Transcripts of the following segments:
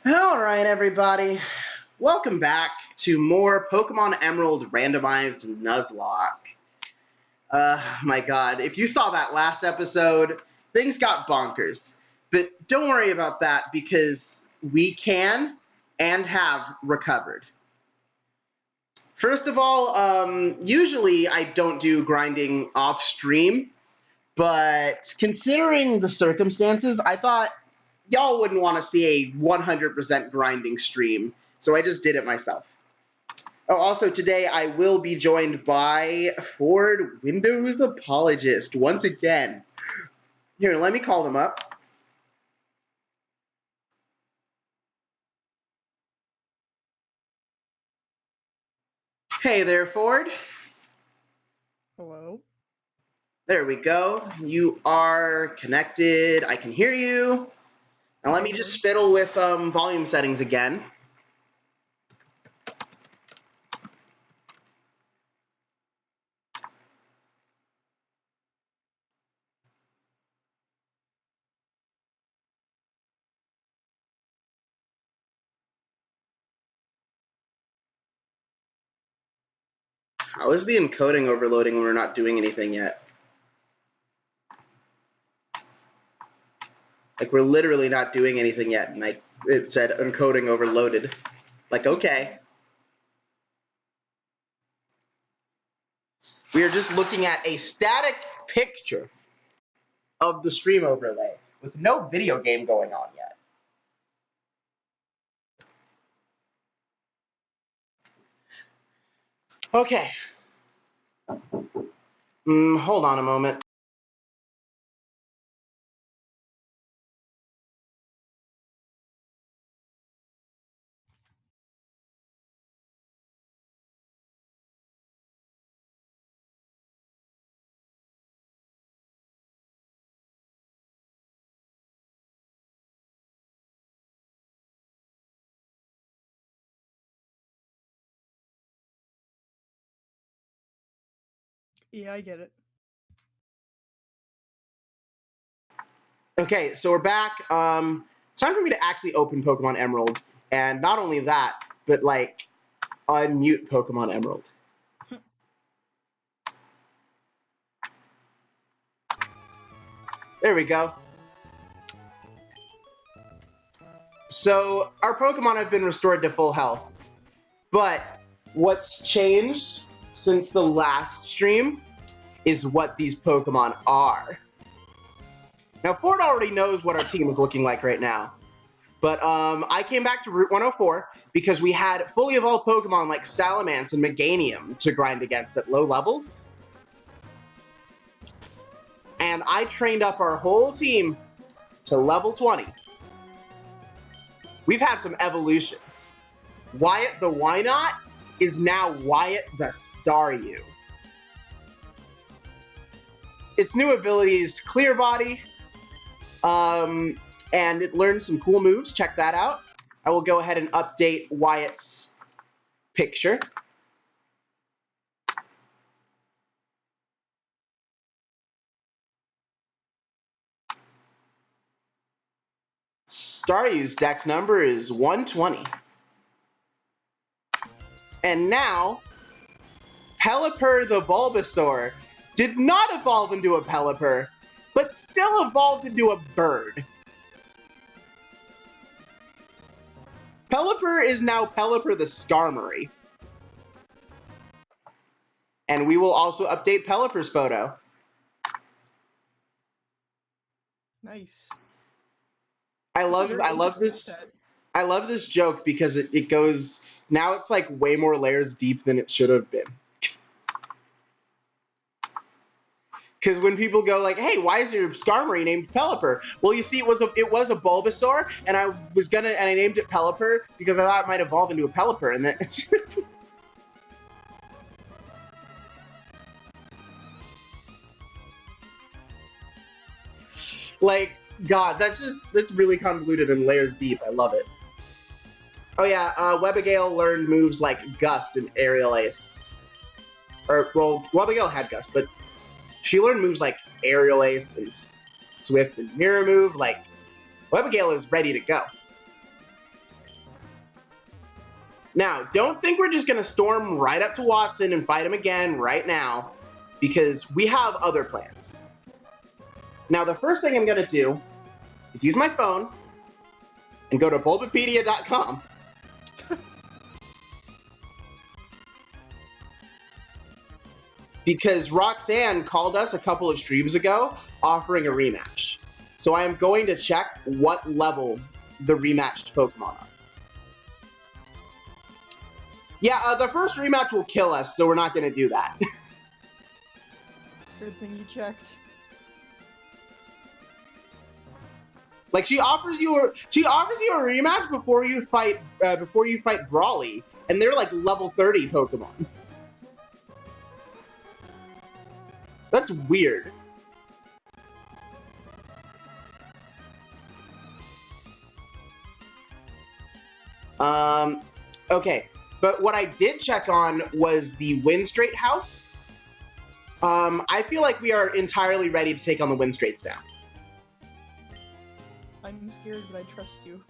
All right, everybody. Welcome back to more Pokemon Emerald Randomized Nuzlocke. My God, if you saw that last episode, things got bonkers. But don't worry about that because we can and have recovered. First of all, usually I don't do grinding off stream, but considering the circumstances, I thought y'all wouldn't want to see a 100% grinding stream, so I just did it myself. Oh, also today I will be joined by Ford Windows Apologist once again. Here, let me call them up. Hey there, Ford. Hello? There we go. You are connected. I can hear you. Now let me just fiddle with volume settings again. How is the encoding overloading when we're not doing anything yet? Like, we're literally not doing anything yet, and it said encoding overloaded. Like, okay. We are just looking at a static picture of the stream overlay with no video game going on yet. Okay. Hold on a moment. Yeah, I get it. Okay, so we're back. It's time for me to actually open Pokemon Emerald. And not only that, but like unmute Pokemon Emerald. There we go. So our Pokemon have been restored to full health. But what's changed since the last stream is what these Pokemon are. Now, Ford already knows what our team is looking like right now. But I came back to Route 104 because we had fully evolved Pokemon like Salamence and Meganium to grind against at low levels. And I trained up our whole team to level 20. We've had some evolutions. Wyatt the Wynot is now Wyatt the Staryu. Its new ability is Clear Body, and it learns some cool moves. Check that out. I will go ahead and update Wyatt's picture. Staryu's dex number is 120. And now, Pelipper the Bulbasaur did not evolve into a Pelipper, but still evolved into a bird. Pelipper is now Pelipper the Skarmory. And we will also update Pelipper's photo. Nice. I love this joke because it goes, now it's like way more layers deep than it should have been. Because when people go like, hey, why is your Skarmory named Pelipper? Well, you see, it was a Bulbasaur, and I named it Pelipper because I thought it might evolve into a Pelipper, and then like, God, that's really convoluted and layers deep. I love it. Oh yeah, Webigale learned moves like Gust and Aerial Ace. Or, well, Webigale had Gust, but she learned moves like Aerial Ace and Swift and Mirror Move. Like, Webigale is ready to go. Now, don't think we're just going to storm right up to Watson and fight him again right now, because we have other plans. Now, the first thing I'm going to do is use my phone and go to bulbapedia.com. Because Roxanne called us a couple of streams ago offering a rematch. So I am going to check what level the rematched Pokemon are. Yeah, the first rematch will kill us, so we're not going to do that. Good thing you checked. Like she offers you a rematch before you fight Brawly, and they're like level 30 Pokemon. That's weird. Okay, but what I did check on was the Windstraight house. I feel like we are entirely ready to take on the Windstraights now. I'm scared, but I trust you.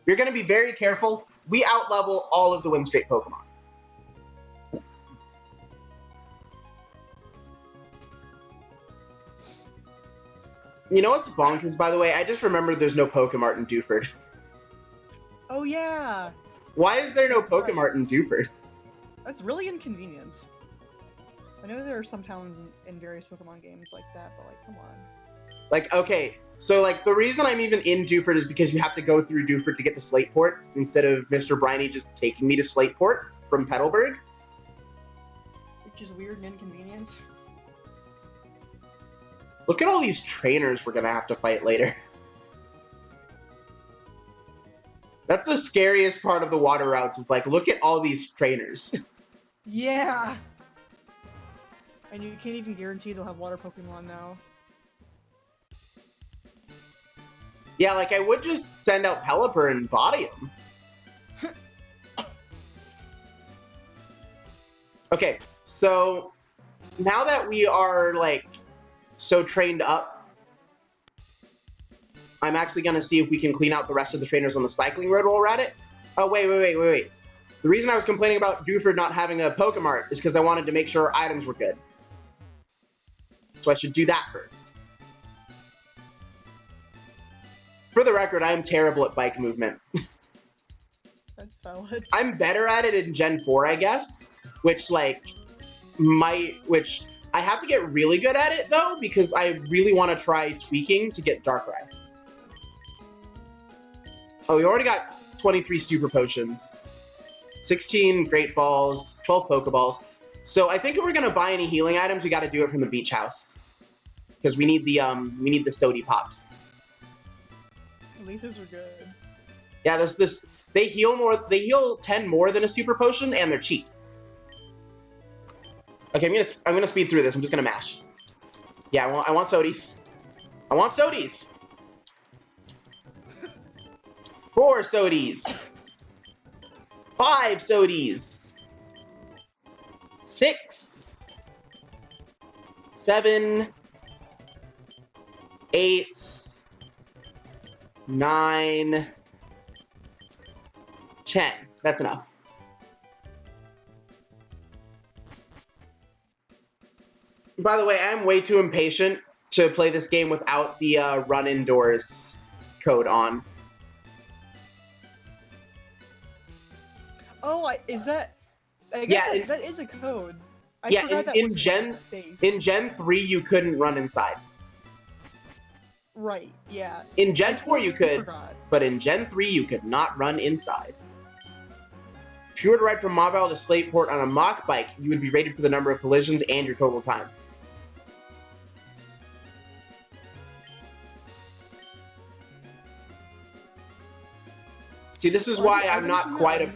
You're going to be very careful. We outlevel all of the Windstraight Pokemon. You know what's bonkers, by the way? I just remembered there's no Pokemart in Dewford. Oh yeah! Why is there no That's right. Pokemart in Dewford? That's really inconvenient. I know there are some towns in various Pokemon games like that, but like, come on. Like, okay, so like the reason I'm even in Dewford is because you have to go through Dewford to get to Slateport instead of Mr. Briny just taking me to Slateport from Petalburg. Which is weird and inconvenient. Look at all these trainers we're gonna have to fight later. That's the scariest part of the water routes, is like, look at all these trainers. Yeah! And you can't even guarantee they'll have water Pokemon now. Yeah, like I would just send out Pelipper and body him. Okay, so now that we are like so trained up, I'm actually gonna see if we can clean out the rest of the trainers on the cycling road while we're at it. Oh, wait. The reason I was complaining about Dewford not having a Pokemart is because I wanted to make sure our items were good. So I should do that first. For the record, I am terrible at bike movement. That's valid. I'm better at it in Gen 4, I guess, which I have to get really good at it, though, because I really want to try tweaking to get Darkrai. Oh, we already got 23 Super Potions, 16 Great Balls, 12 Pokeballs. So I think if we're going to buy any healing items, we got to do it from the beach house. Because we need the Sody Pops. At least those are good. Yeah, they heal 10 more than a Super Potion, and they're cheap. Okay, I'm gonna speed through this. I'm just gonna mash. Yeah, I want Sodies. I want Sodies. 4 Sodies. 5 Sodies. 6. 7. 8. 9. 10. That's enough. By the way, I'm way too impatient to play this game without the run indoors code on. Oh, is that? I Yeah, guess that is a code. I yeah, forgot that in was Gen base. in Gen 3 you couldn't run inside. Right. Yeah. In Gen 4 you could, forgot. but in Gen 3 you could not run inside. If you were to ride from Mauville to Slateport on a mock bike, you would be rated for the number of collisions and your total time. See, this is why I'm not quite a...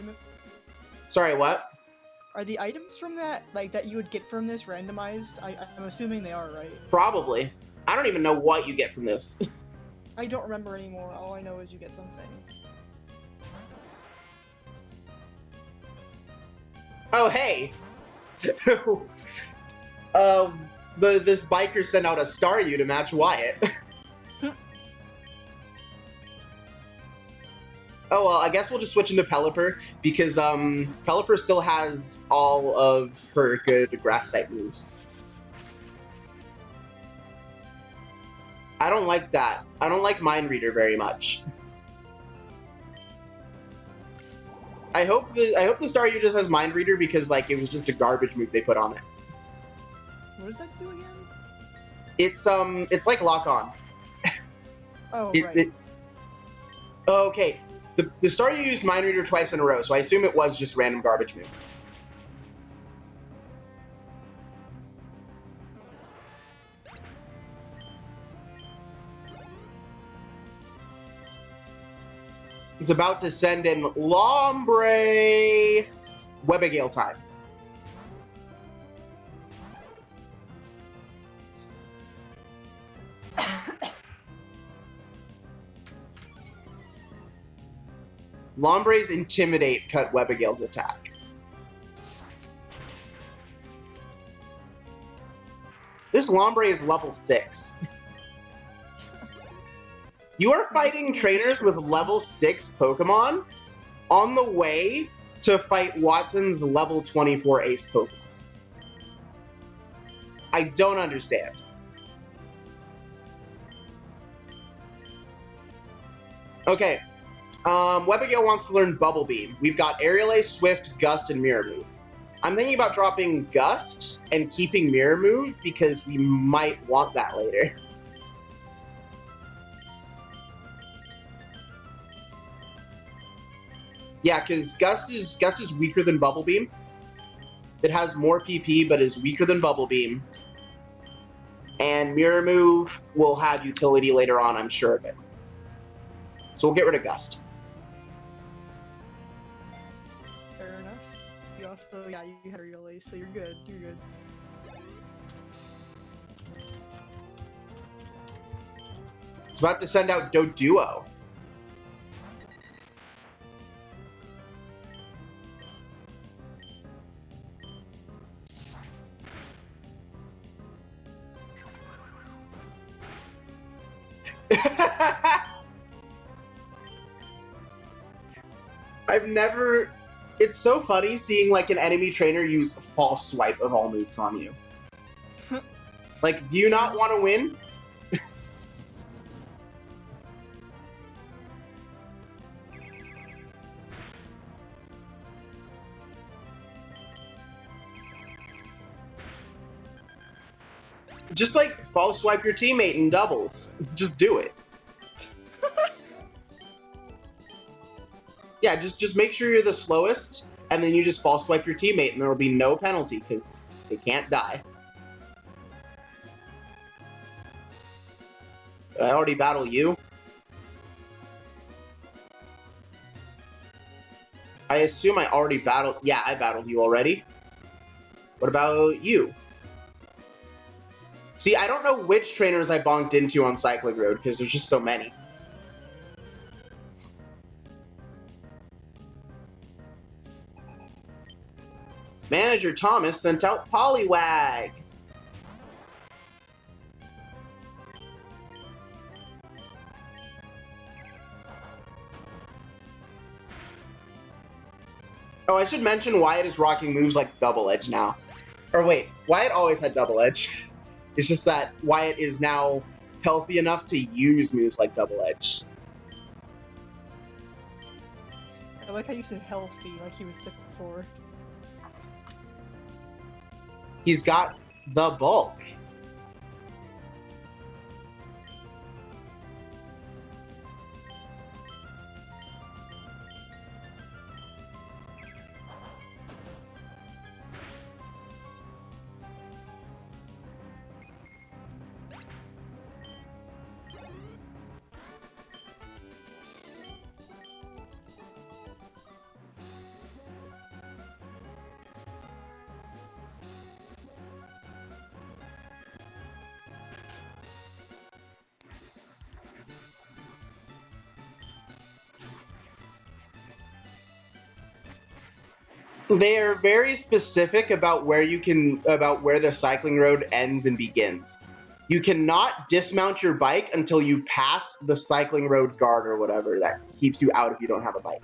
Sorry, what? Are the items from that, like, that you would get from this randomized? I'm assuming they are, right? Probably. I don't even know what you get from this. I don't remember anymore. All I know is you get something. Oh, hey! This biker sent out a Staryu to match Wyatt. Oh, well, I guess we'll just switch into Pelipper, because Pelipper still has all of her good grass-type moves. I don't like that. I don't like Mind Reader very much. I hope the Staryu just has Mind Reader because, like, it was just a garbage move they put on it. What does that do again? It's like Lock On. Oh, It- right. it- okay, the Staryu used Mind Reader twice in a row, so I assume it was just random garbage move. He's about to send in Lombre. Webigale time. Lombre's Intimidate cut Webigale's attack. This Lombre is level 6. You are fighting trainers with level 6 Pokemon on the way to fight Watson's level 24 ace Pokemon. I don't understand. Okay. Webigale wants to learn Bubble Beam. We've got Aerial Ace, Swift, Gust, and Mirror Move. I'm thinking about dropping Gust and keeping Mirror Move because we might want that later. Yeah, because Gust is weaker than Bubble Beam. It has more PP, but is weaker than Bubble Beam. And Mirror Move will have utility later on, I'm sure of it. So we'll get rid of Gust. Fair enough. You also, yeah, you had Aerial Ace, so you're good. You're good. It's about to send out Doduo. I've never... It's so funny seeing, like, an enemy trainer use False Swipe of all moves on you. Like, do you not want to win? Just, like, False Swipe your teammate in doubles. Just do it. Yeah, just make sure you're the slowest, and then you just False Swipe your teammate, and there will be no penalty, because they can't die. Did I already battle you? I assume I already battled... Yeah, I battled you already. What about you? See, I don't know which trainers I bonked into on Cycling Road, because there's just so many. Manager Thomas sent out Poliwag. Oh, I should mention Wyatt is rocking moves like Double Edge now. Or wait, Wyatt always had Double Edge. It's just that Wyatt is now healthy enough to use moves like Double Edge. I like how you said healthy, like he was sick before. He's got the bulk. They are very specific about where the Cycling Road ends and begins. You cannot dismount your bike until you pass the cycling road guard or whatever that keeps you out if you don't have a bike.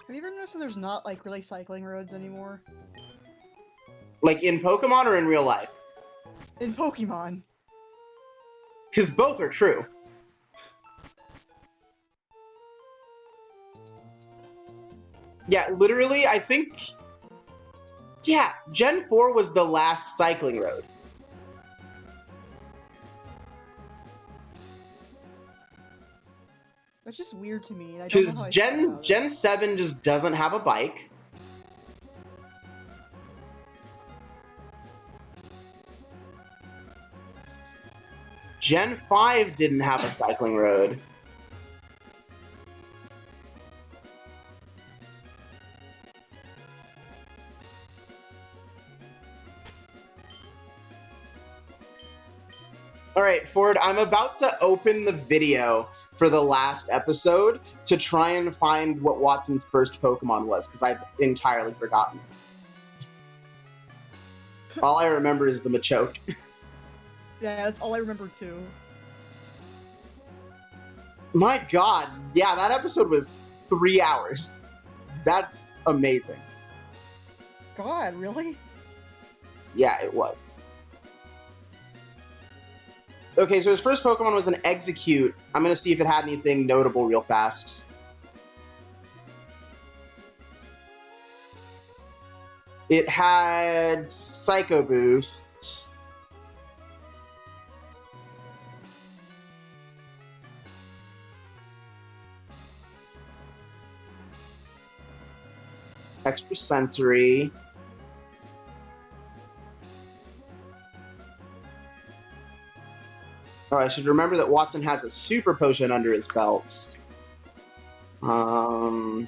Have you ever noticed that there's not like really cycling roads anymore? Like in Pokemon or in real life? In Pokemon. Because both are true. Yeah, literally, I think... Yeah, Gen 4 was the last cycling road. That's just weird to me. I don't know how Because I feel about Gen it. 7 just doesn't have a bike. Gen 5 didn't have a cycling road. All right, Ford, I'm about to open the video for the last episode to try and find what Watson's first Pokemon was, because I've entirely forgotten. All I remember is the Machoke. Yeah, that's all I remember too. My God, yeah, that episode was 3 hours. That's amazing. God, really? Yeah, it was. Okay, so his first Pokemon was an Execute. I'm going to see if it had anything notable real fast. It had Psycho Boost. Extra Sensory. Oh, I should remember that Watson has a Super Potion under his belt. So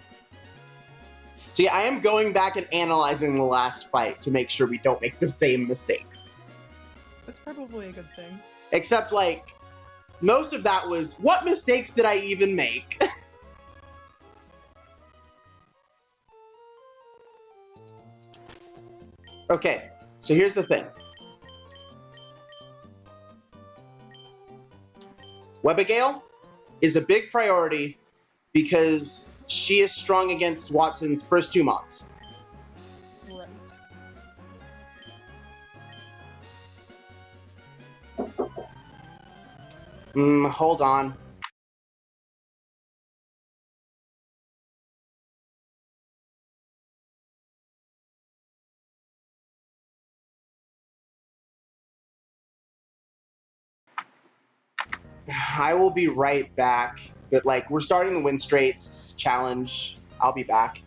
yeah, I am going back and analyzing the last fight to make sure we don't make the same mistakes. That's probably a good thing. Except, like, most of that was, what mistakes did I even make? Okay, so here's the thing. Webigale is a big priority because she is strong against Watson's first 2 mons. Right. Hold on. I will be right back. But, like, we're starting the Win Straits challenge. I'll be back.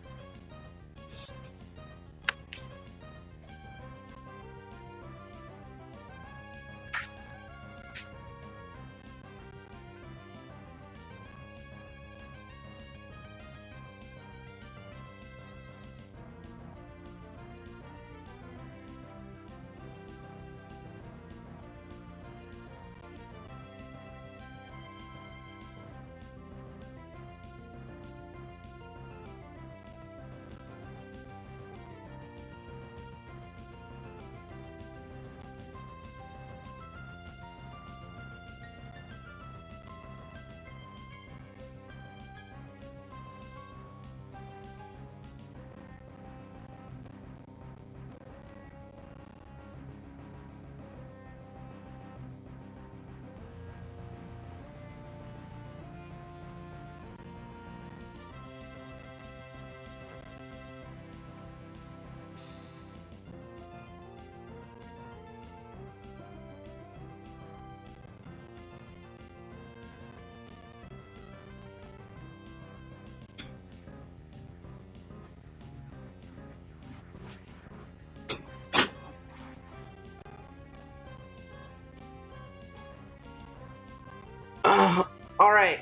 All right.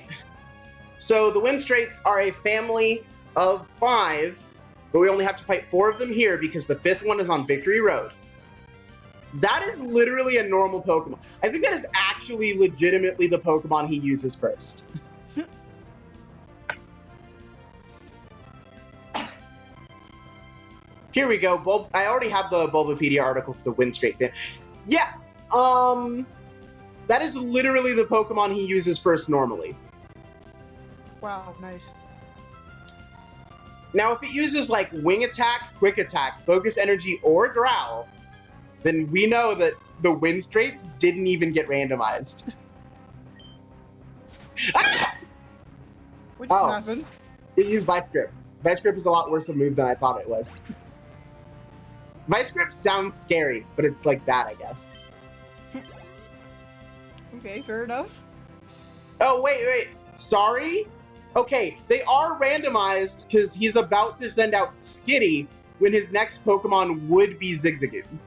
So the Win Straits are a family of 5, but we only have to fight 4 of them here because the 5th one is on Victory Road. That is literally a normal Pokemon. I think that is actually legitimately the Pokemon he uses first. Here we go. I already have the Bulbapedia article for the Wind Straight fan. Yeah, that is literally the Pokemon he uses first normally. Wow, nice. Now, if it uses like Wing Attack, Quick Attack, Focus Energy, or Growl, then we know that the Wind Straights didn't even get randomized. What just happened? It used Vice Grip. Vice Grip is a lot worse a move than I thought it was. Vice Grip sounds scary, but it's like that, I guess. Okay, fair enough. Oh, wait. Sorry? Okay, they are randomized because he's about to send out Skitty when his next Pokemon would be Zigzagoon.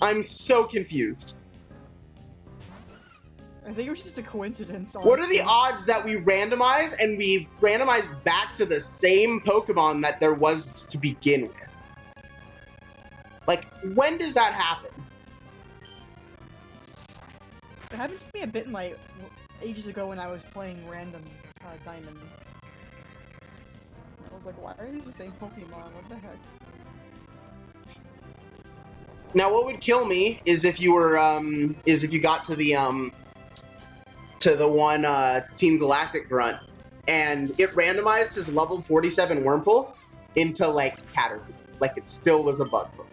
I'm so confused. I think it was just a coincidence. Honestly. What are the odds that we randomize and we randomize back to the same Pokemon that there was to begin with? Like, when does that happen? It happened to me a bit in my ages ago when I was playing Random Diamond. I was like, why are these the same Pokemon? What the heck? Now, what would kill me is if you were, if you got to the one Team Galactic grunt, and it randomized his level 47 Wurmple into like Caterpie, like it still was a bug book.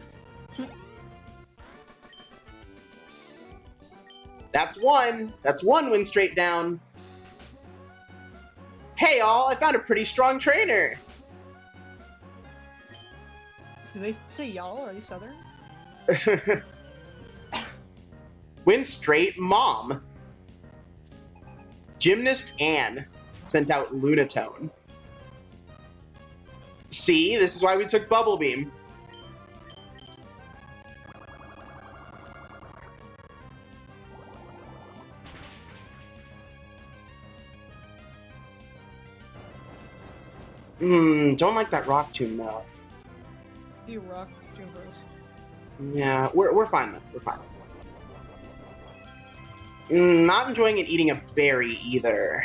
That's one. That's one Wind Straight down. Hey, all! I found a pretty strong trainer. Do they say y'all? Are you Southern? Wind Straight Mom. Gymnast Anne sent out Lunatone. See, this is why we took Bubble Beam. Don't like that Rock Tomb though. You rock, Tomb Bros. Yeah, we're fine though. We're fine. Not enjoying it eating a berry either.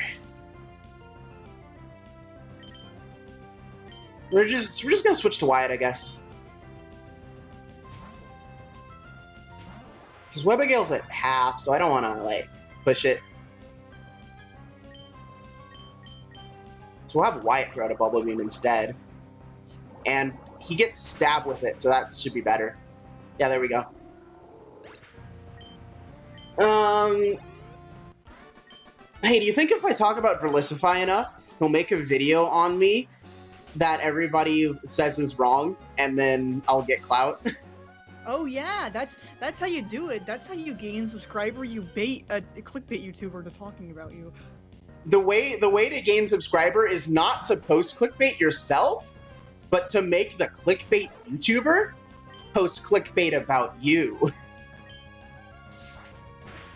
We're just gonna switch to Wyatt, I guess. Because Webagale's at half, so I don't want to like push it. So we'll have Wyatt throw out a Bubble Beam instead, and he gets stabbed with it, so that should be better. Yeah, there we go. Hey, do you think if I talk about Verlisify enough, he'll make a video on me that everybody says is wrong, and then I'll get clout? Oh yeah, that's how you do it. That's how you gain subscriber. You bait a clickbait YouTuber to talking about you. The way to gain subscriber is not to post clickbait yourself, but to make the clickbait YouTuber post clickbait about you.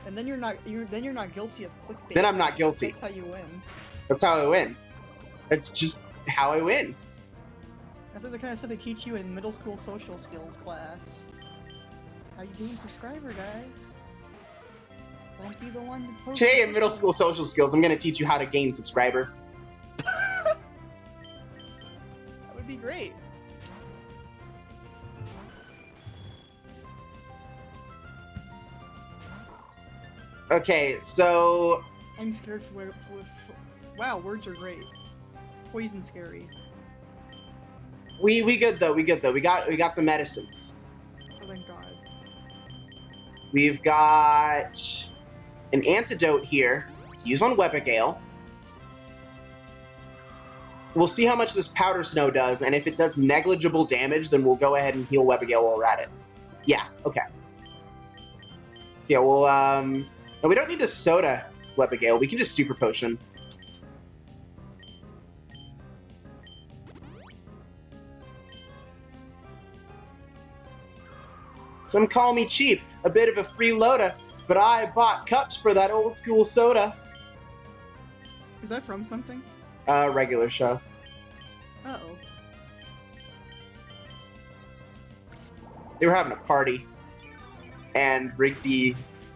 And then you're not guilty of clickbait. Then I'm not guilty. That's how you win. That's how I win. That's just how I win. That's the kind of stuff they teach you in middle school social skills class. That's how you gain subscriber, guys. Don't be the one to post. Today in middle school social skills, I'm going to teach you how to gain subscriber. That would be great. Okay, so... I'm scared for wow, words are great. Poison scary. We good though, we good though. We got the medicines. Oh, thank God. We've got an antidote here to use on Webagale. We'll see how much this Powder Snow does, and if it does negligible damage, then we'll go ahead and heal Webagale while we're at it. Yeah, okay. So yeah, we'll, no, we don't need to Soda Webagale. We can just Super Potion. Some call me cheap, a bit of a freeloader, but I bought cups for that old school soda. Is that from something? Regular show. Uh-oh. They were having a party, and Rigby,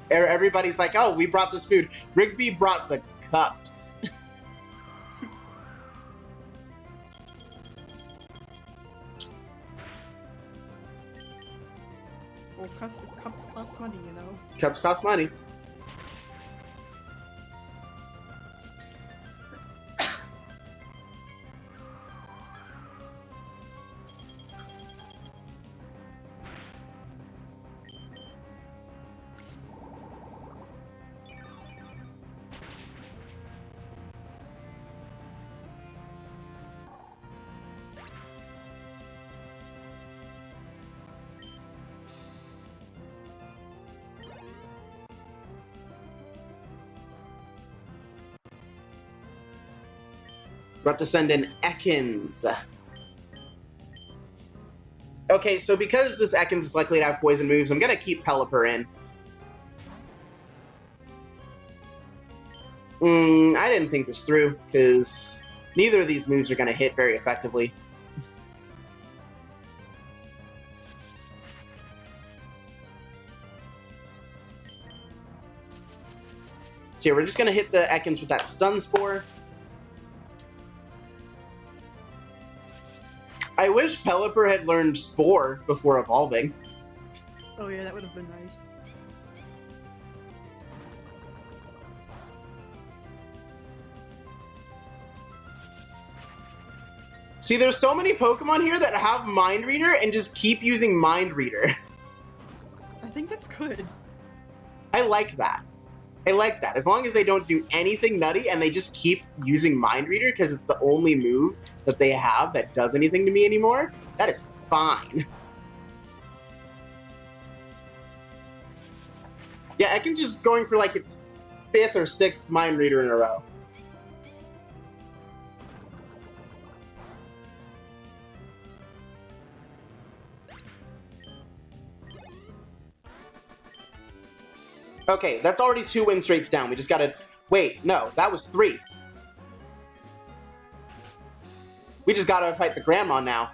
everybody's like, oh, we brought this food. Rigby brought the cups. Well, cups cost money, you know. Cups cost money. We're about to send in Ekans. Okay, so because this Ekans is likely to have poison moves, I'm going to keep Pelipper in. I didn't think this through, because neither of these moves are going to hit very effectively. So here, we're just going to hit the Ekans with that Stun Spore. I wish Pelipper had learned Spore before evolving. Oh yeah, that would have been nice. See, there's so many Pokemon here that have Mind Reader and just keep using Mind Reader. I think that's good. I like that. I like that. As long as they don't do anything nutty and they just keep using Mind Reader because it's the only move that they have that does anything to me anymore, that is fine. Yeah, Ekans just going for like its 5th or 6th Mind Reader in a row. Okay, that's already 2 win streaks down. We just gotta... Wait, no, that was 3. We just gotta fight the Grandma now.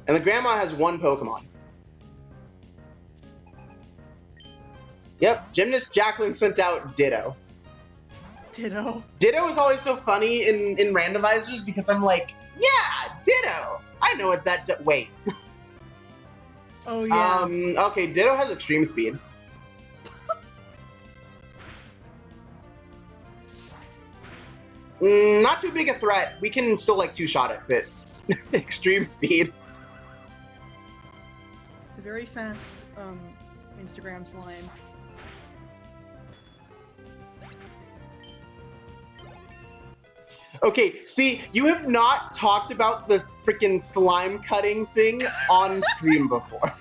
And the Grandma has 1 Pokemon. Yep, Gymnast Jacqueline sent out Ditto. Ditto. Ditto is always so funny in randomizers because I'm like, yeah, Ditto! I know what that... Wait. Oh yeah. Okay, Ditto has Extreme Speed. Not too big a threat. We can still, like, 2-shot it, but Extreme Speed. It's a very fast, Instagram slime. Okay, see, you have not talked about the freaking slime cutting thing on stream before.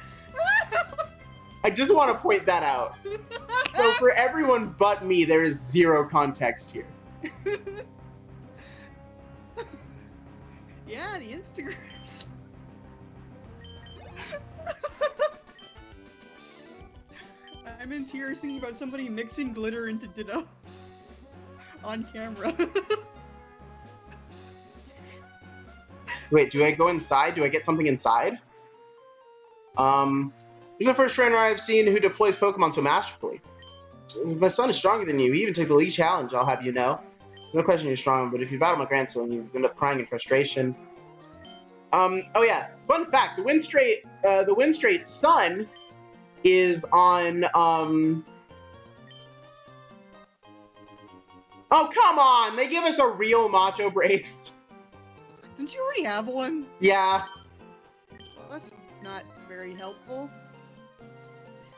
I just want to point that out. So for everyone but me, there is 0 context here. Yeah, the Instagrams. I'm in tears thinking about somebody mixing glitter into Ditto on camera. Wait, do I go inside? Do I get something inside? You're the first trainer I've seen who deploys Pokemon so masterfully. My son is stronger than you. He even took the league challenge, I'll have you know. No question you're strong, but if you battle my grandson, you end up crying in frustration. Oh yeah, fun fact, the Winstraight son is on, Oh, come on! They give us a real Macho Brace. Didn't you already have one? Yeah. Well, that's not very helpful.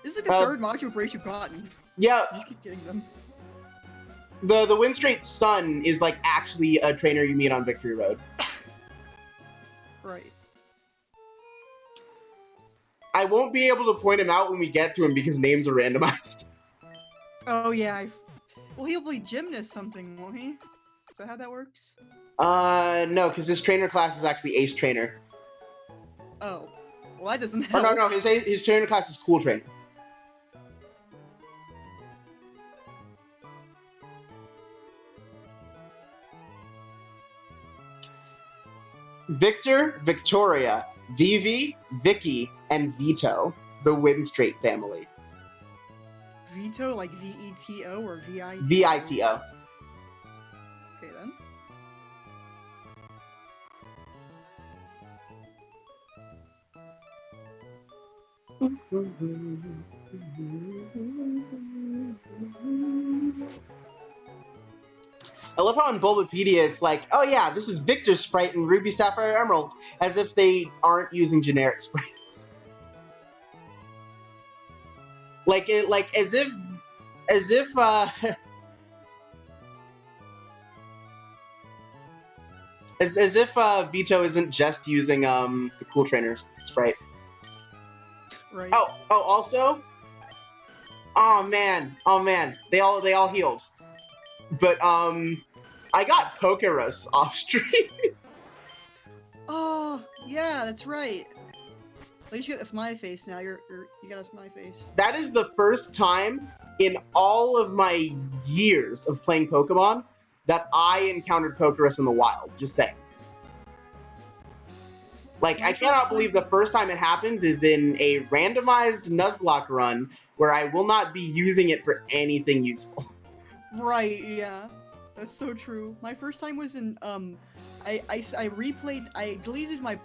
This is like the 3rd Macho Brace you've gotten. Yeah. You just keep getting them. The Winstraight son is, like, actually a trainer you meet on Victory Road. Right. I won't be able to point him out when we get to him because names are randomized. Oh yeah, well he'll be Gymnast something, won't he? Is that how that works? No, because his trainer class is actually Ace Trainer. Oh. Well, that doesn't Oh, help. no, his trainer class is Cool Trainer. Victor, Victoria, Vivi, Vicky, and Vito, the Winstraight family. Vito, like V-E-T-O or V-I-T-O? V-I-T-O. Okay, then. I love how in Bulbapedia it's like, oh yeah, this is Victor's sprite in Ruby, Sapphire, Emerald, as if they aren't using generic sprites. Like as if as if Vito isn't just using the Cool Trainer sprite. Right. Oh, also, oh man, they all healed, but I got Pokerus off stream. Oh, yeah, that's right. At least you got a smiley face now. You got a smiley face. That is the first time in all of my years of playing Pokemon that I encountered Pokerus in the wild. Just saying. Like, I cannot believe the first time it happens is in a randomized Nuzlocke run where I will not be using it for anything useful. Right, yeah. That's so true. My first time was in, I deleted my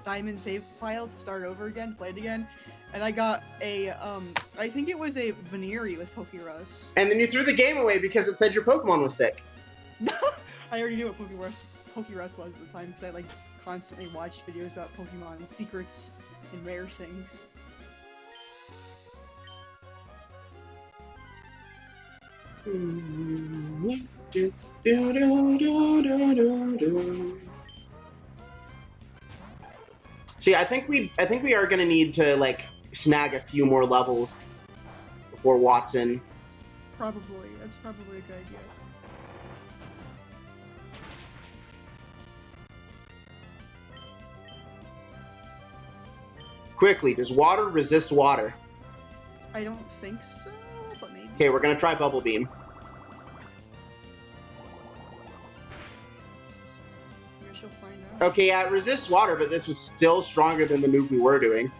diamond save file to start over again, play it again, and I got a, I think it was a Veneeri with Pokerus. And then you threw the game away because it said your Pokemon was sick. I already knew what Pokerus was at the time, because I, like, constantly watched videos about Pokemon and secrets and rare things. See, I think we are gonna need to like snag a few more levels before Watson. Probably. That's probably a good idea. Quickly, does water resist water? I don't think so, but maybe. Okay, we're gonna try Bubble Beam. Maybe she'll find out. Okay, yeah, it resists water, but this was still stronger than the move we were doing.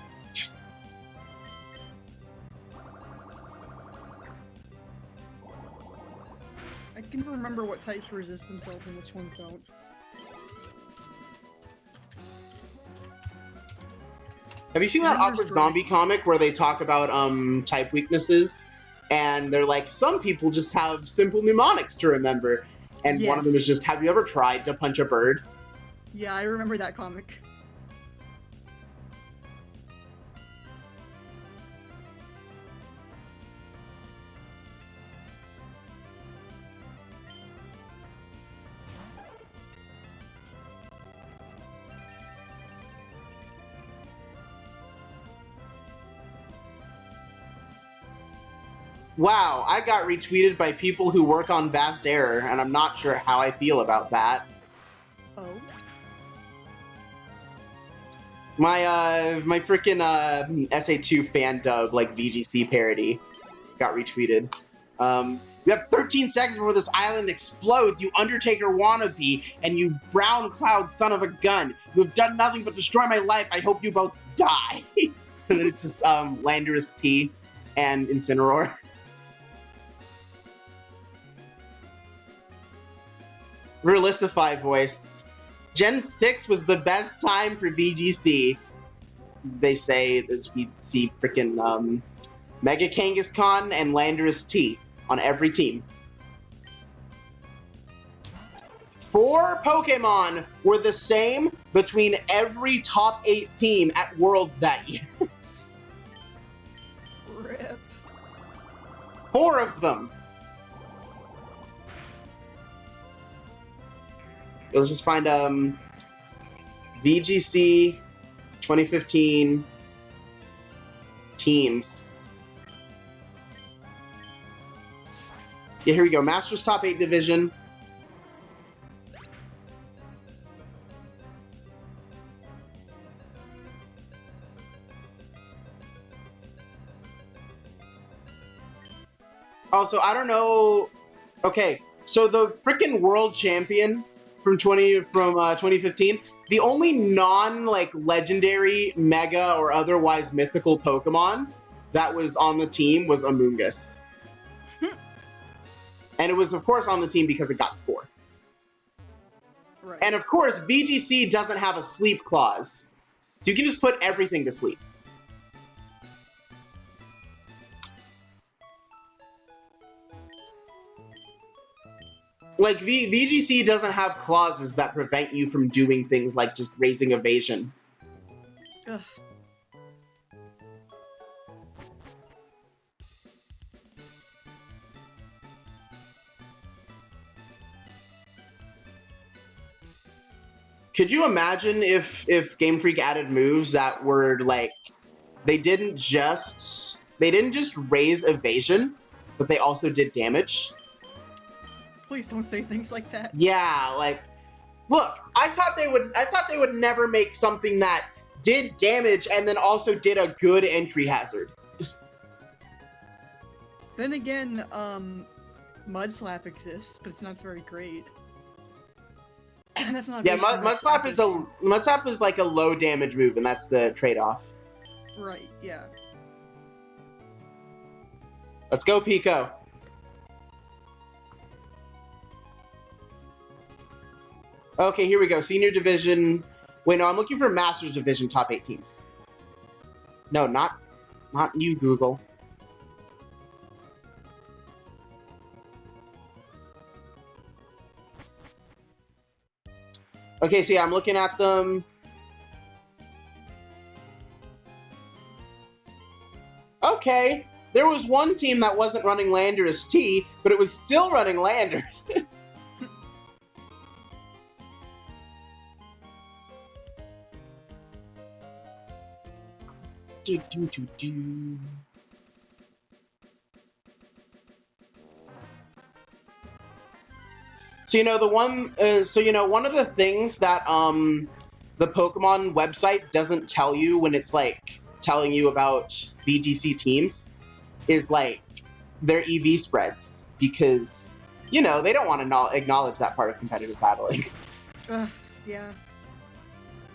I can remember what types resist themselves and which ones don't. Have you seen that Awkward Zombie comic where they talk about type weaknesses? And they're like, some people just have simple mnemonics to remember. And one of them is just, have you ever tried to punch a bird? Yeah, I remember that comic. Wow, I got retweeted by people who work on Vast Error, and I'm not sure how I feel about that. Oh. My freaking SA2 fan dub, like VGC parody, got retweeted. You have 13 seconds before this island explodes, you Undertaker wannabe, and you brown cloud son of a gun. You have done nothing but destroy my life. I hope you both die. And then it's just Landorus T and Incineroar. Realistify voice. Gen 6 was the best time for VGC. They say as we see frickin' Mega Kangaskhan and Landorus T on every team. 4 Pokemon were the same between every top 8 team at Worlds that year. Rip. 4 of them. Let's just find VGC 2015 teams. Yeah, here we go. Masters top 8 division. Also, I don't know. Okay, so the freaking world champion from 2015, the only legendary, mega, or otherwise mythical Pokemon that was on the team was Amoonguss. And it was, of course, on the team because it got Spore. Right. And, of course, VGC doesn't have a sleep clause. So you can just put everything to sleep. Like, VGC doesn't have clauses that prevent you from doing things like just raising evasion. Ugh. Could you imagine if Game Freak added moves that were like they didn't just raise evasion, but they also did damage? Please don't say things like that. Yeah, like look, I thought they would never make something that did damage and then also did a good entry hazard. Then again, Mud Slap exists, but it's not very great. That's not. Yeah, Mud Slap is like a low damage move, and that's the trade-off. Right. Yeah. Let's go, Pico. Okay, here we go. Senior Division. Wait, no, I'm looking for Masters Division top 8 teams. No, not you, Google. Okay, so yeah, I'm looking at them. Okay, there was one team that wasn't running Landorus T, but it was still running Landorus. So one of the things that the Pokemon website doesn't tell you when it's like telling you about VGC teams is like their EV spreads, because they don't want to acknowledge that part of competitive battling. Yeah.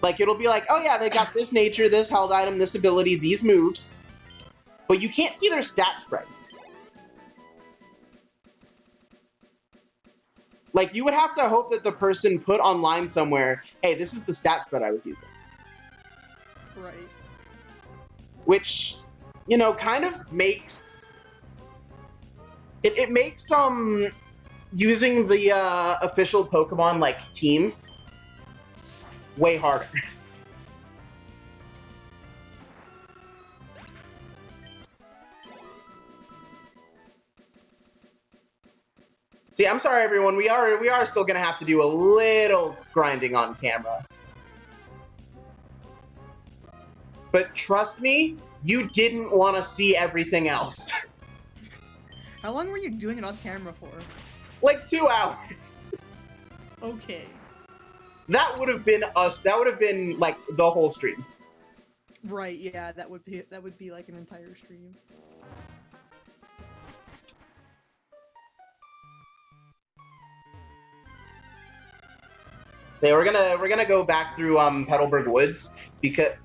Like, it'll be like, oh yeah, they got this nature, this held item, this ability, these moves, but you can't see their stat spread. Like, you would have to hope that the person put online somewhere, hey, this is the stat spread I was using. Right. Which, kind of makes... It makes, using the, official Pokemon, like, teams way harder. See, I'm sorry, everyone. We are still gonna have to do a little grinding on camera. But trust me, you didn't want to see everything else. How long were you doing it on camera for? Like 2 hours. Okay. That would have been us. That would have been like the whole stream. Right. Yeah. That would be like an entire stream. So we're gonna go back through Petalburg Woods, because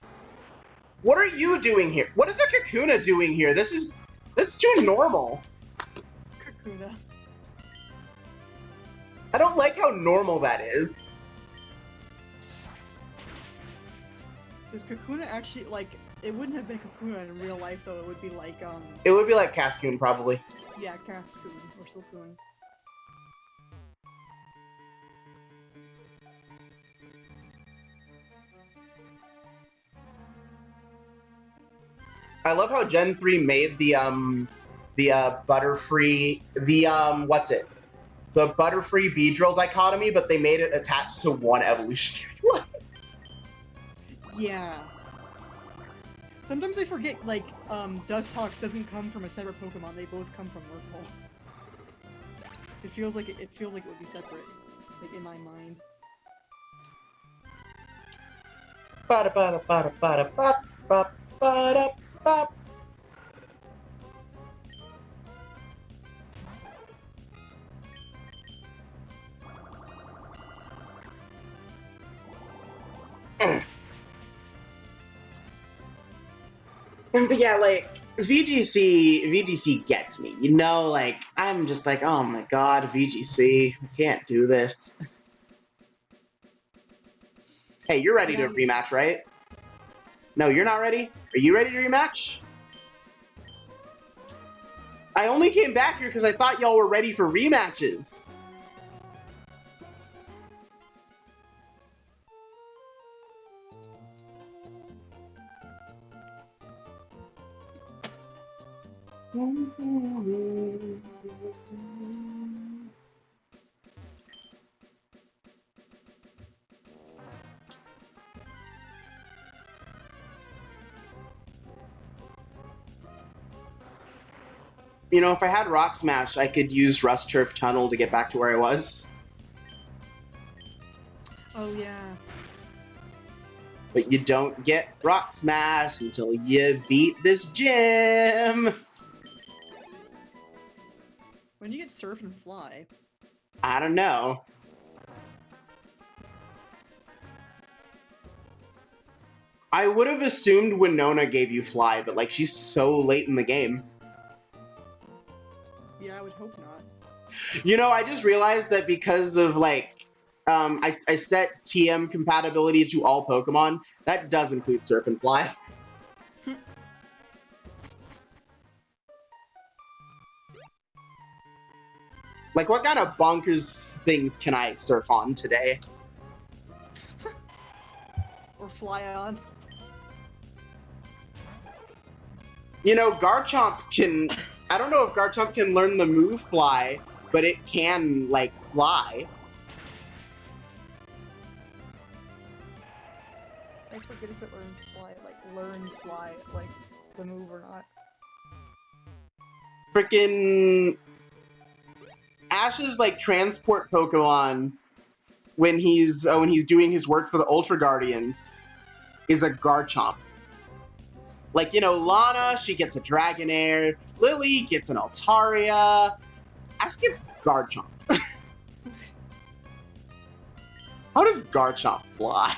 what are you doing here? What is a Kakuna doing here? That's too normal. Kakuna. I don't like how normal that is. Does Kakuna actually, like, it wouldn't have been Kakuna in real life though, it would be like, It would be like Cascoon, probably. Yeah, Cascoon or Silcoon. I love how Gen 3 made the Butterfree, what's it? The Butterfree Beedrill dichotomy, but they made it attached to one evolutionary line. Yeah. Sometimes I forget, like, Dustox doesn't come from a separate Pokemon, they both come from Urkel. It feels like it would be separate, like, in my mind. Bada bada bada bada bop bop bada bop. But yeah, like, VGC gets me. Like, I'm just like, oh my god, VGC, I can't do this. Hey, you're ready to rematch, right? No, you're not ready? Are you ready to rematch? I only came back here because I thought y'all were ready for rematches. You know, if I had Rock Smash, I could use Rust Turf Tunnel to get back to where I was. Oh yeah. But you don't get Rock Smash until you beat this gym. When you get Surf and Fly. I don't know. I would have assumed Winona gave you Fly, but like she's so late in the game. Yeah, I would hope not. You know, I just realized that because of like I set TM compatibility to all Pokemon, that does include Surf and Fly. Like, what kind of bonkers things can I surf on today? Or Fly on. You know, Garchomp can... I don't know if Garchomp can learn the move Fly, but it can, like, fly. I forget if it learns Fly, like, the move or not. Frickin' Ash's, like, transport Pokemon when he's doing his work for the Ultra Guardians is a Garchomp. Like, you know, Lana, she gets a Dragonair. Lily gets an Altaria. Ash gets Garchomp. How does Garchomp fly?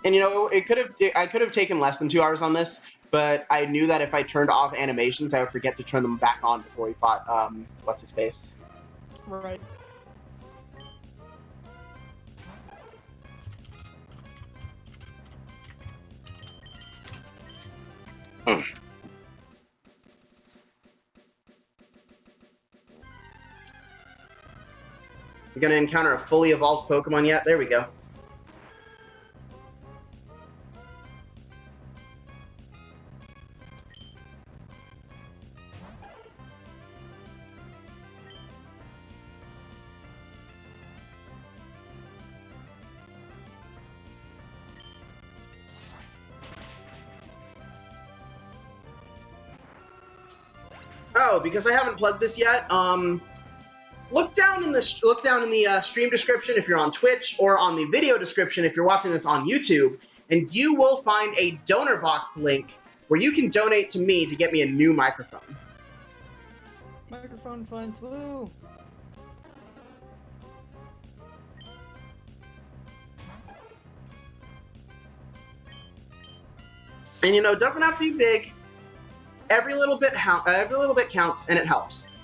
And you know, I could have taken less than 2 hours on this, but I knew that if I turned off animations, I would forget to turn them back on before we fought what's his face. Right. Mm. You're gonna encounter a fully evolved Pokemon yet? There we go. Oh, because I haven't plugged this yet. Look down in the stream description if you're on Twitch, or on the video description if you're watching this on YouTube, and you will find a donor box link where you can donate to me to get me a new microphone. Microphone funds, woo! And you know, it doesn't have to be big. Every little bit counts, and it helps.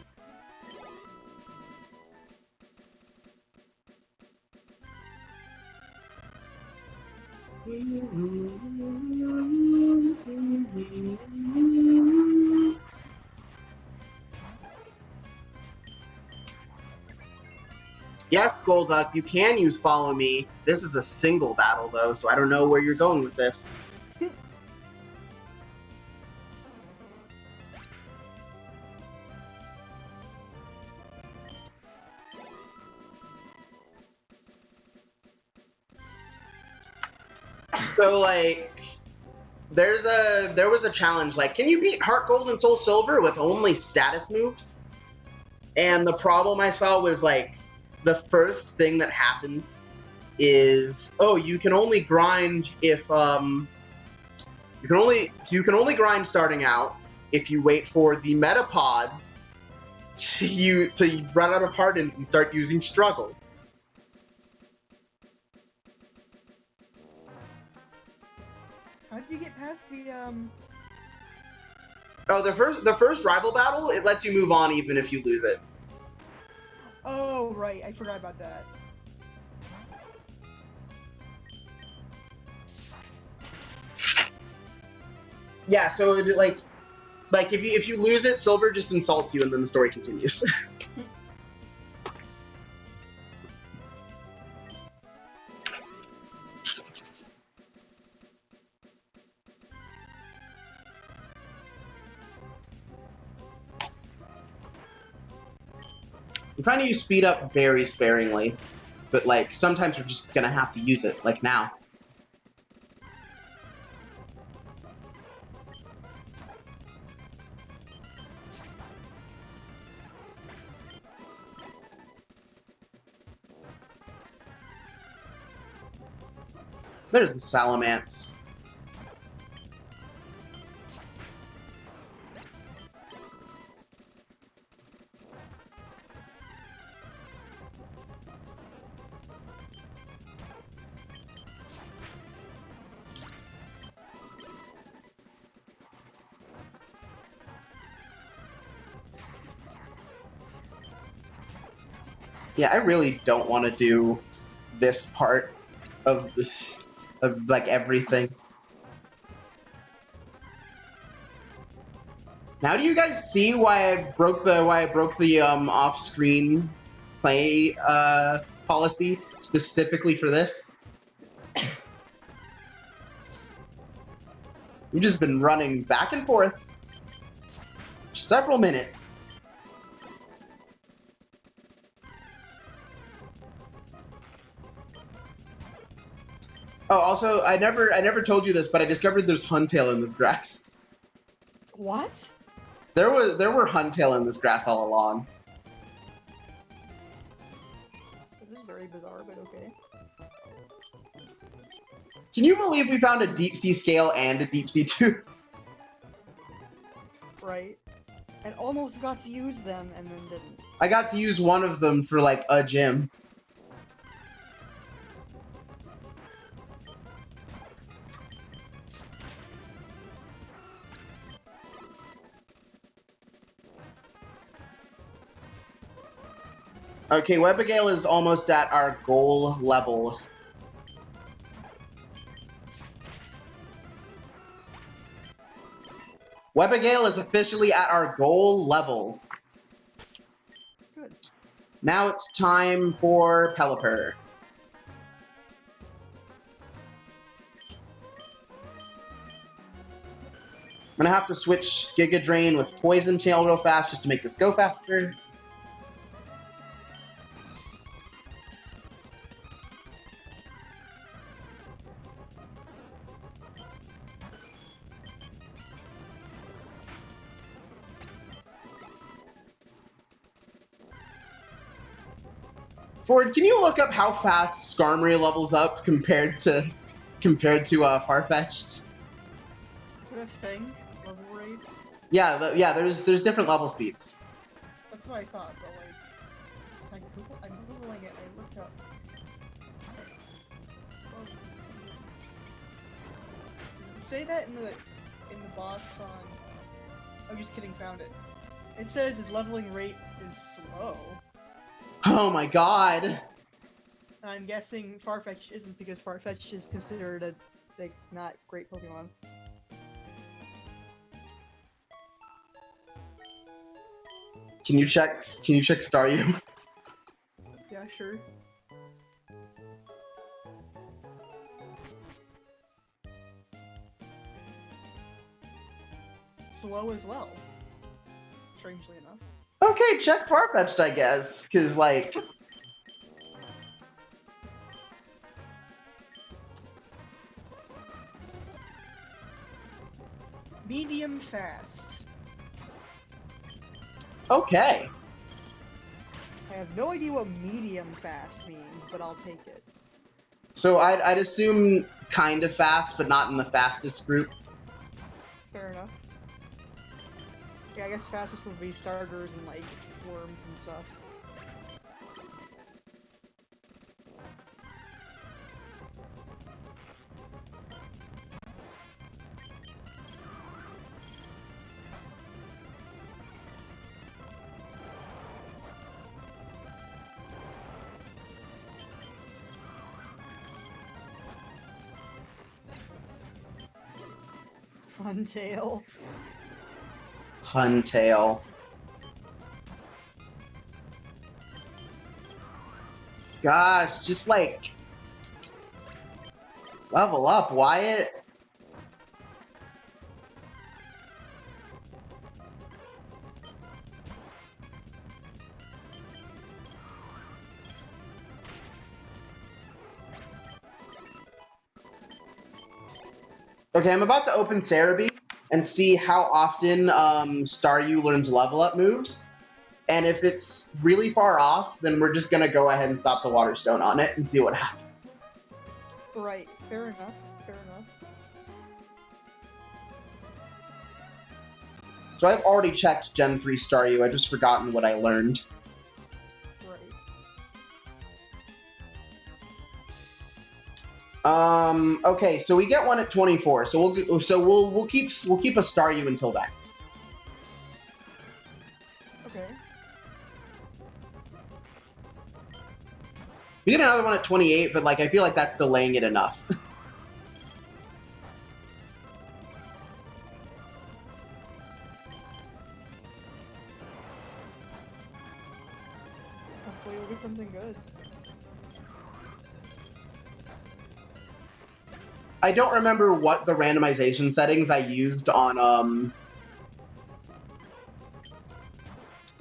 Yes, Golduck, you can use Follow Me. This is a single battle, though, so I don't know where you're going with this. So, like, there was a challenge, like, can you beat Heart Gold and Soul Silver with only status moves? And the problem I saw was, like, the first thing that happens is, oh, you can only grind if, you can only grind starting out if you wait for the Metapods to run out of Hardens and start using Struggle. How did you get past the, Oh, the first rival battle, it lets you move on even if you lose it. Oh, right, I forgot about that. Yeah, so it, like if you lose it, Silver just insults you and then the story continues. I'm trying to use speed up very sparingly, but like sometimes we're just gonna have to use it, like now. There's the Salamence. Yeah, I really don't want to do this part of like everything. Now, do you guys see why I broke the off-screen play policy specifically for this? You've just been running back and forth for several minutes. Oh, also, I never told you this, but I discovered there's Huntail in this grass. What? There were Huntail in this grass all along. This is very bizarre, but okay. Can you believe we found a deep sea scale and a deep sea tooth? Right. And almost got to use them and then didn't. I got to use one of them for like a gym. Okay, Webagale is almost at our goal level. Webagale is officially at our goal level. Good. Now it's time for Pelipper. I'm gonna have to switch Giga Drain with Poison Tail real fast just to make this go faster. Ford, can you look up how fast Skarmory levels up compared to Farfetch'd? Is that a thing? Level rates? Yeah, there's different level speeds. That's what I thought, but like, I'm googling it. I looked up. Oh. Does it say that in the box on? I'm just kidding. Found it. It says his leveling rate is slow. Oh my god. I'm guessing Farfetch'd isn't because Farfetch'd is considered a like not great Pokemon. Can you check Staryu? Yeah, sure. Slow as well. Strangely enough. Okay, check Farfetch'd, I guess, because like. Medium fast. Okay. I have no idea what medium fast means, but I'll take it. So I'd assume kind of fast, but not in the fastest group. Fair enough. Yeah, I guess fastest would be starters and like worms and stuff. Huntail. Huntail. Gosh, just like level up, Wyatt. Okay, I'm about to open Cerebi and see how often Staryu learns level up moves. And if it's really far off, then we're just gonna go ahead and stop the Water Stone on it and see what happens. Right, fair enough, fair enough. So I've already checked Gen 3 Staryu, I've just forgotten what I learned. Okay, so we get one at 24, so we'll keep a Staryu until then. Okay. We get another one at 28, but like I feel like that's delaying it enough. Hopefully we'll get something good. I don't remember what the randomization settings I used on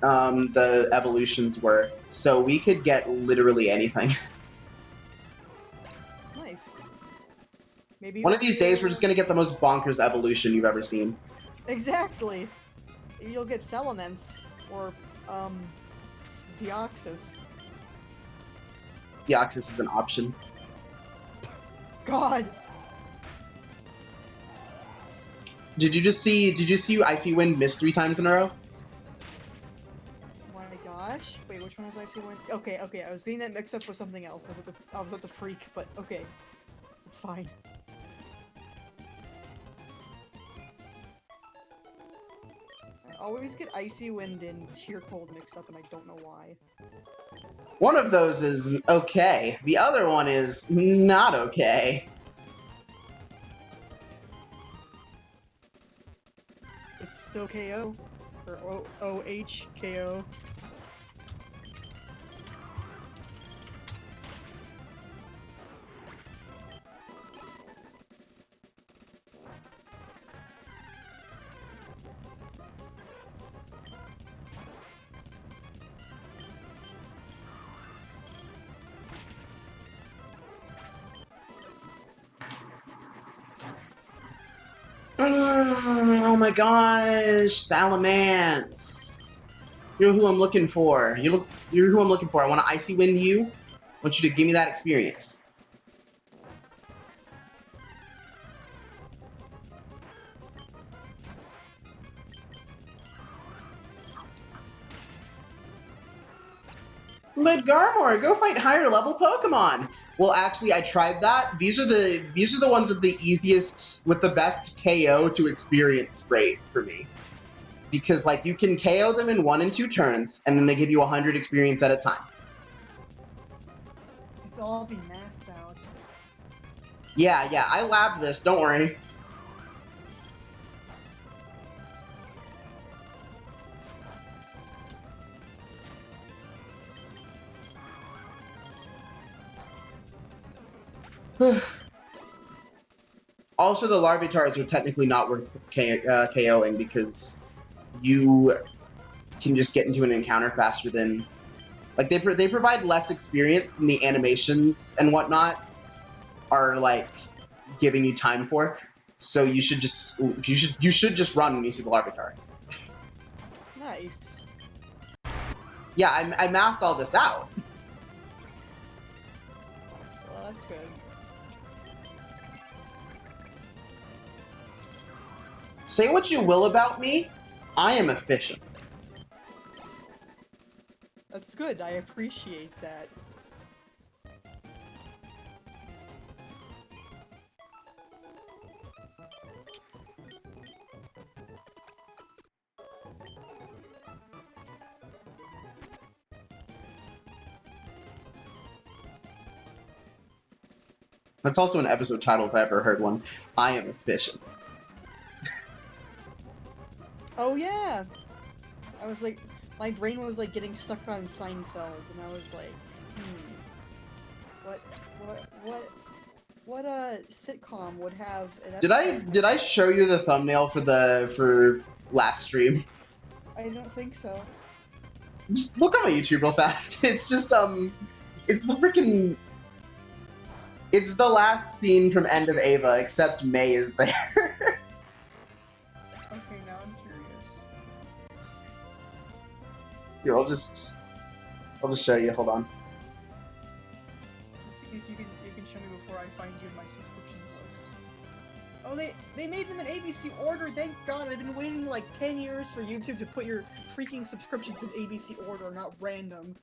the evolutions were, so we could get literally anything. Nice. Maybe One of these days we're just gonna get the most bonkers evolution you've ever seen. Exactly. Maybe you'll get Salamence or Deoxys. Deoxys is an option. God. Did you see Icy Wind miss 3 times in a row? My gosh. Wait, which one was Icy Wind? Okay, okay, I was getting that mixed up with something else. I was at the freak, but okay. It's fine. I always get Icy Wind and Sheer Cold mixed up, and I don't know why. One of those is okay. The other one is not okay. It's still KO. Or OHKO. Oh my gosh, Salamence! You're who I'm looking for. You're who I'm looking for. I want to Icy Wind you. I want you to give me that experience. But Garmor, go fight higher level Pokemon. Well, actually, I tried that. These are the ones with the easiest, with the best KO to experience rate for me. Because like you can KO them in 1 and 2 turns, and then they give you 100 experience at a time. It's all be mathed out. Yeah, I labbed this. Don't worry. Also, the Larvitars are technically not worth KOing because you can just get into an encounter faster than... Like, they provide less experience than the animations and whatnot are, like, giving you time for. So you should just run when you see the Larvitar. Nice. Yeah, I mathed all this out. Well, that's good. Say what you will about me, I am efficient. That's good. I appreciate that. That's also an episode title if I ever heard one. I am efficient. Oh yeah! I was like, my brain was like getting stuck on Seinfeld, and I was like, what sitcom would have an episode? Did I show you the thumbnail for last stream? I don't think so. Just look on my YouTube real fast. It's just it's the freaking It's the last scene from End of Ava, except May is there. Okay, now I'm curious. Here, I'll just show you. Hold on. Let's see if you can show me before I find you in my subscription list. Oh, they made them in ABC order. Thank God. I've been waiting like 10 years for YouTube to put your freaking subscriptions in ABC order, not random.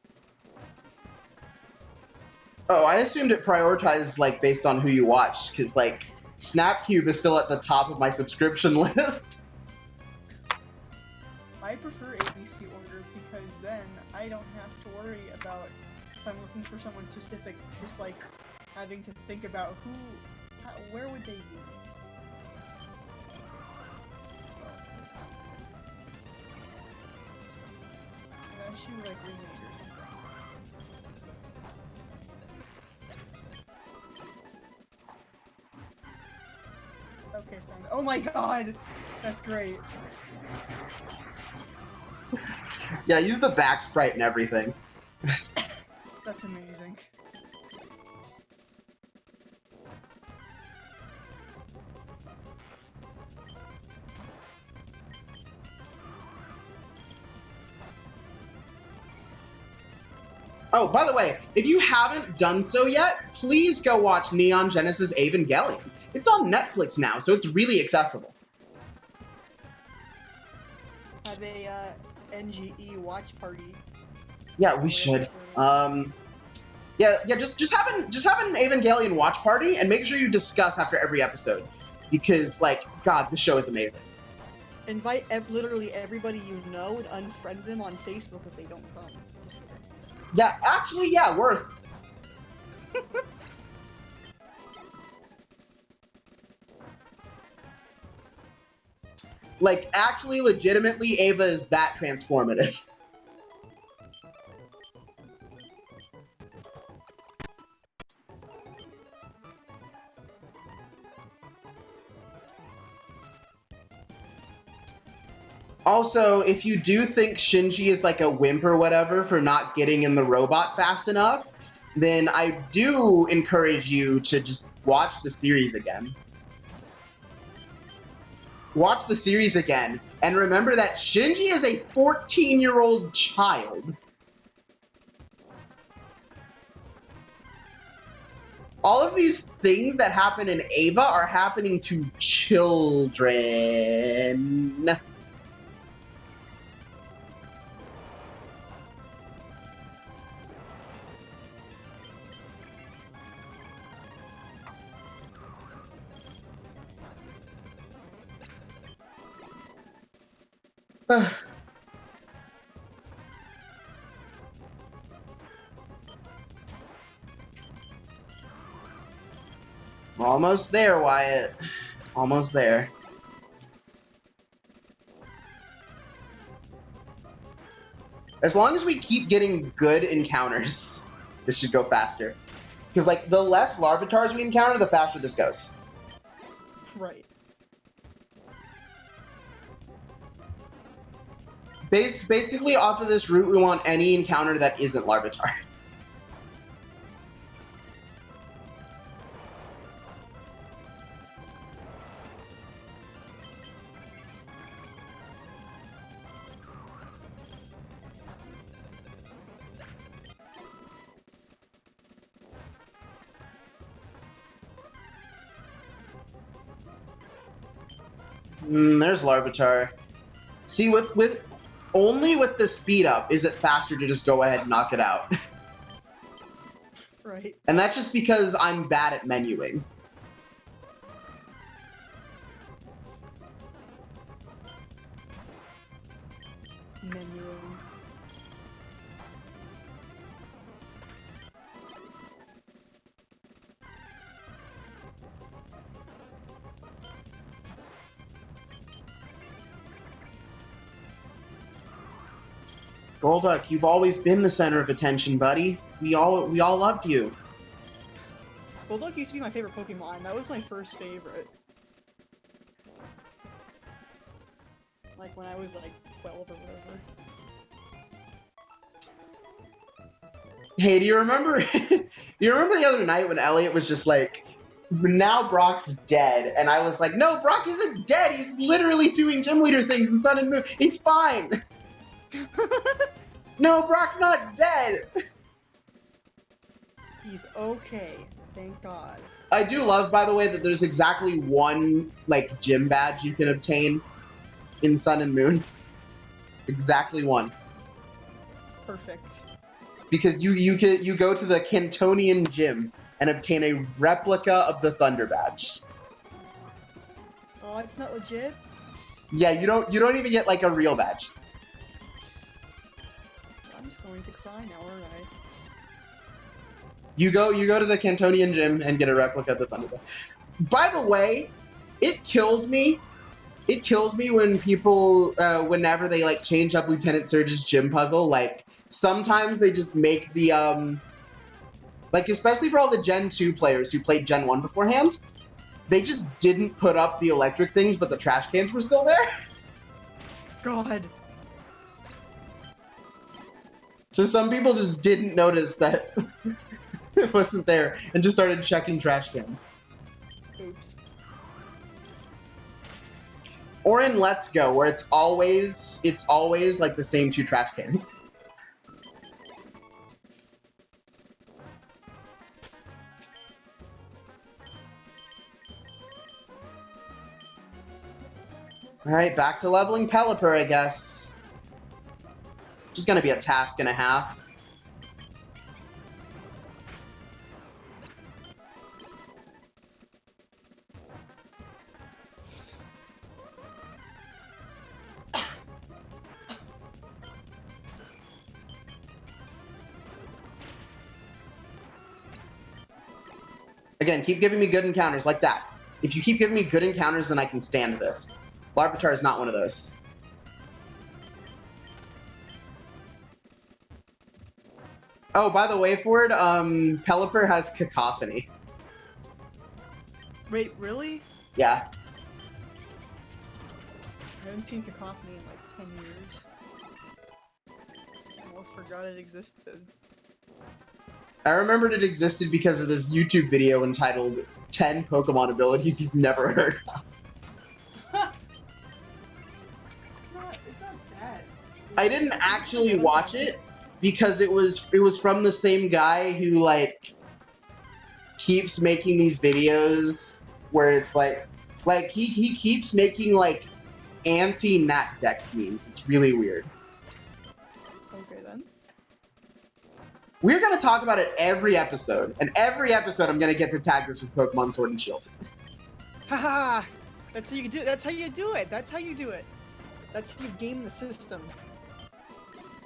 Oh, I assumed it prioritized like based on who you watched, because like Snapcube is still at the top of my subscription list. I prefer ABC order because then I don't have to worry about if I'm looking for someone specific, just like having to think about where would they be? She would like remake or something. Okay, fine. Oh my god! That's great. Yeah, use the back sprite and everything. That's amazing. Oh, by the way, if you haven't done so yet, please go watch Neon Genesis Evangelion. It's on Netflix now, so it's really accessible. Have a NGE watch party. Yeah, we should. Just have an Evangelion watch party and make sure you discuss after every episode, because like, God, the show is amazing. Invite literally everybody you know and unfriend them on Facebook if they don't come. Yeah, actually, yeah, worth. Like, actually, legitimately, Ava is that transformative. Also, if you do think Shinji is like a wimp or whatever for not getting in the robot fast enough, then I do encourage you to just watch the series again. Watch the series again, and remember that Shinji is a 14-year-old child. All of these things that happen in Ava are happening to children. Almost there, Wyatt. Almost there. As long as we keep getting good encounters, this should go faster. Because, like, the less Larvitars we encounter, the faster this goes. Right. Basically, off of this route, we want any encounter that isn't Larvitar. There's Larvitar. See, with only with the speed up is it faster to just go ahead and knock it out. Right. And that's just because I'm bad at menuing. Menuing. Golduck, you've always been the center of attention, buddy. We all loved you. Golduck used to be my favorite Pokemon. That was my first favorite. Like when I was like 12 or whatever. Hey, do you remember? Do you remember the other night when Elliot was just like, "Now Brock's dead," and I was like, "No, Brock isn't dead. He's literally doing gym leader things in Sun and Moon. He's fine." No, Brock's not dead. He's okay. Thank God. I do love, by the way, that there's exactly one like gym badge you can obtain in Sun and Moon. Exactly one. Perfect. Because you go to the Cantonian gym and obtain a replica of the Thunder badge. Oh, it's not legit? Yeah, you don't even get like a real badge. I'm just going to cry now, aren't I? You go to the Cantonian gym and get a replica of the Thunder badge. By the way, it kills me. It kills me when people, whenever they like change up Lieutenant Surge's gym puzzle, like sometimes they just make the like especially for all the Gen 2 players who played Gen 1 beforehand, they just didn't put up the electric things, but the trash cans were still there. God. So some people just didn't notice that it wasn't there and just started checking trash cans. Oops. Or in Let's Go, where it's always like the same 2 trash cans. Alright, back to leveling Pelipper, I guess. Just gonna be a task and a half. Again, keep giving me good encounters like that. If you keep giving me good encounters, then I can stand this. Larvitar is not one of those. Oh, by the way, Ford, Pelipper has Cacophony. Wait, really? Yeah. I haven't seen Cacophony in like 10 years. I almost forgot it existed. I remembered it existed because of this YouTube video entitled 10 Pokemon Abilities You've Never Heard of. It's not bad. I didn't actually watch it because it was from the same guy who like keeps making these videos where it's like he keeps making like anti-Nat Dex memes. It's really weird. Okay then. We're gonna talk about it every episode, and every episode I'm gonna get to tag this with Pokemon Sword and Shield. Haha! That's how you do. That's how you do it. That's how you do it. That's how you game the system.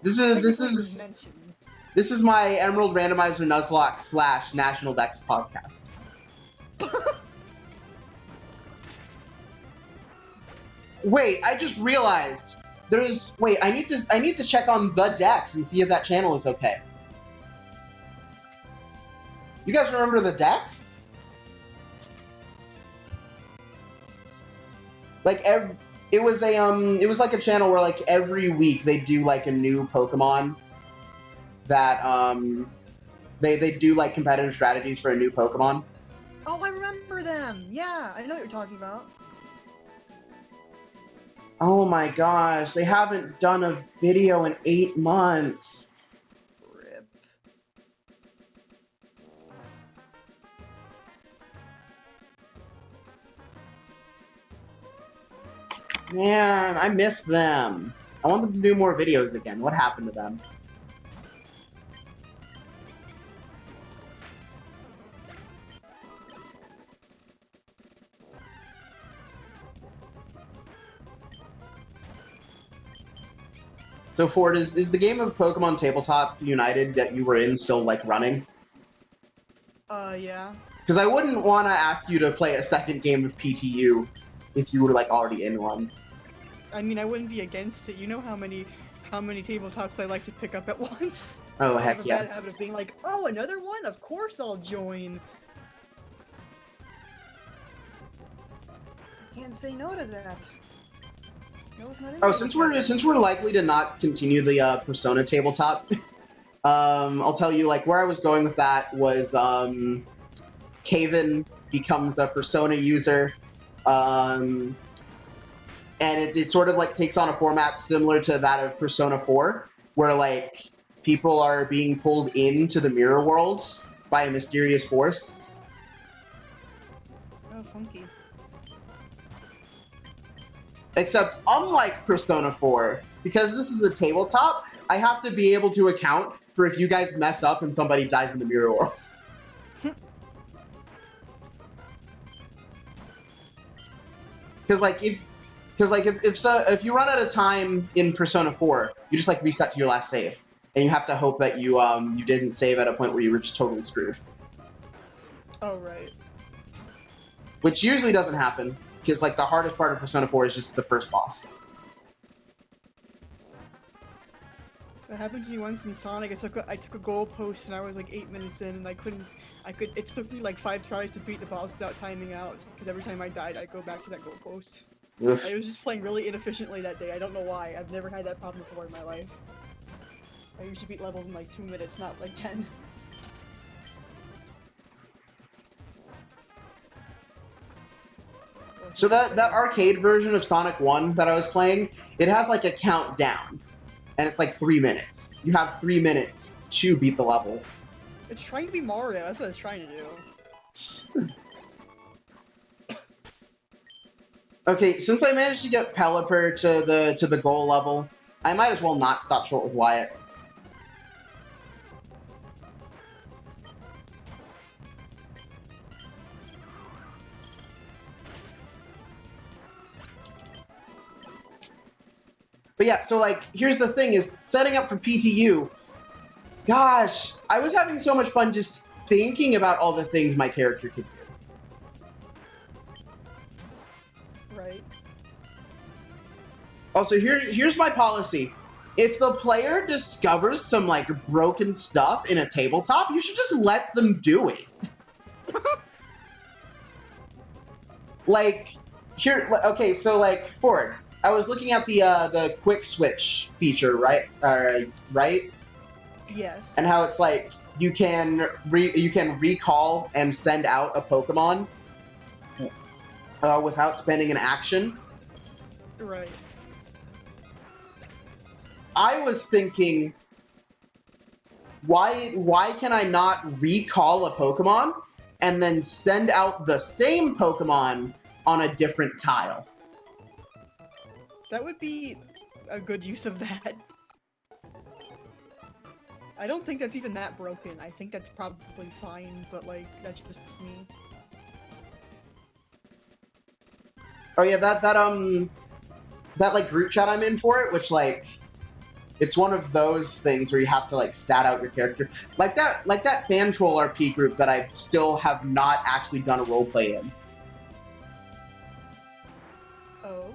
This is my Emerald Randomizer Nuzlocke / National Dex podcast. Wait, I just realized I need to check on the Dex and see if that channel is okay. You guys remember the Dex? Like it was like a channel where like every week they do like a new Pokemon that they do like competitive strategies for a new Pokemon. Oh, I remember them. Yeah, I know what you're talking about. Oh my gosh, they haven't done a video in 8 months. Rip. Man, I miss them. I want them to do more videos again. What happened to them? So Ford, is the game of Pokemon Tabletop United that you were in still like running? Yeah. Because I wouldn't want to ask you to play a second game of PTU if you were like already in one. I mean, I wouldn't be against it. You know how many tabletops I like to pick up at once? Oh I have heck a bad yes. habit of being like, oh, another one? Of course I'll join. I can't say no to that. No, it's not in Oh, my since vocabulary. we're likely to not continue the Persona tabletop I'll tell you, like, where I was going with that was Caven becomes a Persona user, and it sort of like takes on a format similar to that of Persona 4, where like people are being pulled into the mirror world by a mysterious force. Oh, funky. Except, unlike Persona 4, because this is a tabletop, I have to be able to account for if you guys mess up and somebody dies in the mirror world. Because like if you run out of time in Persona 4, you just like reset to your last save, and you have to hope that you didn't save at a point where you were just totally screwed. Oh, right. Which usually doesn't happen, because like the hardest part of Persona 4 is just the first boss. That happened to me once in Sonic. I took a goal post and I was like 8 minutes in and it took me like 5 tries to beat the boss without timing out, because every time I died I'd go back to that goal post. Oof. I was just playing really inefficiently that day. I don't know why. I've never had that problem before in my life. I usually beat levels in like 2 minutes, not like 10. So that arcade version of Sonic 1 that I was playing, it has like a countdown, and it's like 3 minutes. You have 3 minutes to beat the level. It's trying to be Mario, that's what it's trying to do. Okay, since I managed to get Pelipper to the goal level, I might as well not stop short with Wyatt. But yeah, so like, here's the thing is, setting up for PTU, gosh, I was having so much fun just thinking about all the things my character could do. Right. Also, here's my policy. If the player discovers some like broken stuff in a tabletop, you should just let them do it. Like, here, okay, so like, Ford, I was looking at the quick switch feature, right? Right? Yes. And how it's like you can recall and send out a Pokemon without spending an action. Right. I was thinking, why can I not recall a Pokemon and then send out the same Pokemon on a different tile? That would be a good use of that. I don't think that's even that broken. I think that's probably fine, but like, that's just me. Oh yeah, that like group chat I'm in for it, which like, it's one of those things where you have to like stat out your character. Like that fan troll RP group that I still have not actually done a roleplay in. Oh.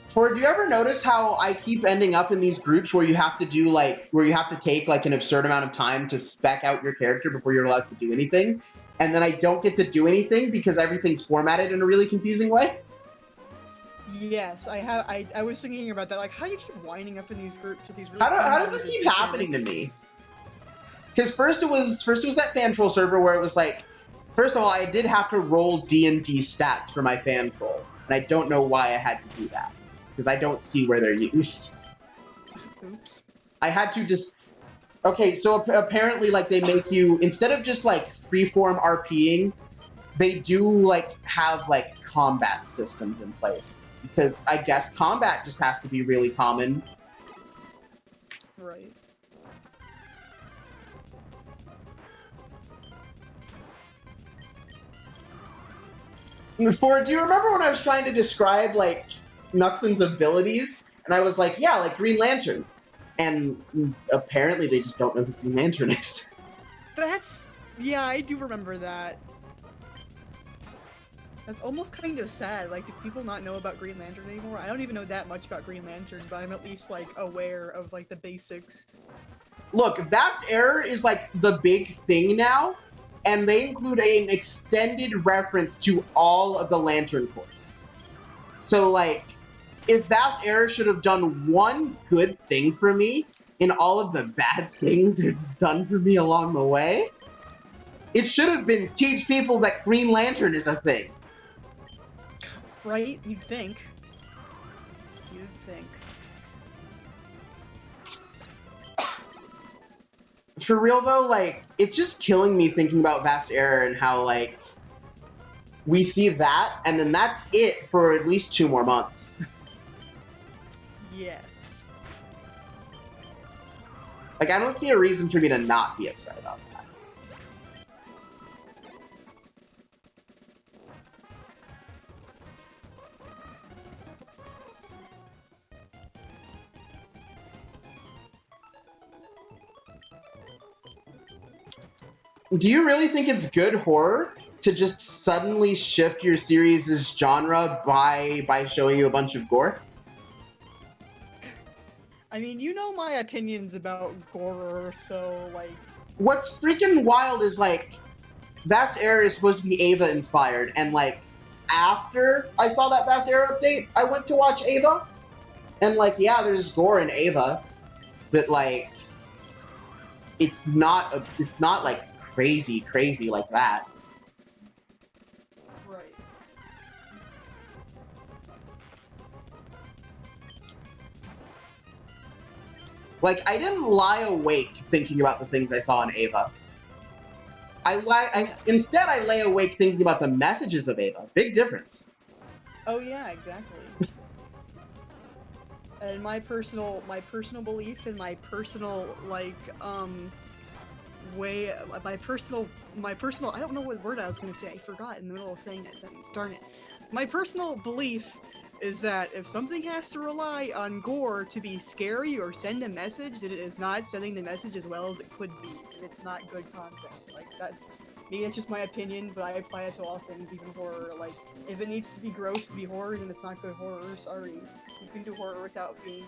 Ford, do you ever notice how I keep ending up in these groups where you have to do like, where you have to take like an absurd amount of time to spec out your character before you're allowed to do anything? And then I don't get to do anything because everything's formatted in a really confusing way? Yes, I was thinking about that. Like, how do you keep winding up in these groups with these really How does this keep happening to me? Because first it was that fan troll server where it was like, first of all, I did have to roll D&D stats for my fan troll, and I don't know why I had to do that, because I don't see where they're used. Oops. I had to just... Okay, so apparently, like, they make you, instead of just, like, freeform RPing, they do, like, have, like, combat systems in place. Because I guess combat just has to be really common. Right. Ford, do you remember when I was trying to describe, like, Nucklin's abilities? And I was like, yeah, like Green Lantern. And apparently they just don't know who Green Lantern is. That's... yeah, I do remember that. That's almost kind of sad. Like, do people not know about Green Lantern anymore? I don't even know that much about Green Lantern, but I'm at least, like, aware of, like, the basics. Look, Vast Error is, like, the big thing now, and they include an extended reference to all of the Lantern Corps. So, like, if Vast Error should have done one good thing for me, in all of the bad things it's done for me along the way, it should have been teach people that Green Lantern is a thing. Right? You'd think. You'd think. For real though, like, it's just killing me thinking about Vast Error and how, like, we see that, and then that's it for at least 2 more months. Yes. Like, I don't see a reason for me to not be upset about that. Do you really think it's good horror to just suddenly shift your series' genre by showing you a bunch of gore? I mean, you know my opinions about gore, so, like... What's freaking wild is, like, Vast Error is supposed to be Ava inspired, and, like, after I saw that Vast Error update, I went to watch Ava, and, like, yeah, there's gore in Ava, but, like, it's not, like, crazy like that. Right. Like, I didn't lie awake thinking about the things I saw in Ava. Instead, I lay awake thinking about the messages of Ava. Big difference. Oh yeah, exactly. And my personal belief and my personal, like, way, my personal, I don't know what word I was gonna say, I forgot in the middle of saying that sentence, darn it. My personal belief is that if something has to rely on gore to be scary or send a message, that it is not sending the message as well as it could be, and it's not good content. Like, maybe that's just my opinion, but I apply it to all things, even horror. Like, if it needs to be gross to be horror, then it's not good horror, sorry. You can do horror without being,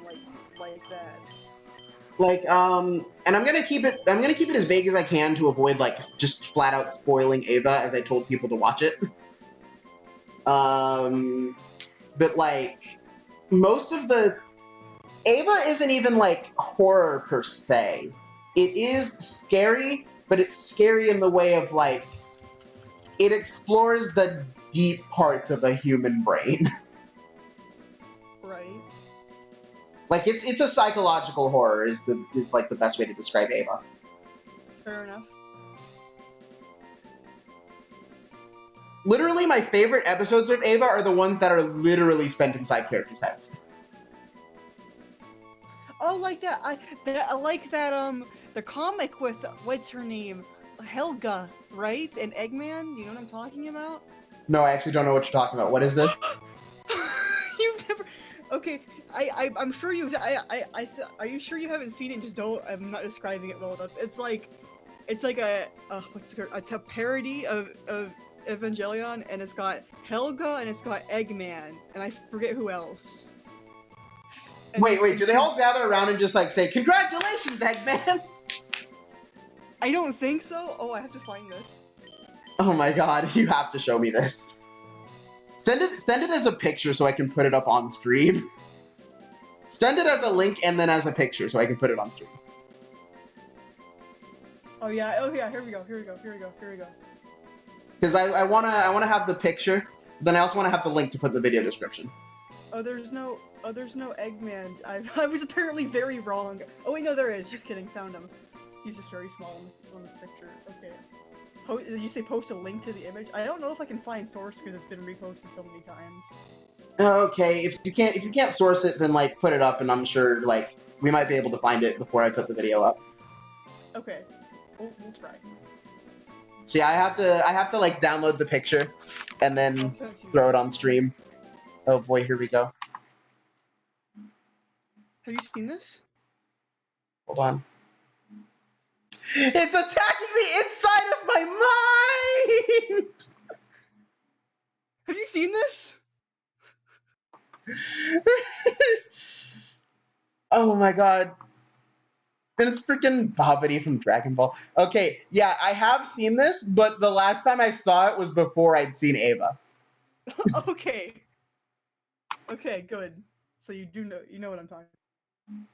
like that. Like, and I'm gonna keep it as vague as I can to avoid, like, just flat out spoiling Ava as I told people to watch it. But, like, most of the... Ava isn't even, like, horror per se. It is scary, but it's scary in the way of, like, it explores the deep parts of a human brain. Right. Like, it's a psychological horror is like the best way to describe Ava. Fair enough. Literally, my favorite episodes of Ava are the ones that are literally spent inside characters' heads. Oh, like that. I like that. The comic with what's her name, Helga, right? And Eggman. Do you know what I'm talking about? No, I actually don't know what you're talking about. What is this? You've never. Okay, I'm sure you've. Are you sure you haven't seen it? Just don't. I'm not describing it well enough. It's like a what's it called? It's a parody of Evangelion, and it's got Helga and it's got Eggman, and I forget who else. And, wait, do they all gather around and just, like, say, "Congratulations, Eggman"? I don't think so. Oh, I have to find this. Oh my god, you have to show me this. Send it as a picture so I can put it up on stream. Send it as a link and then as a picture so I can put it on stream. Oh yeah, here we go. Because I wanna have the picture, then I also wanna have the link to put in the video description. Oh, there's no Eggman. I was apparently very wrong. Oh wait, no, there is. Just kidding. Found him. He's just very small on the picture. Okay. Did you say post a link to the image? I don't know if I can find source because it's been reposted so many times. Okay, if you can't source it, then, like, put it up, and I'm sure, like, we might be able to find it before I put the video up. Okay, we'll try. See, I have to like download the picture, and then throw it on stream. Oh boy, here we go. Have you seen this? Hold on. It's attacking me inside of my mind! Have you seen this? Oh my god. And it's freaking Babidi from Dragon Ball. Okay, yeah, I have seen this, but the last time I saw it was before I'd seen Ava. Okay. Okay, good. So you know what I'm talking about.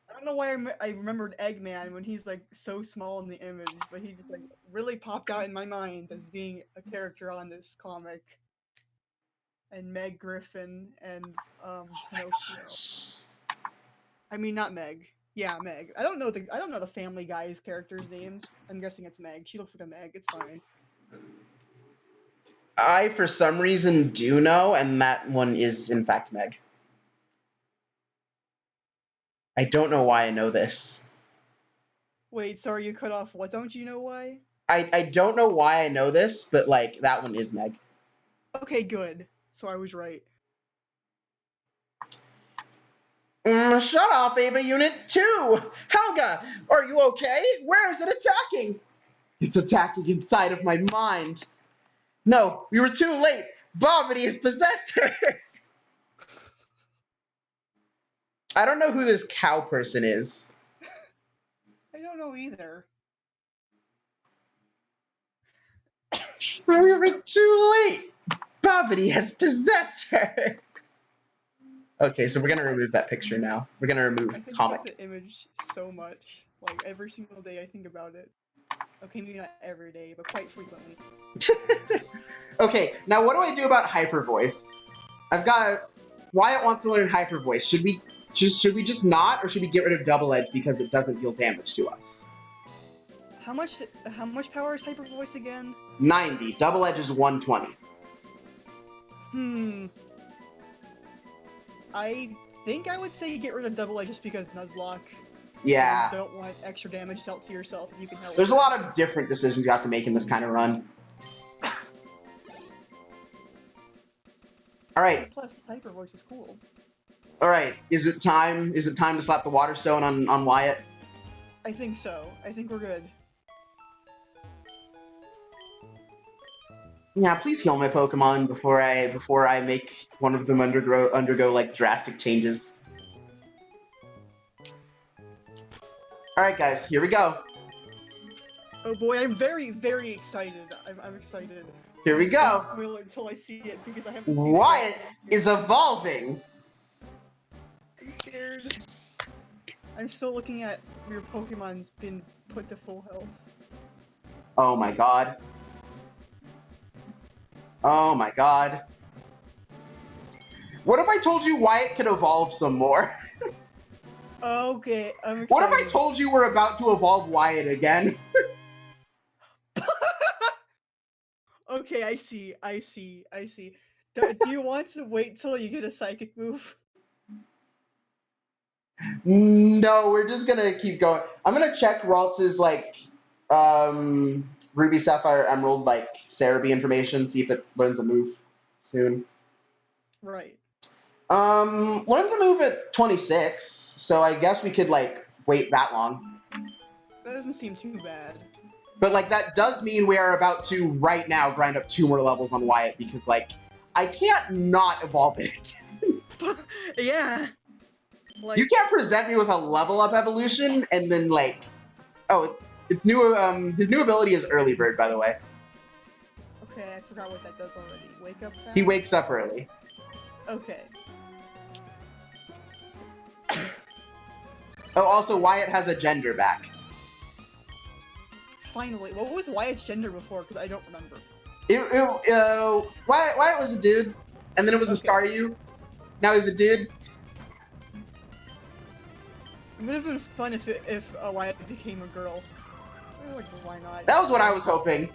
I don't know why I remembered Eggman when he's like so small in the image, but he just like really popped out in my mind as being a character on this comic. And Meg Griffin and Pinocchio. I mean, not Meg. Yeah, Meg. I don't know the Family Guy's characters' names. I'm guessing it's Meg. She looks like a Meg. It's fine. I, for some reason, do know, and that one is, in fact, Meg. I don't know why I know this. Wait, sorry, you cut off. What? Don't you know why? I don't know why I know this, but, like, that one is Meg. Okay, good. So I was right. Shut off, Ava Unit 2! Helga, are you okay? Where is it attacking? It's attacking inside of my mind. No, we were too late. Bobbity has possessed her. I don't know who this cow person is. I don't know either. We were too late. Bobbity has possessed her. Okay, so we're gonna remove that picture now. We're gonna remove I think comic. about the image so much. Like every single day, I think about it. Okay, maybe not every day, but quite frequently. Okay, now what do I do about hyper voice? I've got Wyatt wants to learn hyper voice. Should we just not, or should we get rid of double edge because it doesn't deal damage to us? How much power is Hyper Voice again? 90. Double edge is 120. I think I would say get rid of double edge just because Nuzlocke. Yeah. You don't want extra damage dealt to yourself if you can help. There's a lot of different decisions you have to make in this kind of run. Alright. Plus, Hyper Voice is cool. Alright, is it time to slap the water stone on Wyatt? I think so. I think we're good. Yeah, please heal my Pokemon before I make one of them undergo like drastic changes. Alright guys, here we go. Oh boy, I'm very, very excited. I'm excited. Here we go. I won't spoil it until I see it because I haven't seen Wyatt it. is evolving. I'm scared. I'm still looking at your Pokemon's been put to full health. Oh my god. Oh my god. What if I told you Wyatt could evolve some more? Okay, I'm excited. What if I told you we're about to evolve Wyatt again? Okay, I see. Do you want to wait till you get a psychic move? No, we're just gonna keep going. I'm gonna check Raltz's like Ruby, Sapphire, Emerald, like Cerebi information, see if it learns a move soon. Right. Learns a move at 26, so I guess we could like wait that long. That doesn't seem too bad. But like that does mean we are about to right now grind up 2 more levels on Wyatt because like I can't not evolve it. Yeah. Like, You can't present me with a level up evolution and then like, oh, it's new. His new ability is Early Bird, by the way. okay, I forgot what that does already. Wake up fast? He wakes up early. Okay. Oh, also Wyatt has a gender back. Finally, what was Wyatt's gender before? Because I don't remember. Wyatt was a dude, and then it was a Staryu. Now he's a dude. It would have been fun if Wyatt became a girl. Like, why not? That was what I was hoping.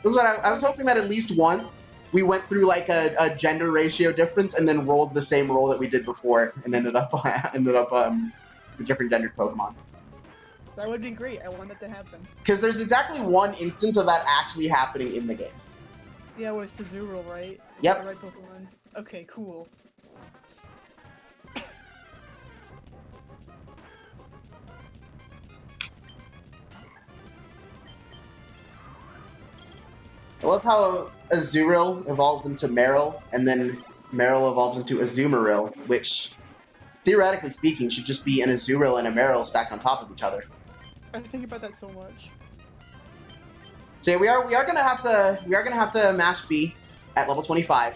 I was hoping that at least once we went through like a gender ratio difference and then rolled the same roll that we did before and ended up the different gendered Pokemon. That would be great. I want that to happen. Because there's exactly one instance of that actually happening in the games. Yeah, well, it's the Zooral, right? Yep. The right Pokemon. Okay, cool. I love how Azurill evolves into Marill, and then Marill evolves into Azumarill, which, theoretically speaking, should just be an Azurill and a Marill stacked on top of each other. I think about that so much. So yeah, we are gonna have to mash B at level 25.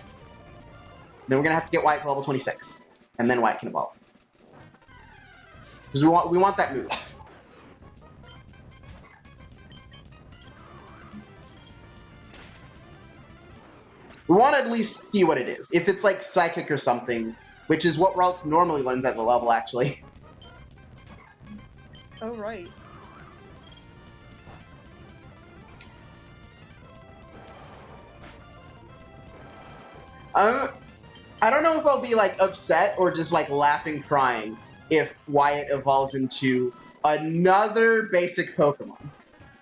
Then we're gonna have to get Wyatt to level 26, and then Wyatt can evolve. Because we want that move. We want to at least see what it is. If it's like psychic or something, which is what Ralts normally learns at the level, actually. Oh, right. I don't know if I'll be like upset or just like laughing, crying if Wyatt evolves into another basic Pokemon.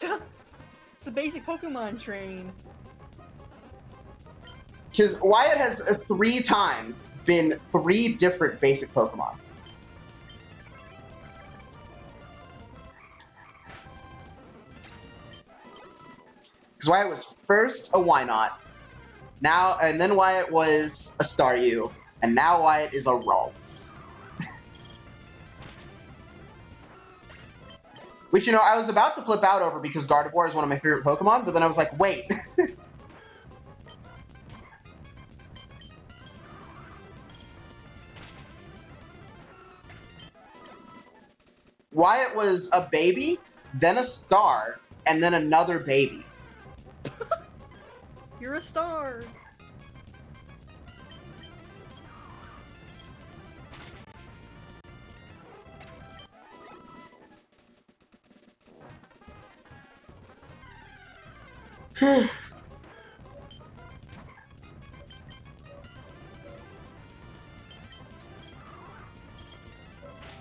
It's a basic Pokemon train. Because Wyatt has 3 times been 3 different basic Pokemon. Because Wyatt was first a Wynot, and then Wyatt was a Staryu, and now Wyatt is a Ralts. Which, you know, I was about to flip out over because Gardevoir is one of my favorite Pokemon, but then I was like, wait. Wyatt was a baby, then a star, and then another baby. You're a star.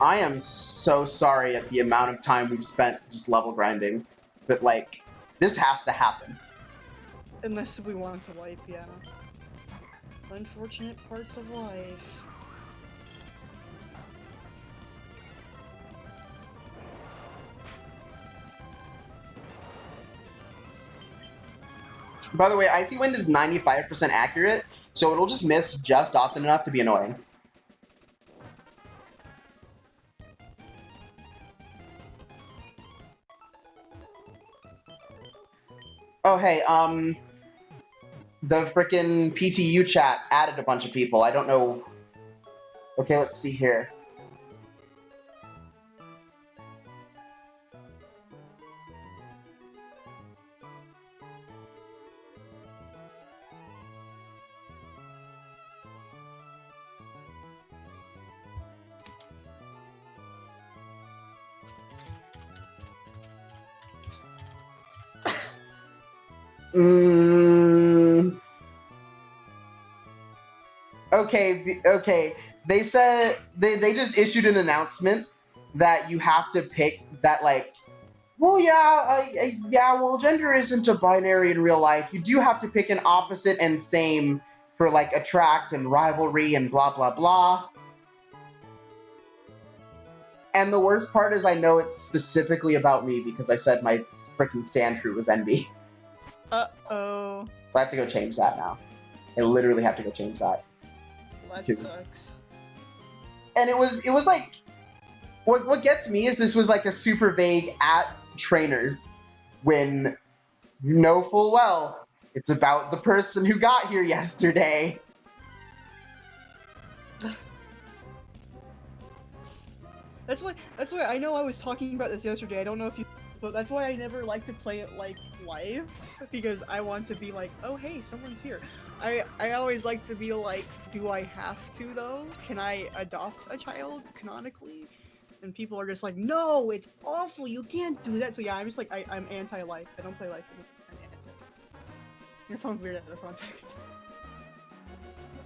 I am so sorry at the amount of time we've spent just level grinding, but like, this has to happen. Unless we want to wipe, yeah. Unfortunate parts of life. By the way, Icy Wind is 95% accurate, so it'll just miss just often enough to be annoying. Oh, hey, the frickin' PTU chat added a bunch of people. I don't know. Okay, let's see here. Okay. They said they just issued an announcement that you have to pick that, like, well, well, gender isn't a binary in real life. You do have to pick an opposite and same for like attract and rivalry and blah blah blah. And the worst part is I know it's specifically about me because I said my freaking Sandshrew was envy. Uh-oh. So I have to go change that now. I literally have to go change that. That sucks. And it was like, what gets me is this was like a super vague at trainers when you know full well it's about the person who got here yesterday. That's why I know I was talking about this yesterday. I don't know if you, but that's why I never like to play it like live, because I want to be like, oh hey, someone's here. I always like to be like, do I have to though? Can I adopt a child canonically? And people are just like, no, it's awful. You can't do that. So yeah, I'm just like, I'm anti-life. I don't play life. I'm anti. It sounds weird out of context.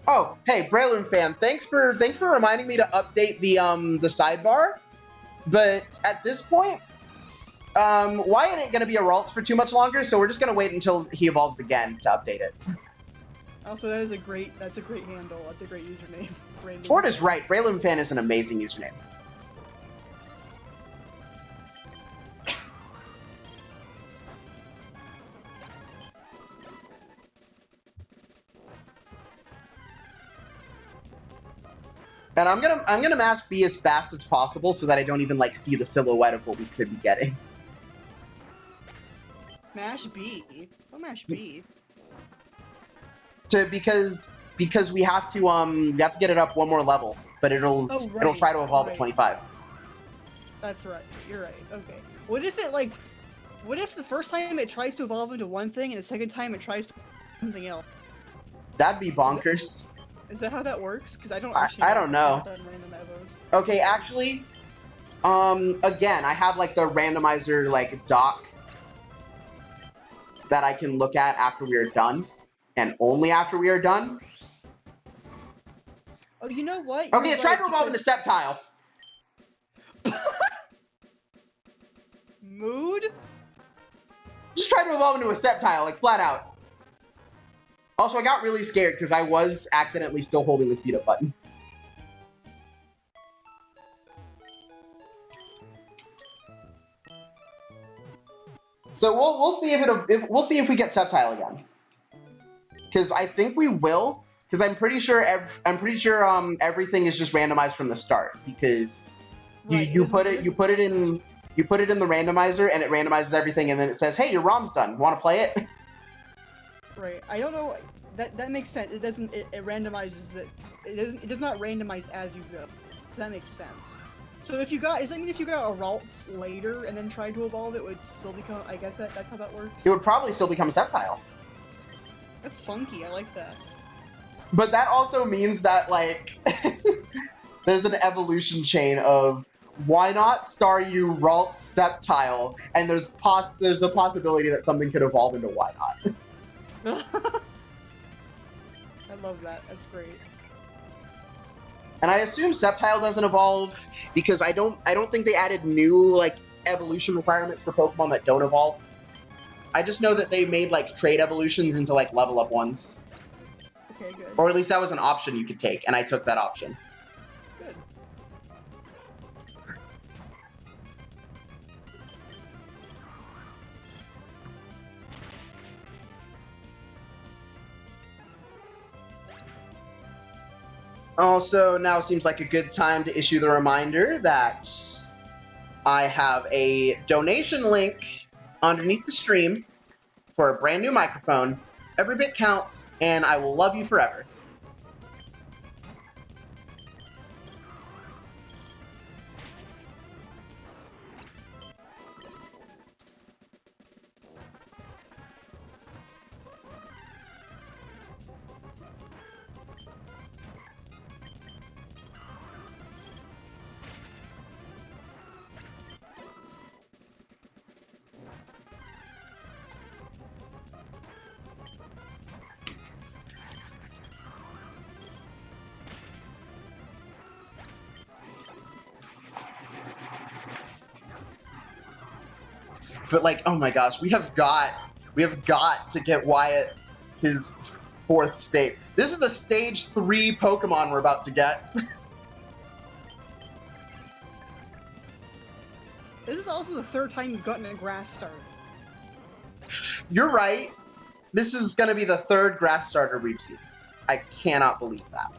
Oh, hey, Braylon fan, thanks for reminding me to update the sidebar. But at this point, Wyatt ain't gonna be a Ralts for too much longer, so we're just gonna wait until he evolves again to update it. Also, that's a great handle. That's a great username. Ford is right. Braylon fan is an amazing username. And I'm gonna mash B as fast as possible so that I don't even like see the silhouette of what we could be getting. Mash B? What mash B? Because we have to get it up one more level, but it'll try to evolve at 25. That's right. You're right. Okay. What if it like? What if the first time it tries to evolve into one thing, and the second time it tries to something else? That'd be bonkers. Is that how that works? Because I don't actually. I don't know. Done random evos. Okay, actually, again, I have like the randomizer like doc that I can look at after we are done, and only after we are done. Oh, you know what? Okay, try to evolve into Sceptile. Mood? Just try to evolve into a Sceptile, like flat out. Also, I got really scared because I was accidentally still holding the speed up button. So we'll see we'll see if we get Sceptile again. Because I think we will. Because I'm pretty sure everything is just randomized from the start. Because you put it in the randomizer and it randomizes everything and then it says, hey, your ROM's done. Want to play it? Right. I don't know. That makes sense. It doesn't. It randomizes it. It does not randomize as you go. So that makes sense. So if you got, does that mean if you got a Ralts later and then tried to evolve, it would still become? I guess that's how that works. It would probably still become a Sceptile. That's funky. I like that. But that also means that like there's an evolution chain of why not Staryu, Ralts, Sceptile, and there's a possibility that something could evolve into why not. I love that. That's great. And I assume Sceptile doesn't evolve because I don't think they added new like evolution requirements for Pokemon that don't evolve. I just know that they made like trade evolutions into like level up ones. Okay, good. Or at least that was an option you could take, and I took that option. Good. Also, now seems like a good time to issue the reminder that I have a donation link underneath the stream for a brand new microphone. Every bit counts, and I will love you forever. But like, oh my gosh, we have got to get Wyatt his 4th state. This is a stage 3 Pokemon we're about to get. This is also the 3rd time you've gotten a grass starter. You're right. This is going to be the 3rd grass starter we've seen. I cannot believe that.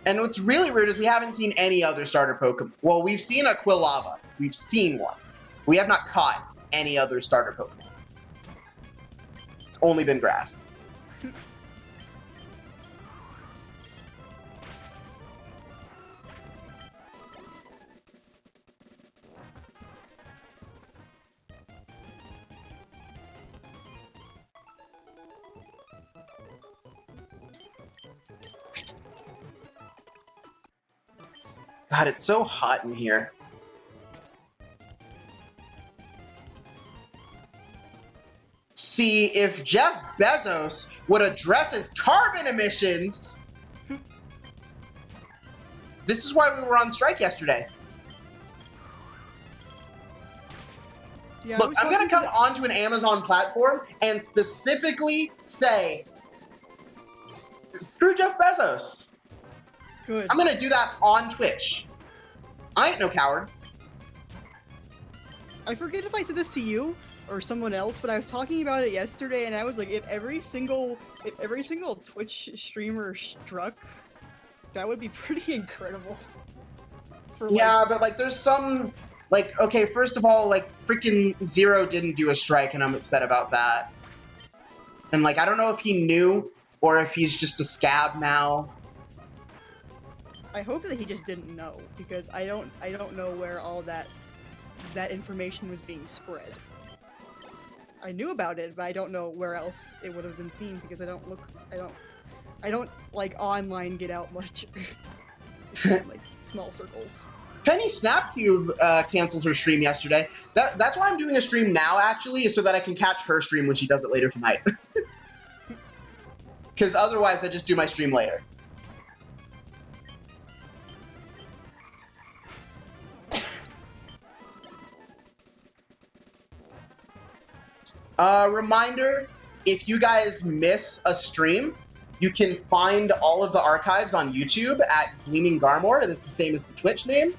And what's really weird is we haven't seen any other starter Pokemon. Well, we've seen a Quilava. We've seen one. We have not caught any other starter Pokemon. It's only been grass. God, it's so hot in here. See, if Jeff Bezos would address his carbon emissions... This is why we were on strike yesterday. Yeah, Look, I'm going to come onto an Amazon platform and specifically say, screw Jeff Bezos. Good. I'm going to do that on Twitch. I ain't no coward. I forget if I said this to you or someone else, but I was talking about it yesterday, and I was like, if every single Twitch streamer struck, that would be pretty incredible. Yeah, but like, there's some, like, okay, first of all, like, freaking Zero didn't do a strike, and I'm upset about that. And like, I don't know if he knew or if he's just a scab now. I hope that he just didn't know, because I don't know where all that information was being spread. I knew about it, but I don't know where else it would have been seen, because I don't like online get out much. It's in, like small circles. Penny Snapcube canceled her stream yesterday. That's why I'm doing a stream now, actually, is so that I can catch her stream when she does it later tonight. Because otherwise, I just do my stream later. Reminder, if you guys miss a stream, you can find all of the archives on YouTube at Gleaming Garmore. That's the same as the Twitch name.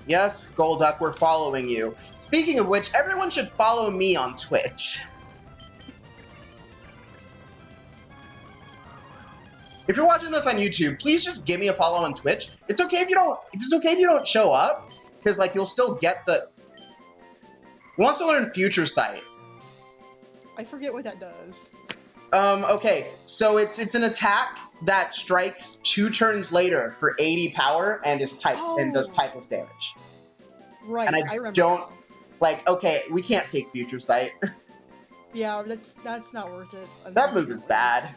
Yes, Golduck, we're following you. Speaking of which, everyone should follow me on Twitch. If you're watching this on YouTube, please just give me a follow on Twitch. It's okay if you don't show up, because like you'll still get the. Who wants to learn Future Sight? I forget what that does. Okay, so it's an attack that strikes 2 turns later for 80 power and is and does typeless damage. Right, And I remember. don't now. like. Okay, we can't take Future Sight. Yeah, that's not worth it. That move is bad.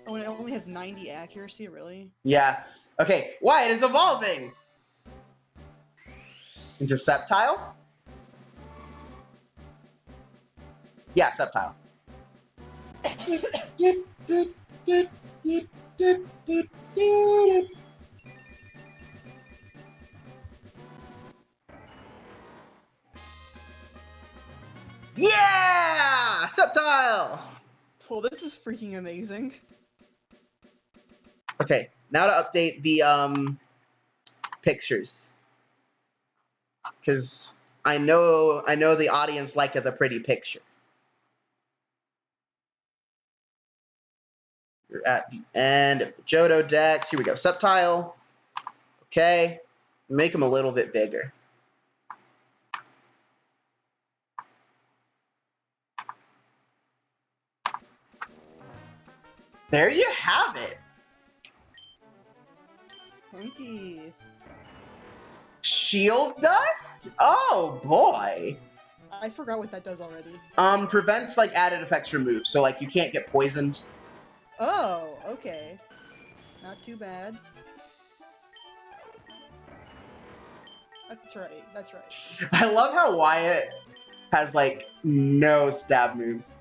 Oh, and it only has 90 accuracy, really? Yeah. Okay, Wyatt is evolving into Sceptile. Yeah, Sceptile. Yeah! Sceptile! Well, this is freaking amazing. Okay, now to update the pictures. Because I know the audience like the pretty picture. We're at the end of the Johto Dex. Here we go. Sceptile. Okay. Make them a little bit bigger. There you have it. Funky. Shield Dust? Oh, boy. I forgot what that does already. Prevents, like, added effects from moves. So, like, you can't get poisoned. Oh, okay. Not too bad. That's right, that's right. I love how Wyatt has, like, no stab moves.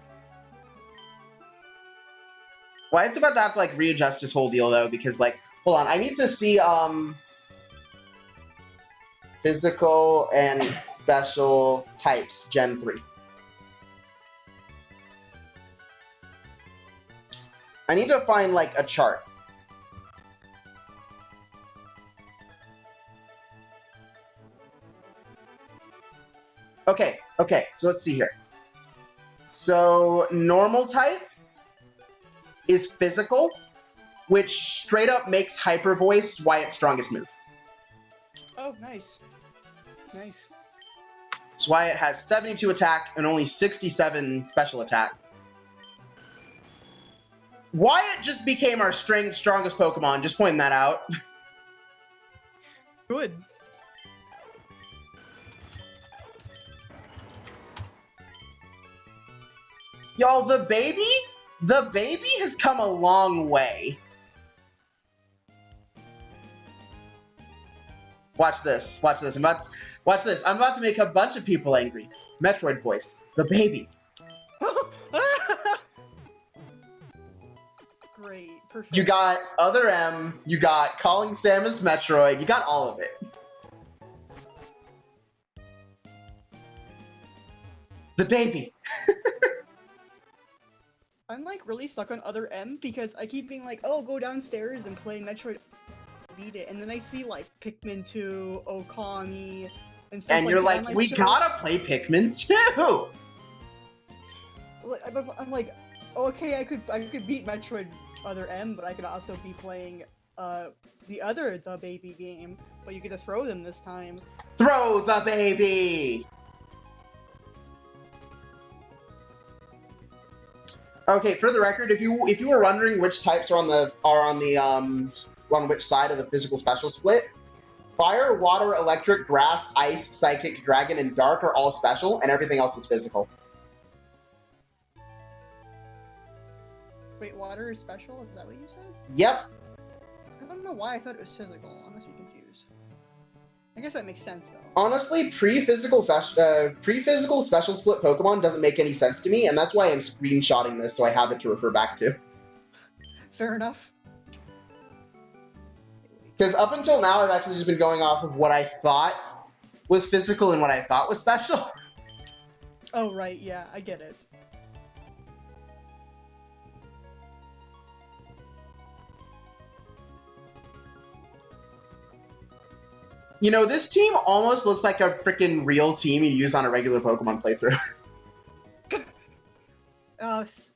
Wyatt's about to have to, like, readjust his whole deal, though, because, like, hold on. I need to see, physical and special types, Gen 3. I need to find, like, a chart. Okay, so let's see here. So, normal type is physical, which straight up makes Hyper Voice Wyatt's strongest move. Oh, nice. Nice. So Wyatt has 72 attack and only 67 special attack. Wyatt just became our strongest Pokemon, just pointing that out. Good. Y'all, the baby has come a long way. Watch this. Watch this. Watch this. I'm about to make a bunch of people angry. Metroid voice. The baby. Great. Perfect. You got Other M. You got Calling Samus Metroid. You got all of it. The baby. I'm like really stuck on Other M because I keep being like, oh, go downstairs and play Metroid, beat it, and then I see like Pikmin 2, Okami, and stuff. And you're like, we gotta play Pikmin 2. I'm like, okay, I could beat Metroid Other M, but I could also be playing the baby game, but you get to throw them this time. Throw the baby! Okay, for the record, if you were wondering which types are on which side of the physical special split, fire, water, electric, grass, ice, psychic, dragon, and dark are all special, and everything else is physical. Wait, water is special? Is that what you said? Yep. I don't know why I thought it was physical. I must be confused. I guess that makes sense though. Honestly, pre-physical special split Pokemon doesn't make any sense to me, and that's why I'm screenshotting this so I have it to refer back to. Fair enough. Because up until now, I've actually just been going off of what I thought was physical and what I thought was special. Oh, right, yeah, I get it. You know, this team almost looks like a freaking real team you'd use on a regular Pokemon playthrough.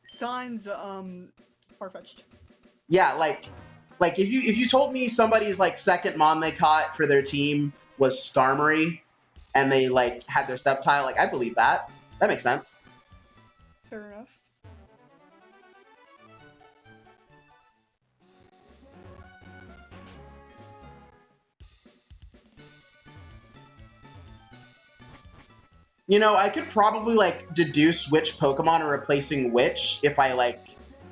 Signs, far-fetched. Yeah, like if you told me somebody's like second mon they caught for their team was Skarmory, and they like had their Sceptile, like I believe that. That makes sense. Fair enough. You know, I could probably like deduce which Pokemon are replacing which if I like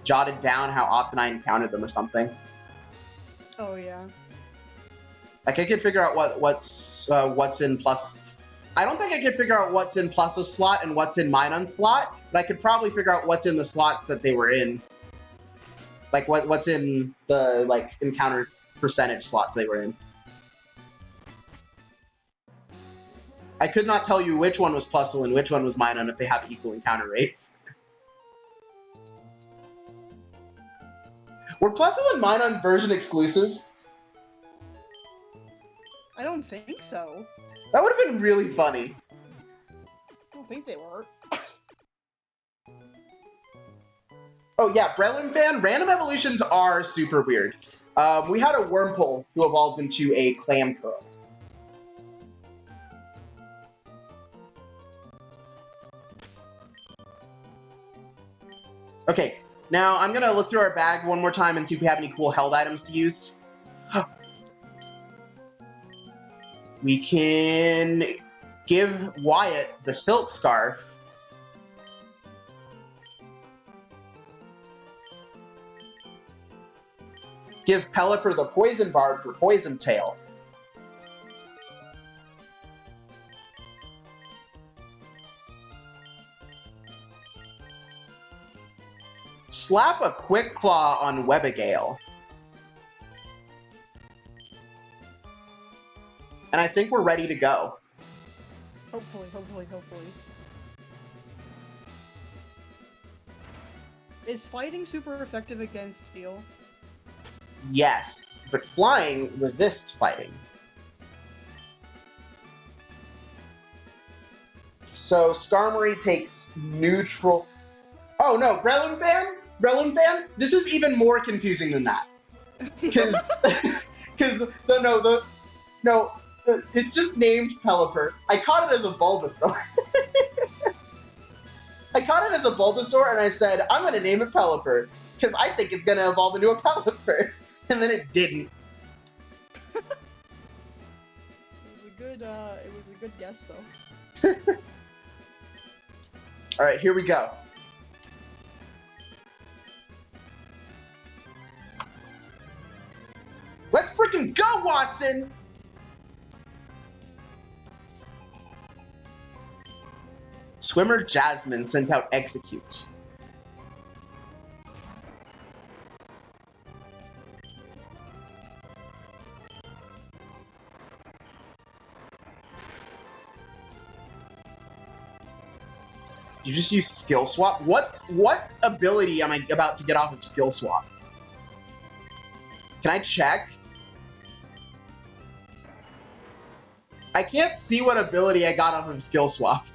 jotted down how often I encountered them or something. Oh yeah. Like I could figure out what's in plus. I don't think I could figure out what's in Plus's slot and what's in Minun's slot, but I could probably figure out what's in the slots that they were in. Like what's in the like encounter percentage slots they were in. I could not tell you which one was Plusle and which one was Minun if they have equal encounter rates. Were Plusle and Minun version exclusives? I don't think so. That would have been really funny. I don't think they were. Oh yeah, Breloom fan, random evolutions are super weird. We had a Wurmple who evolved into a Clamcurl. Okay, now I'm gonna look through our bag one more time and see if we have any cool held items to use. We can give Wyatt the Silk Scarf. Give Pelipper the Poison Barb for Poison Tail. Slap a Quick Claw on Webigale. And I think we're ready to go. Hopefully. Is fighting super effective against steel? Yes, but flying resists fighting. So Skarmory takes neutral. Oh no, Breloom fan? This is even more confusing than that. Because it's just named Pelipper. I caught it as a Bulbasaur. And I said, I'm going to name it Pelipper, because I think it's going to evolve into a Pelipper. And then it didn't. It was a good guess though. Alright, here we go. Let's freaking go, Watson! Swimmer Jasmine sent out Execute. You just use Skill Swap? What ability am I about to get off of Skill Swap? Can I check? I can't see what ability I got off of Skill Swap.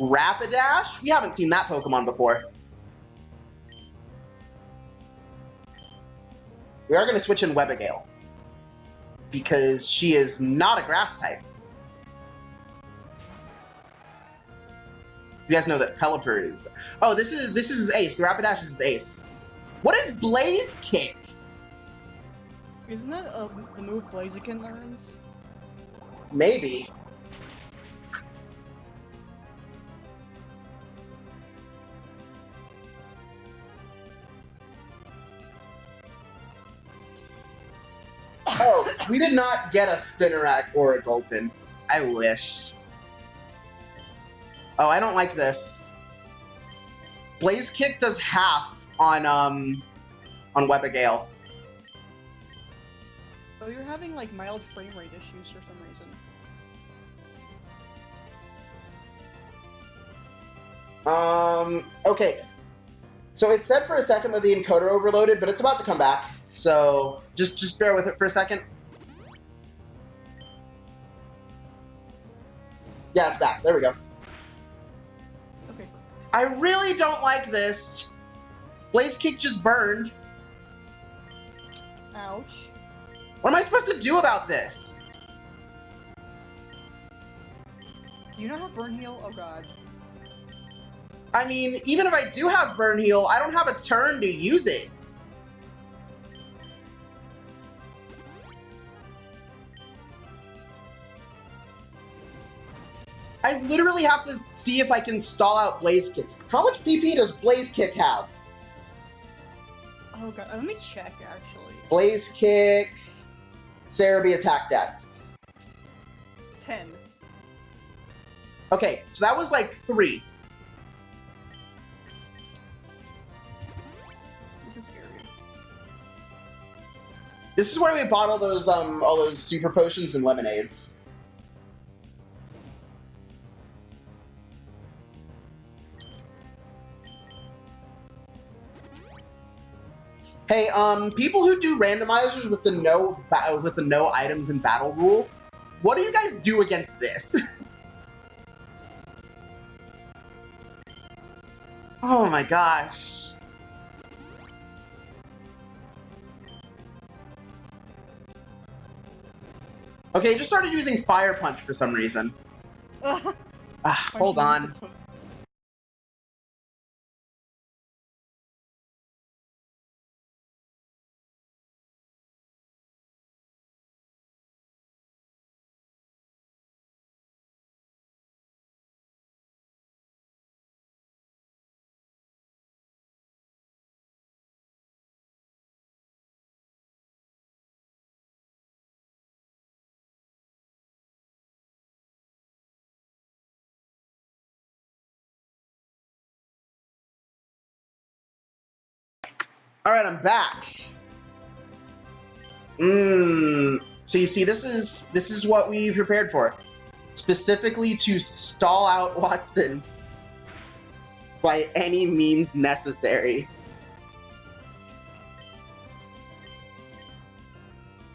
Rapidash? We haven't seen that Pokemon before. We are going to switch in Webagale. Because she is not a grass type. You guys know that Pelipper is... Oh, this is Ace. The Rapidash is Ace. What is Blaze Kick? Isn't that the move Blaziken learns? Maybe. Oh, we did not get a Spinarak or a Gulpin. I wish. Oh, I don't like this. Blaze Kick does half on Webagale. Oh, you're having like mild frame rate issues for some reason. Okay. So it said for a second that the encoder overloaded, but it's about to come back. So just bear with it for a second. Yeah, it's back. There we go. Okay. I really don't like this. Blaze Kick just burned. Ouch. What am I supposed to do about this? Do you not have Burn Heal? Oh god. I mean, even if I do have Burn Heal, I don't have a turn to use it. I literally have to see if I can stall out Blaze Kick. How much PP does Blaze Kick have? Oh god, let me check actually. Blaze Kick, Cerebi Attack Dex. 10. Okay, so that was like 3. This is scary. This is where we bought all those super potions and lemonades. Hey, people who do randomizers with the no items in battle rule, what do you guys do against this? Oh my gosh. Okay, just started using Fire Punch for some reason. Hold on. All right, I'm back. So you see, this is what we prepared for, specifically to stall out Watson by any means necessary.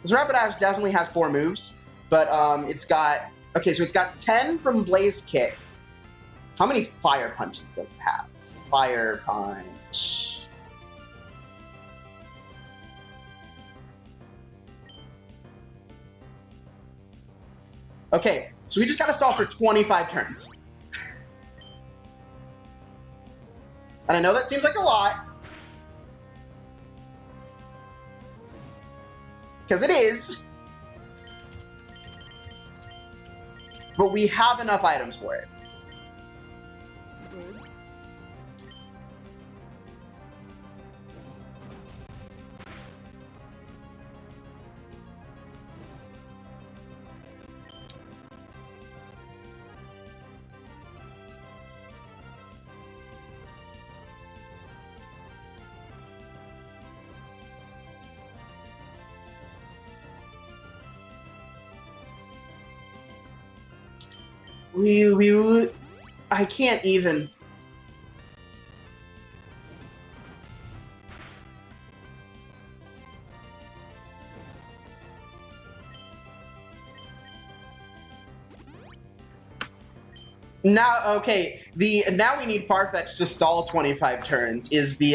This Rapidash definitely has 4 moves, but it's got 10 from Blaze Kick. How many Fire Punches does it have? Fire Punch. Okay, so we just gotta stall for 25 turns. And I know that seems like a lot. Because it is. But we have enough items for it. Good. I can't even. Now, okay, now we need Farfetch to stall 25 turns. Is the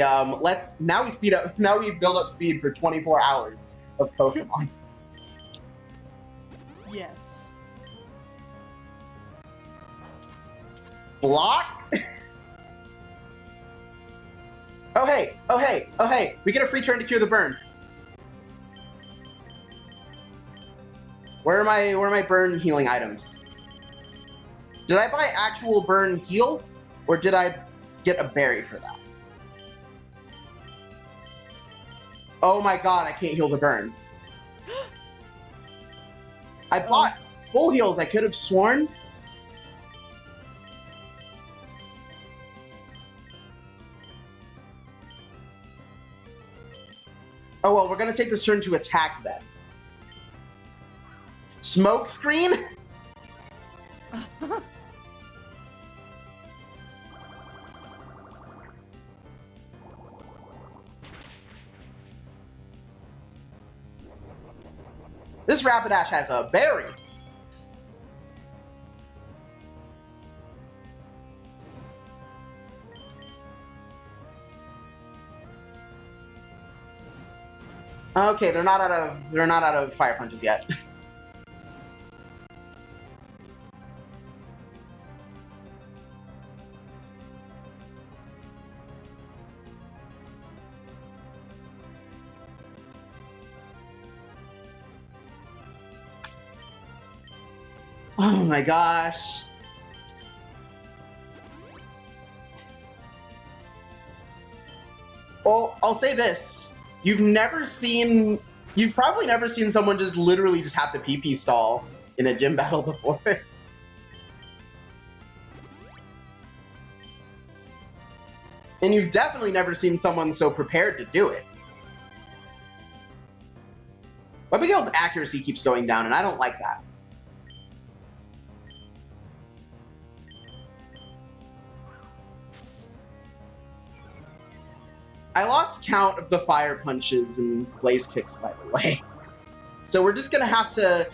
now we speed up. Now we build up speed for 24 hours of Pokemon. Yes. Block. Oh hey, oh hey, oh hey! We get a free turn to cure the burn. Where are my burn healing items? Did I buy actual burn heal, or did I get a berry for that? Oh my god, I can't heal the burn. I bought full heals, I could have sworn. Oh well, we're gonna take this turn to attack then. Smoke screen? This Rapidash has a berry. Okay, they're not out of fire punches yet. Oh my gosh. Well, I'll say this. You've probably never seen someone just literally just have to PP stall in a gym battle before. And you've definitely never seen someone so prepared to do it. Webigale's accuracy keeps going down, and I don't like that. I lost count of the fire punches and blaze kicks, by the way. So we're just gonna have to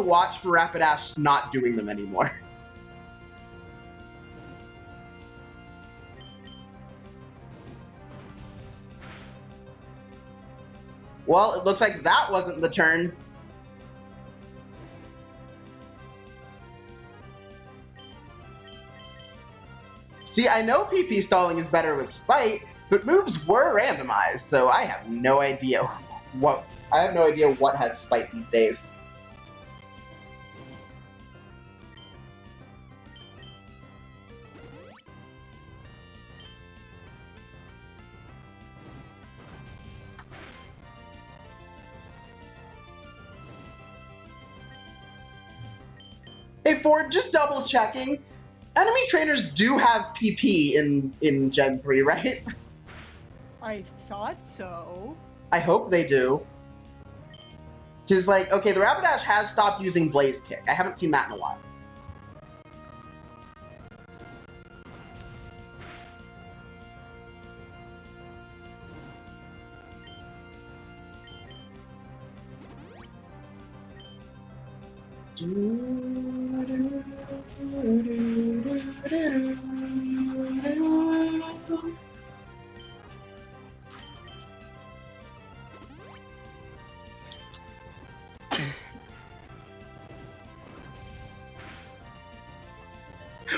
watch for Rapidash not doing them anymore. Well, it looks like that wasn't the turn. See, I know PP stalling is better with Spite, but moves were randomized, so I have no idea what has Spite these days. Hey Ford, just double checking. Enemy trainers do have PP in Gen 3, right? I thought so. I hope they do. Because, like, okay, the Rapidash has stopped using Blaze Kick. I haven't seen that in a while.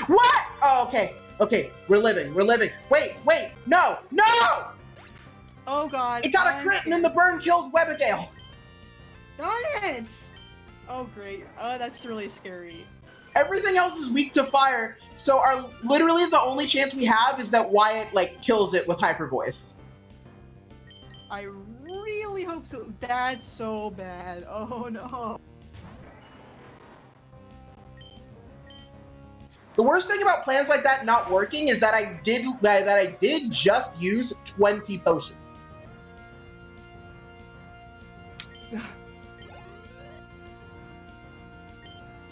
What? Oh, okay. Okay, we're living. Wait, no! Oh god. It got a crit and then the burn killed Webigale. Darn it! Oh great. Oh, that's really scary. Everything else is weak to fire, so literally the only chance we have is that Wyatt, like, kills it with Hyper Voice. I really hope so. That's so bad. Oh no. The worst thing about plans like that not working is that I did just use 20 potions.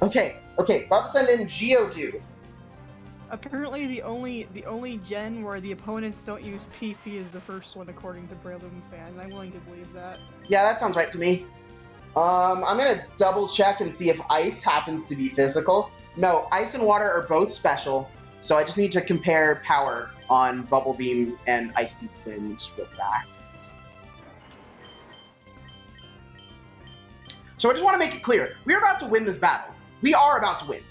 Okay, about to send in Geodude. Apparently the only gen where the opponents don't use PP is the first one according to Breloom fans. I'm willing to believe that. Yeah, that sounds right to me. I'm gonna double check and see if Ice happens to be physical. No, ice and water are both special, so I just need to compare power on Bubble Beam and Icy Wind real fast. So I just want to make it clear, we're about to win this battle. We are about to win.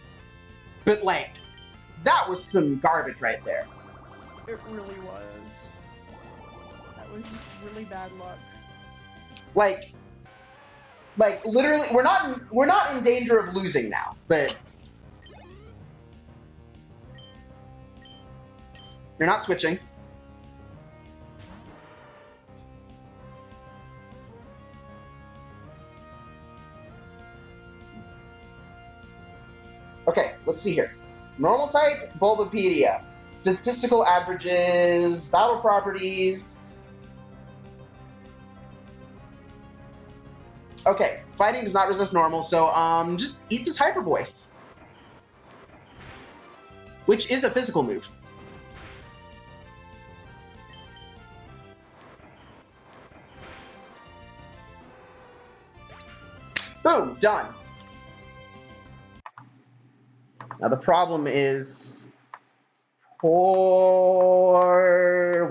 But, like, that was some garbage right there. It really was. That was just really bad luck. Like literally, we're not in danger of losing now, but you're not switching. Okay, let's see here. Normal type, Bulbapedia. Statistical averages, battle properties. Okay, fighting does not resist normal, so just eat this Hyper Voice. Which is a physical move. Boom, done. Now the problem is poor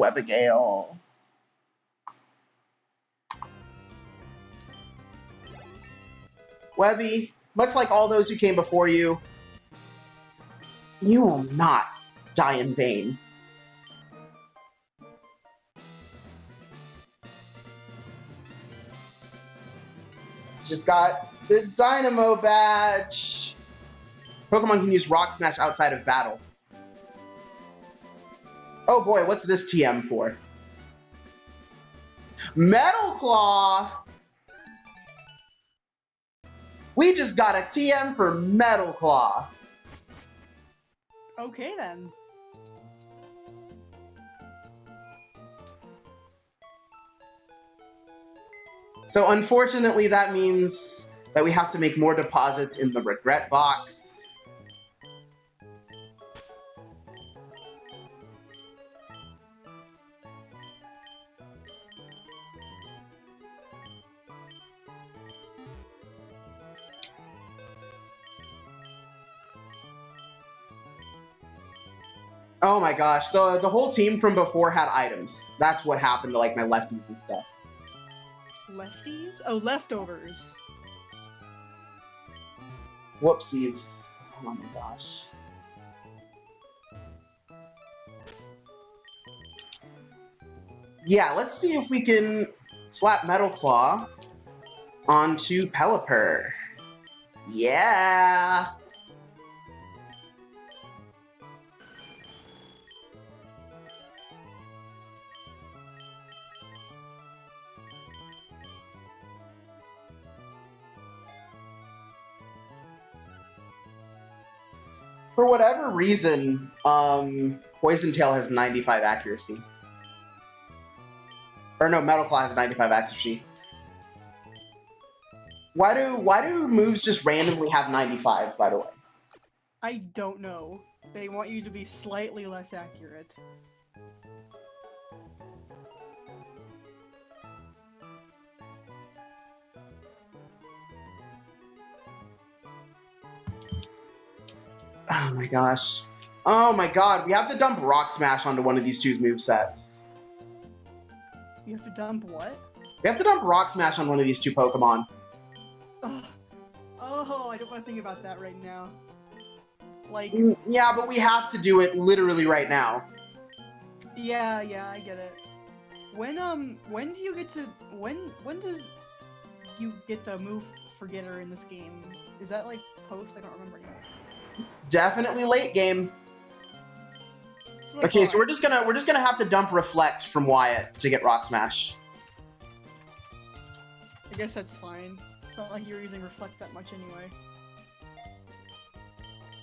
Webigale. Webby, much like all those who came before you, you will not die in vain. Just got the Dynamo badge. Pokemon can use Rock Smash outside of battle. Oh boy, what's this TM for? Metal Claw! We just got a TM for Metal Claw. Okay then. So unfortunately that means that we have to make more deposits in the regret box. Oh my gosh, the whole team from before had items. That's what happened to like my lefties and stuff. Lefties? Oh, leftovers. Whoopsies. Oh my gosh. Yeah, let's see if we can slap Metal Claw onto Pelipper. Yeah! For whatever reason, Poison Tail has 95 accuracy. Or no, Metal Claw has 95 accuracy. Why do moves just randomly have 95, by the way? I don't know. They want you to be slightly less accurate. Oh my gosh. Oh my god, we have to dump Rock Smash onto one of these two movesets. You have to dump what? We have to dump Rock Smash on one of these two Pokemon. Oh, I don't want to think about that right now. Like... Yeah, but we have to do it literally right now. Yeah, I get it. When do you get to... When does you get the move Forgetter in this game? Is that, like, post? I don't remember anymore. It's definitely late game. Okay, so we're just gonna have to dump Reflect from Wyatt to get Rock Smash. I guess that's fine. It's not like you're using Reflect that much anyway.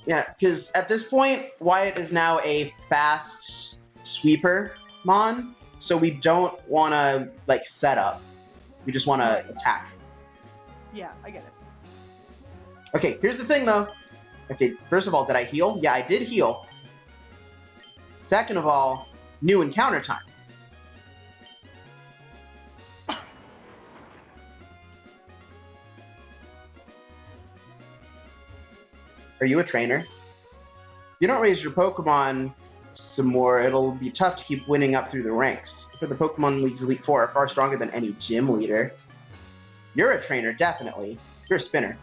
Yeah, because at this point, Wyatt is now a fast sweeper mon, so we don't want to like set up. We just want to attack. Yeah, I get it. Okay, here's the thing though. Okay, first of all, did I heal? Yeah, I did heal. Second of all, new encounter time. Are you a trainer? If you don't raise your Pokemon some more, it'll be tough to keep winning up through the ranks. For the Pokemon League's Elite Four are far stronger than any gym leader. You're a trainer, definitely. You're a spinner.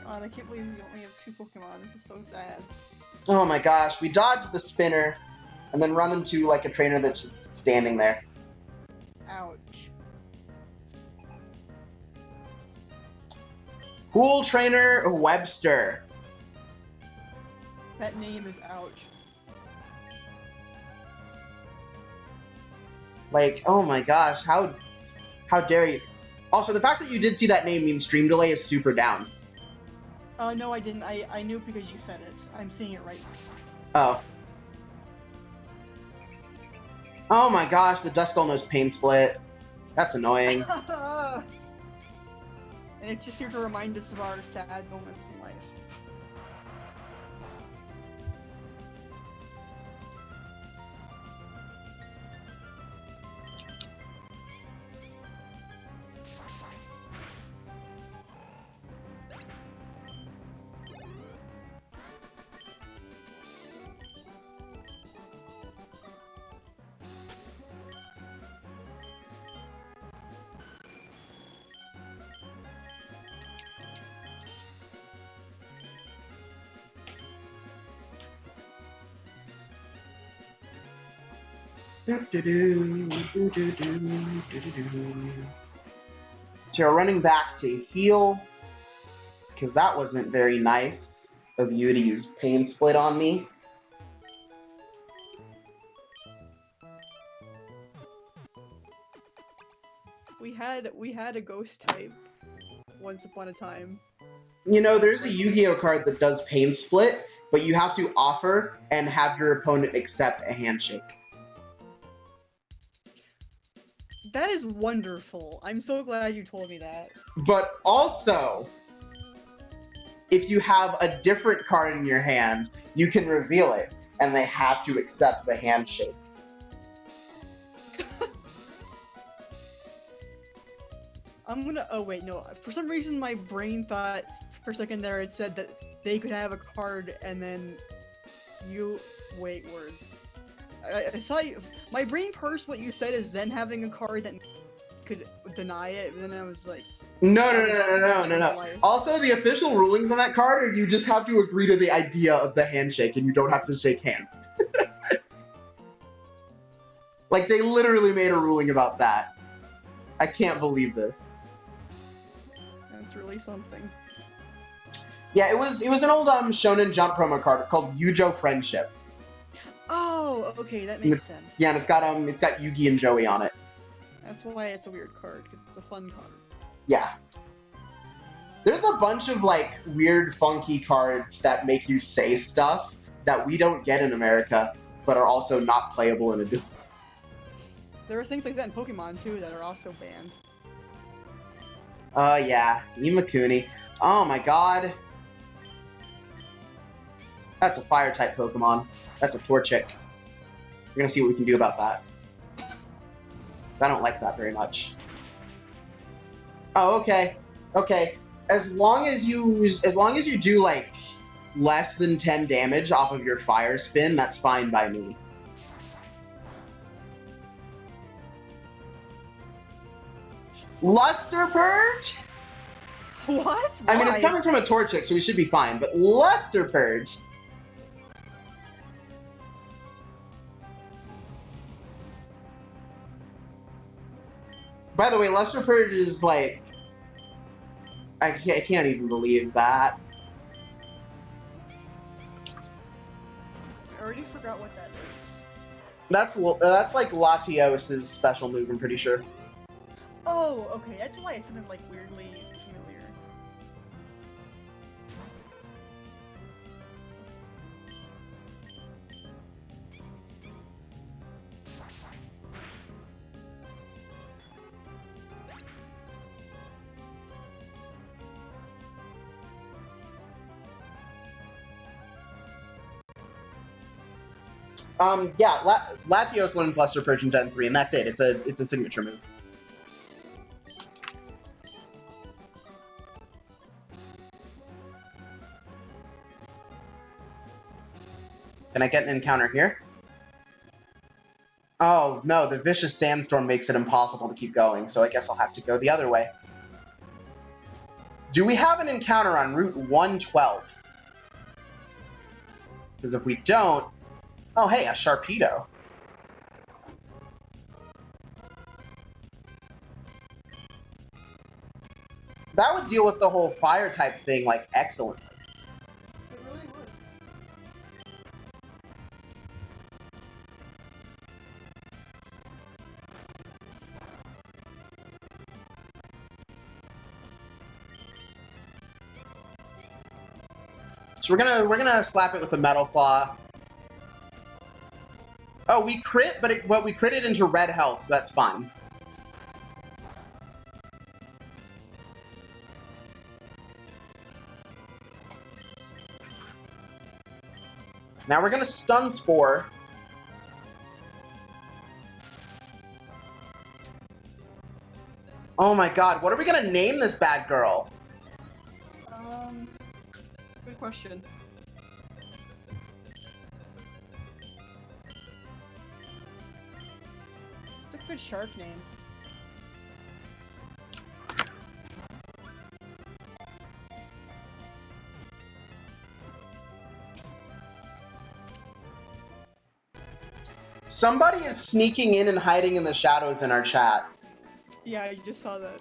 God, I can't believe we only have 2 Pokemon. This is so sad. Oh my gosh, we dodged the spinner and then run into like a trainer that's just standing there. Ouch. Cool Trainer Webster. That name is ouch. Like, oh my gosh, how dare you? Also, the fact that you did see that name means stream delay is super down. No, I didn't. I knew because you said it. I'm seeing it right now. Oh. Oh my gosh, the Duskull knows Pain Split. That's annoying. And it's just here to remind us of our sad moments in life. So you're running back to heal, because that wasn't very nice of you to use Pain Split on me. We had a ghost type once upon a time. You know, there's a Yu-Gi-Oh card that does Pain Split, but you have to offer and have your opponent accept a handshake. That is wonderful. I'm so glad you told me that. But also, if you have a different card in your hand, you can reveal it, and they have to accept the handshake. I'm gonna. Oh wait, no. For some reason, my brain thought for a second there it said that they could have a card and then you wait words. I thought my brain parsed what you said as then having a card that could deny it, and then I was like, No. Also, the official rulings on that card are you just have to agree to the idea of the handshake, and you don't have to shake hands. Like, they literally made a ruling about that. I can't believe this. that's really something. Yeah, it was an old Shonen Jump promo card. It's called Yujo Friendship. Oh, okay, that makes sense. Yeah, and it's got Yugi and Joey on it. That's why it's a weird card, because it's a fun card. Yeah. There's a bunch of, like, weird, funky cards that make you say stuff that we don't get in America, but are also not playable in a duel. There are things like that in Pokemon, too, that are also banned. Yeah. Imakuni. Oh my god. That's a Fire-type Pokemon. That's a Torchic. We're gonna see what we can do about that. I don't like that very much. Oh, okay. Okay. As long as you do, like, less than 10 damage off of your Fire Spin, that's fine by me. Luster Purge? What? I mean, Why? it's coming from a Torchic, so we should be fine, but Luster Purge? By the way, Luster Purge is like... I can't even believe that. I already forgot what that is. That's like Latios' special move, I'm pretty sure. Oh, okay, that's why it sounded like weirdly familiar. Yeah, Latios learns Luster Purge in Gen 3, and that's it. It's a signature move. Can I get an encounter here? Oh, no, the vicious sandstorm makes it impossible to keep going, so I guess I'll have to go the other way. Do we have an encounter on Route 112? Because if we don't... Oh, hey, a Sharpedo. That would deal with the whole fire type thing, like, excellently. It really would. So we're gonna slap it with a Metal Claw. Oh, we crit, but we critted into red health, so that's fine. Now we're gonna Stun Spore. Oh my god, what are we gonna name this bad girl? Good question. It's a good shark name. Somebody is sneaking in and hiding in the shadows in our chat. Yeah, I just saw that.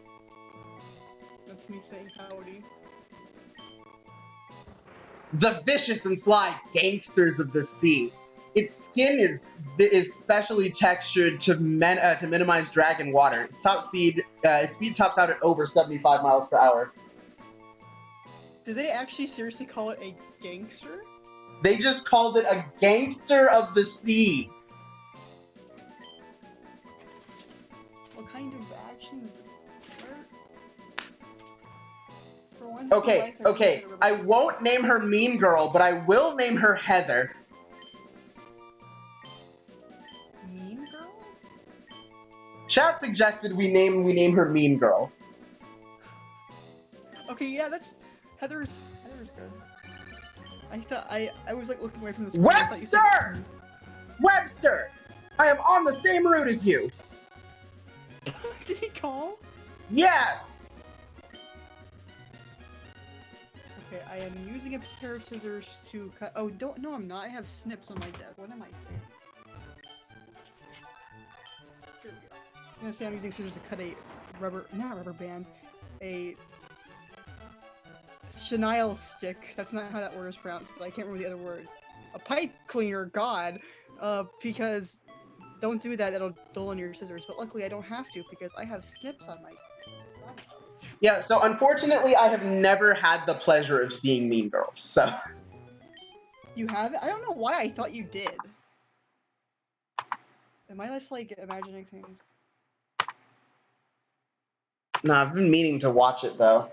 That's me saying howdy. The vicious and sly gangsters of the sea. Its skin is specially textured to minimize drag in water. Its speed tops out at over 75 miles per hour. Did they actually seriously call it a gangster? They just called it a gangster of the sea. What kind of actions? Okay, okay. I won't name her Mean Girl, but I will name her Heather. Mean Girl? Chat suggested we name her Mean Girl. Okay, yeah, that's Heather's good. I was like looking away from the screen. Webster! Webster! I am on the same route as you. Did he call? Yes! Okay, I am using a pair of scissors to cut. Oh, no, I'm not. I have snips on my desk. What am I saying? Here we go. I was gonna say I'm using scissors to cut a not rubber band, a chenille stick. That's not how that word is pronounced, but I can't remember the other word. A pipe cleaner, God. Because don't do that. That'll dull on your scissors. But luckily, I don't have to because I have snips on my. Yeah, so unfortunately, I have never had the pleasure of seeing Mean Girls, so... You have it? I don't know why I thought you did. Am I just, like, imagining things? No, I've been meaning to watch it, though.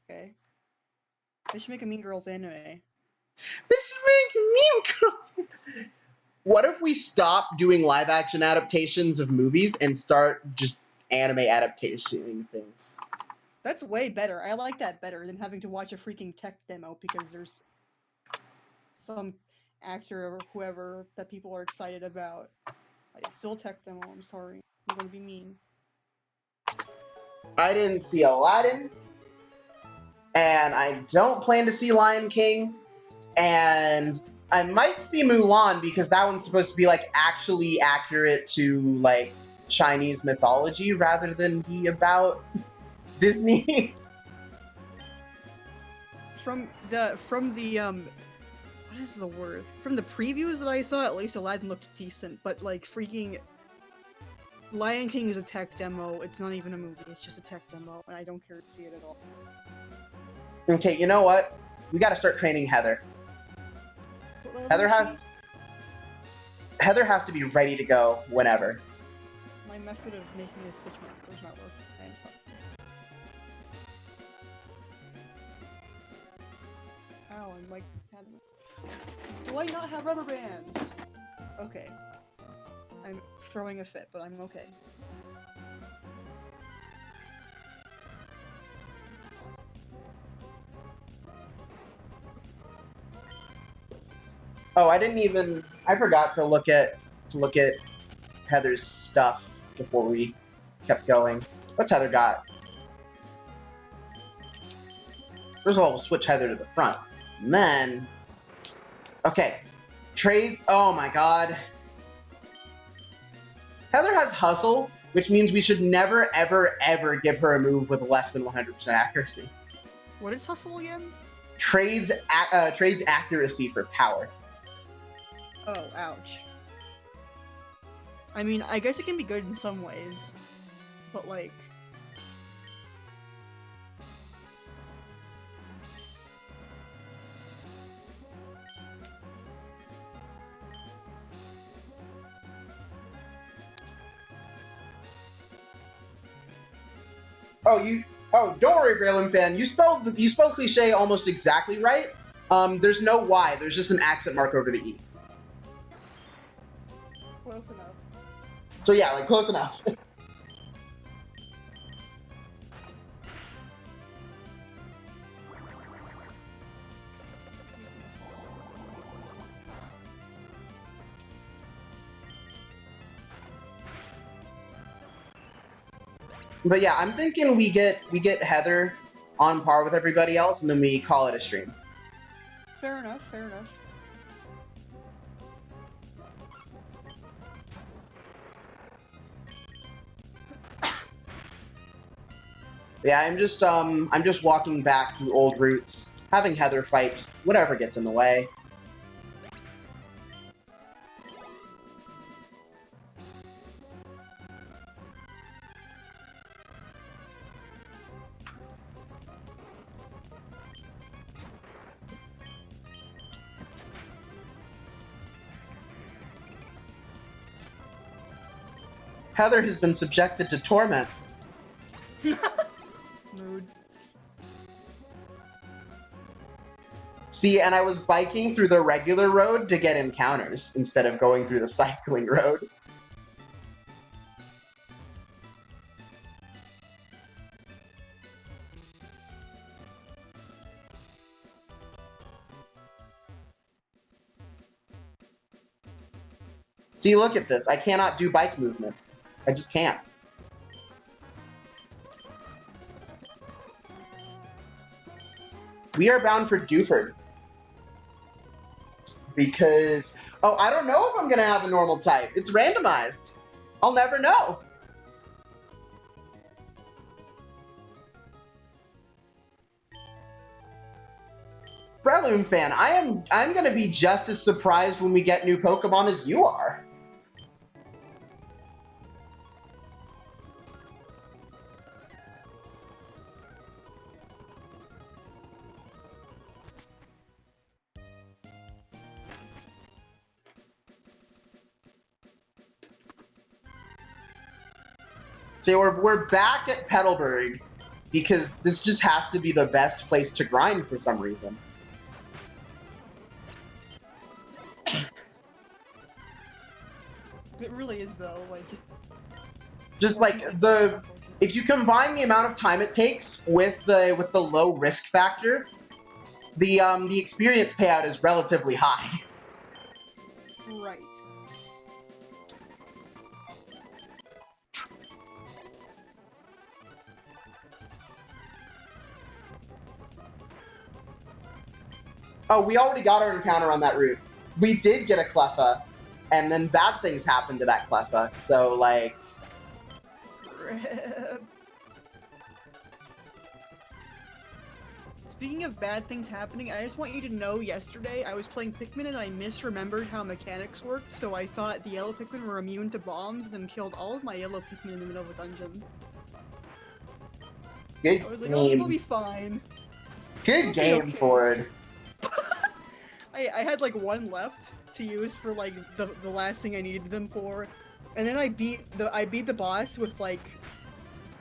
Okay. They should make a Mean Girls anime. They should make Mean Girls... What if we stop doing live-action adaptations of movies and start just anime adaptationing things? That's way better. I like that better than having to watch a freaking tech demo because there's some actor or whoever that people are excited about. It's still a tech demo, I'm sorry. I'm gonna be mean. I didn't see Aladdin, and I don't plan to see Lion King, and I might see Mulan because that one's supposed to be, like, actually accurate to, like, Chinese mythology rather than be about Disney. From the what is the word? From the previews that I saw, at least Aladdin looked decent, but like freaking Lion King is a tech demo. It's not even a movie. It's just a tech demo, and I don't care to see it at all. Okay, you know what? We gotta start training Heather. Heather has to be ready to go whenever. My method of making a stitch marker is not working. I am sorry. Ow, I'm like stabbing. Do I not have rubber bands? Okay. I'm throwing a fit, but I'm okay. Oh, I forgot to look at Heather's stuff before we kept going. What's Heather got? First of all, we'll switch Heather to the front. And then... Okay. Trade... Oh my god. Heather has Hustle, which means we should never, ever, ever give her a move with less than 100% accuracy. What is Hustle again? Trades accuracy for power. Oh, ouch. I mean, I guess it can be good in some ways, but like... Oh, don't worry, Graylin fan. You spelled cliche almost exactly right. There's no Y. There's just an accent mark over the E. Close enough. So yeah, like close enough. But yeah, I'm thinking we get Heather on par with everybody else, and then we call it a stream. Fair enough, fair enough. Yeah, I'm just walking back through old routes, having Heather fight just whatever gets in the way. Heather has been subjected to torment. Mood. See, and I was biking through the regular road to get encounters instead of going through the cycling road. See, look at this. I cannot do bike movement. I just can't. We are bound for Dewford. Because... Oh, I don't know if I'm going to have a normal type. It's randomized. I'll never know. Breloom fan, I'm going to be just as surprised when we get new Pokemon as you are. So we're back at Petalburg because this just has to be the best place to grind for some reason. It really is though, like Just like if you combine the amount of time it takes with the low risk factor, the experience payout is relatively high. right. Oh, we already got our encounter on that route. We did get a Cleffa, and then bad things happened to that Cleffa, so, like... Rip. Speaking of bad things happening, I just want you to know yesterday I was playing Pikmin and I misremembered how mechanics worked, so I thought the yellow Pikmin were immune to bombs, then killed all of my yellow Pikmin in the middle of a dungeon. Good I was like, game. oh, it'll be fine. Good game, okay. Ford. I had like one left to use for like the last thing I needed them for, and then I beat the boss with like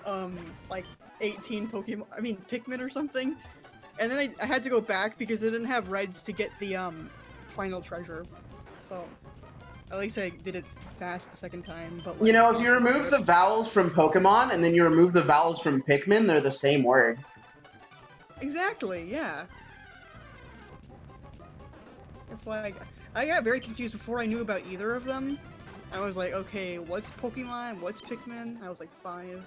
18 Pokemon, I mean Pikmin or something, and then I had to go back because I didn't have reds to get the final treasure, so at least I did it fast the second time. But like, You know, if you remove the vowels from Pokemon and then you remove the vowels from Pikmin, they're the same word. Exactly, yeah. That's why I got very confused before I knew about either of them. I was like, okay, what's Pokemon? What's Pikmin? I was like 5.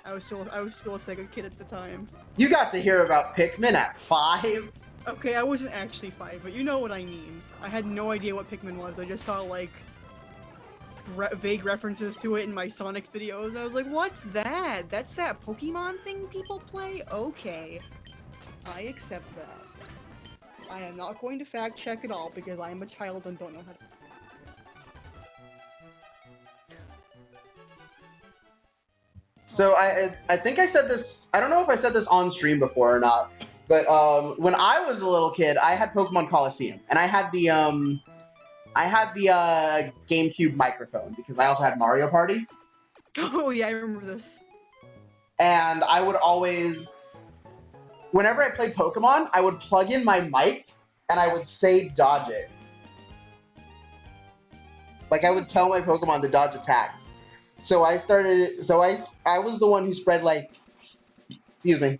I was still a Sega kid at the time. You got to hear about Pikmin at 5? Okay, I wasn't actually 5, but you know what I mean. I had no idea what Pikmin was. I just saw like vague references to it in my Sonic videos. I was like, what's that? That's that Pokemon thing people play? Okay. I accept that. I am not going to fact check at all because I am a child and don't know how to. So I think I said this, I don't know if I said this on stream before or not, but when I was a little kid, I had Pokemon Coliseum, and I had the GameCube microphone because I also had Mario Party. Oh yeah, I remember this. And I would always, whenever I played Pokemon, I would plug in my mic and I would say dodge it. Like I would tell my Pokemon to dodge attacks. So I was the one who spread like, excuse me,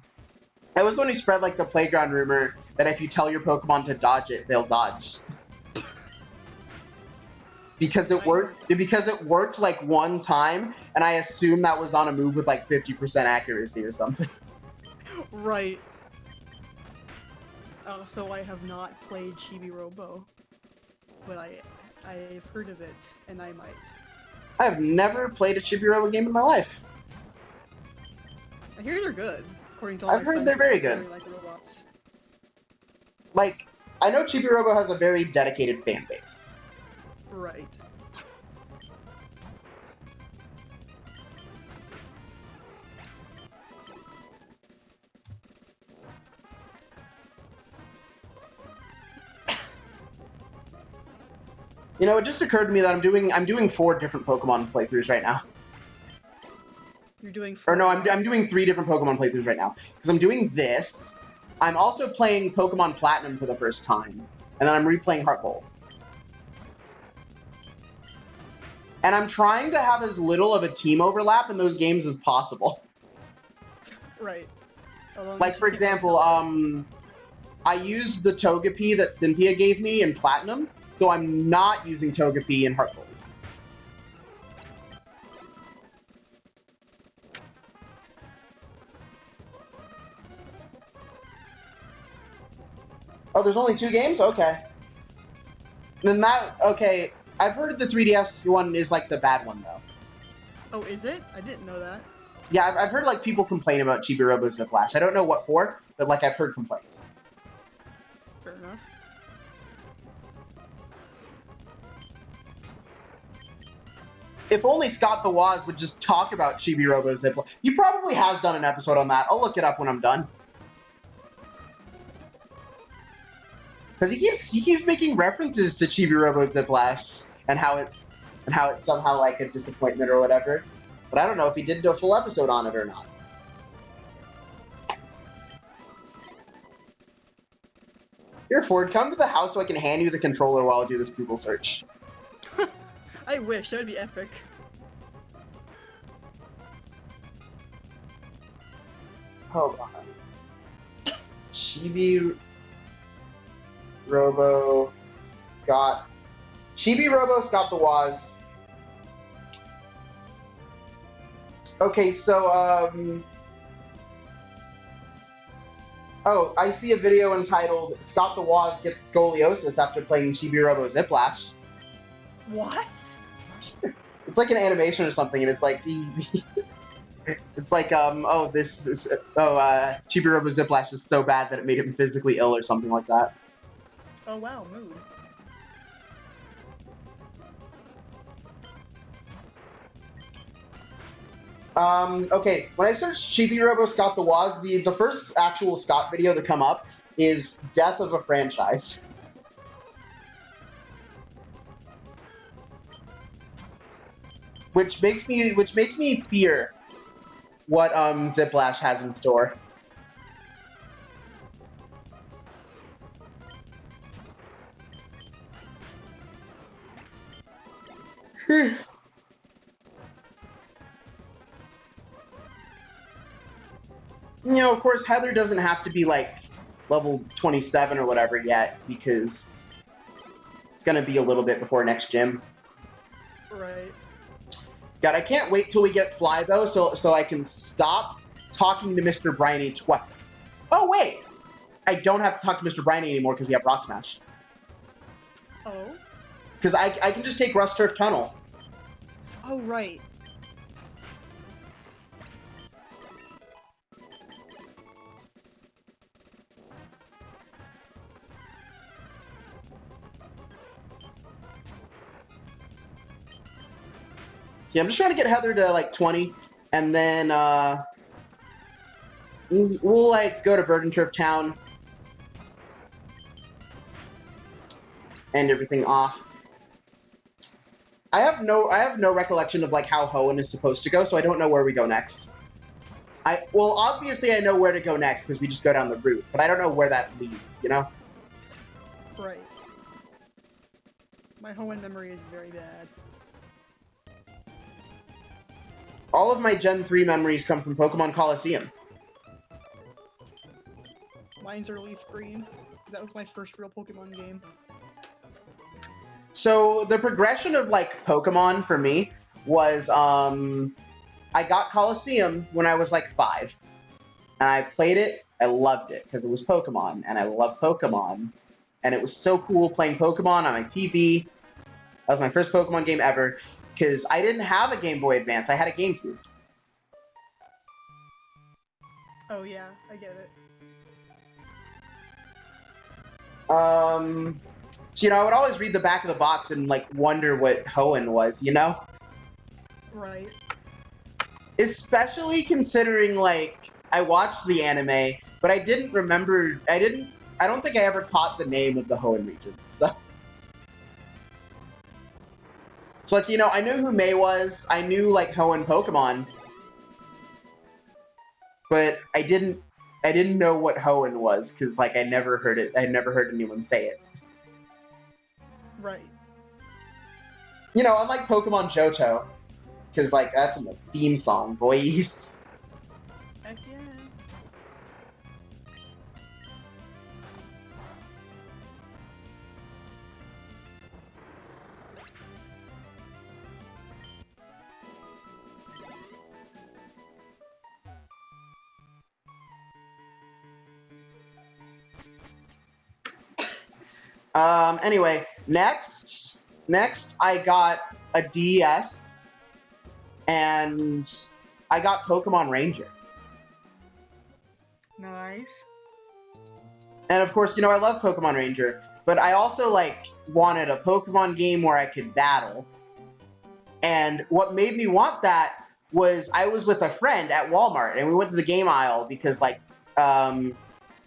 I was the one who spread like the playground rumor that if you tell your Pokemon to dodge it, they'll dodge. Because it worked like one time, and I assume that was on a move with like 50% accuracy or something. Right. So I have not played Chibi Robo, but I've heard of it, and I might. I have never played a Chibi-Robo game in my life. I hear they're good, according to all I've my heard friends they're who very also good. really like robots. Like, I know Chibi-Robo has a very dedicated fan base. Right. You know, it just occurred to me that I'm doing 4 different Pokemon playthroughs right now. You're doing. Or no, I'm doing 3 different Pokemon playthroughs right now because I'm doing this. I'm also playing Pokemon Platinum for the first time, and then I'm replaying Heart Gold. And I'm trying to have as little of a team overlap in those games as possible. Right. Like for example, I used the Togepi that Cynthia gave me in Platinum, so I'm not using Togepi in Heart Gold. Oh, there's only 2 games? Okay. Then okay, I've heard the 3DS one is like the bad one, though. Oh, is it? I didn't know that. Yeah, I've heard like people complain about Chibi-Robo Ziplash. I don't know what for, but like I've heard complaints. Fair enough. If only Scott the Woz would just talk about Chibi-Robo Ziplash. He probably has done an episode on that. I'll look it up when I'm done. Because he keeps making references to Chibi-Robo Ziplash and how it's somehow like a disappointment or whatever. But I don't know if he did do a full episode on it or not. Here, Ford, come to the house so I can hand you the controller while I do this Google search. I wish, that would be epic. Hold on. Chibi Robo Scott. Chibi Robo Scott the Woz. Okay, so oh, I see a video entitled "Scott the Woz Gets Scoliosis After Playing Chibi Robo Ziplash." What? It's like an animation or something, and it's like it's like oh, Chibi Robo Ziplash is so bad that it made him physically ill or something like that. Oh wow, mood. Okay, when I search Chibi Robo Scott the Woz, the first actual Scott video to come up is Death of a Franchise. Which makes me fear what Ziplash has in store. You know, of course, Heather doesn't have to be like level 27 or whatever yet, because gonna be a little bit before next gym. Right. God, I can't wait till we get Fly, though, so I can stop talking to Mr. Briny twice. Oh, wait! I don't have to talk to Mr. Briny anymore because we have Rock Smash. Oh? Because I can just take Rust Turf Tunnel. Oh, right. See, I'm just trying to get Heather to, like, 20, and then, we'll like, go to Burden Turf Town. End everything off. I have no recollection of, like, how Hoenn is supposed to go, so I don't know where we go next. Well, obviously I know where to go next, because we just go down the route, but I don't know where that leads, you know? Right. My Hoenn memory is very bad. All of my Gen 3 memories come from Pokemon Coliseum. Mine's are Leaf Green. That was my first real Pokemon game. So, the progression of, like, Pokemon for me was, I got Coliseum when I was, like, 5. And I played it, I loved it, because it was Pokemon, and I love Pokemon. And it was so cool playing Pokemon on my TV. That was my first Pokemon game ever, because I didn't have a Game Boy Advance, I had a GameCube. Oh yeah, I get it. So, you know, I would always read the back of the box and, like, wonder what Hoenn was, you know? Right. Especially considering, like, I watched the anime, but I didn't remember, I don't think I ever caught the name of the Hoenn region, so. So, like, you know, I knew who May was, I knew, like, Hoenn Pokemon, but I didn't know what Hoenn was, because, like, I never heard anyone say it. Right. You know, unlike Pokemon Johto, because, like, that's in the theme song, boys. Heck yeah. Anyway, next I got a DS, and I got Pokemon Ranger. Nice. And of course, you know, I love Pokemon Ranger, but I also, like, wanted a Pokemon game where I could battle. And what made me want that was I was with a friend at Walmart, and we went to the game aisle because, like,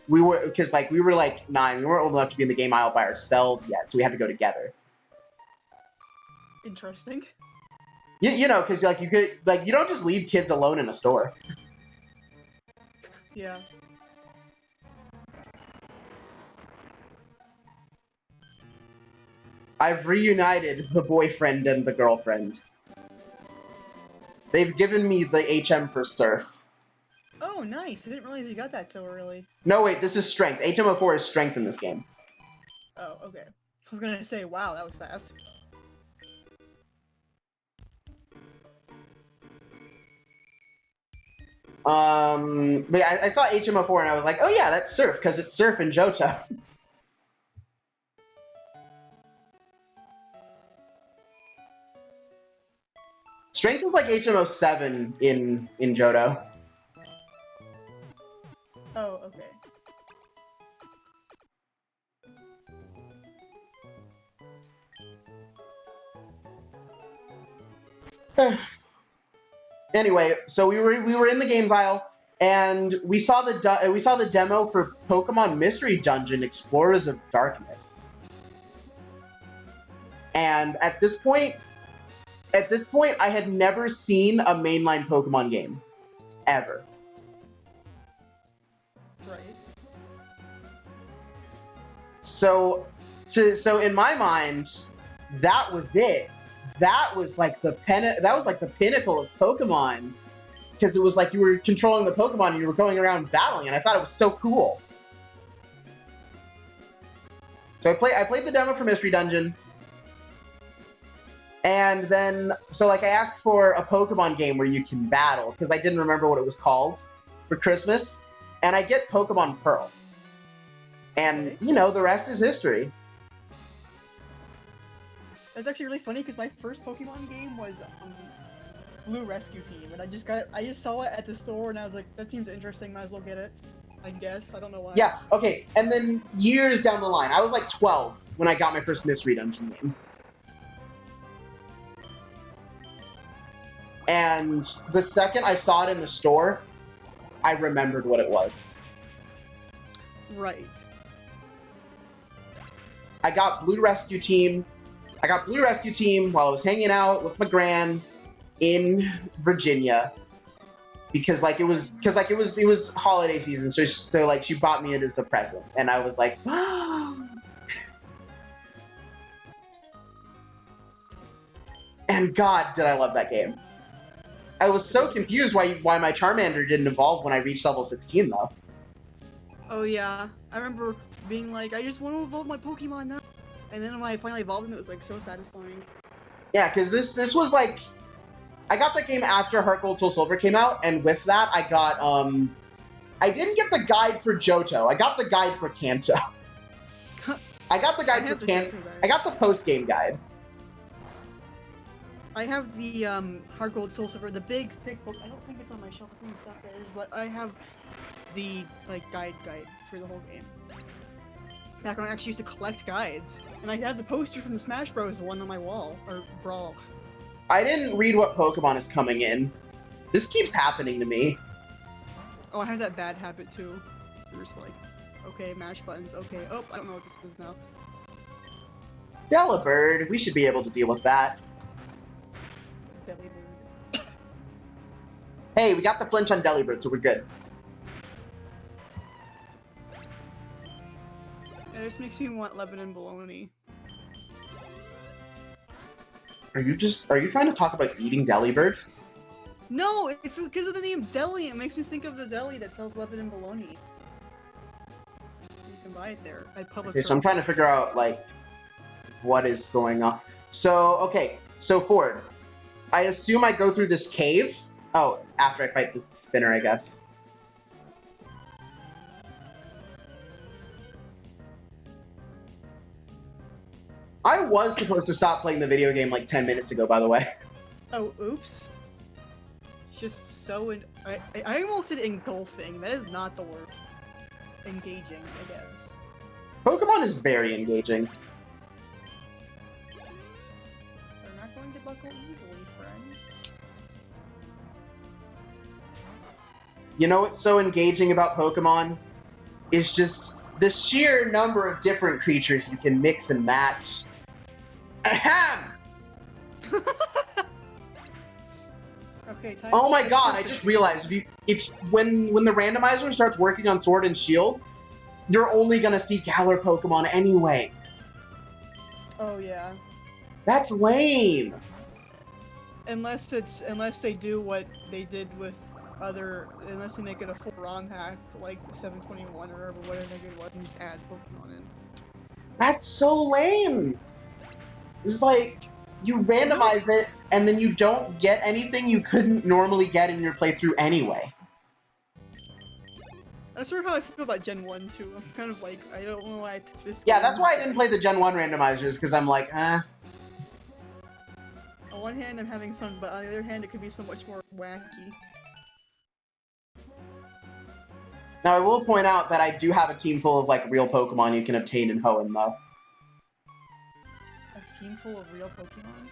we were like 9. We weren't old enough to be in the game aisle by ourselves yet, so we had to go together. Interesting. You know, because, like, you don't just leave kids alone in a store. Yeah. I've reunited the boyfriend and the girlfriend. They've given me the HM for Surf. Oh, nice. I didn't realize you got that so early. No, wait, this is Strength. HM04 is Strength in this game. Oh, okay. I was gonna say, wow, that was fast. But yeah, I saw HM04 and I was like, oh yeah, that's Surf, because it's Surf in Johto. Strength is like HM07 in Johto. Oh, okay. Anyway, so we were in the games aisle, and we saw the demo for Pokemon Mystery Dungeon: Explorers of Darkness. And at this point, I had never seen a mainline Pokemon game, ever. Right. So in my mind, that was it. That was like the pinnacle of Pokemon, because it was like you were controlling the Pokemon and you were going around battling, and I thought it was so cool. So I played the demo for Mystery Dungeon, And then, so like I asked for a Pokemon game where you can battle, because I didn't remember what it was called for Christmas, and I get Pokemon Pearl. And, Okay. you know, the rest is history. That's actually really funny because my first Pokemon game was Blue Rescue Team, and I just saw it at the store, and I was like, that seems interesting, might as well get it. I guess, I don't know why. Yeah, okay, and then years down the line, I was like 12 when I got my first Mystery Dungeon game. And the second I saw it in the store, I remembered what it was. Right. I got Blue Rescue Team. I got Blue Rescue Team while I was hanging out with my gran in Virginia. Because it was holiday season, so like she bought me it as a present, and I was like, and God, did I love that game. I was so confused why my Charmander didn't evolve when I reached level 16 though. Oh yeah, I remember being like, I just want to evolve my Pokemon now, and then when I finally evolved them, it was like so satisfying. Yeah, because this was like, I got that game after Heart Gold Soul Silver came out, and with that I got I didn't get the guide for Johto. I got the guide for Kanto. I got the guide for Kanto. I got the post game guide. I have the Heart Gold Soul Silver, the big thick book. I don't think it's on my shelf. I think it's downstairs, but I have the like guide for the whole game. Back when I actually used to collect guides, and I have the poster from the Smash Bros. One on my wall or Brawl. I didn't read what Pokemon is coming in. This keeps happening to me. Oh, I have that bad habit too. There's like, okay, mash buttons. Okay, oh, I don't know what this is now. Delibird, we should be able to deal with that. Delibird. Hey, we got the flinch on Delibird, so we're good. It just makes me want Lebanon bologna. Are you trying to talk about eating Delibird? No, it's because of the name Deli. It makes me think of the deli that sells Lebanon bologna. You can buy it there at Publix. Okay, so I'm trying to figure out, like, what is going on. So, okay, so Ford, I assume I go through this cave. Oh, after I fight this spinner, I guess. I was supposed to stop playing the video game like 10 minutes ago, by the way. Oh, oops. Just so I almost said engulfing. That is not the word. Engaging, I guess. Pokemon is very engaging. They're not going to buckle easily, friend. You know what's so engaging about Pokemon? Is just the sheer number of different creatures you can mix and match. Ahem! Okay, time. Oh my god, I just realized when the randomizer starts working on Sword and Shield, you're only gonna see Galar Pokemon anyway. Oh yeah. That's lame. Unless they do what they did with unless they make it a full ROM hack like 721 or whatever it was and just add Pokemon in. That's so lame. It's like you randomize it and then you don't get anything you couldn't normally get in your playthrough anyway. That's sort of how I feel about Gen 1 too. I'm kind of like, I don't know why I picked this Yeah, game. that's why I didn't play the Gen 1 randomizers, because I'm like, eh. On one hand, I'm having fun, but on the other hand, it could be so much more wacky. Now, I will point out that I do have a team full of, like, real Pokemon you can obtain in Hoenn, though. A team full of real Pokemon?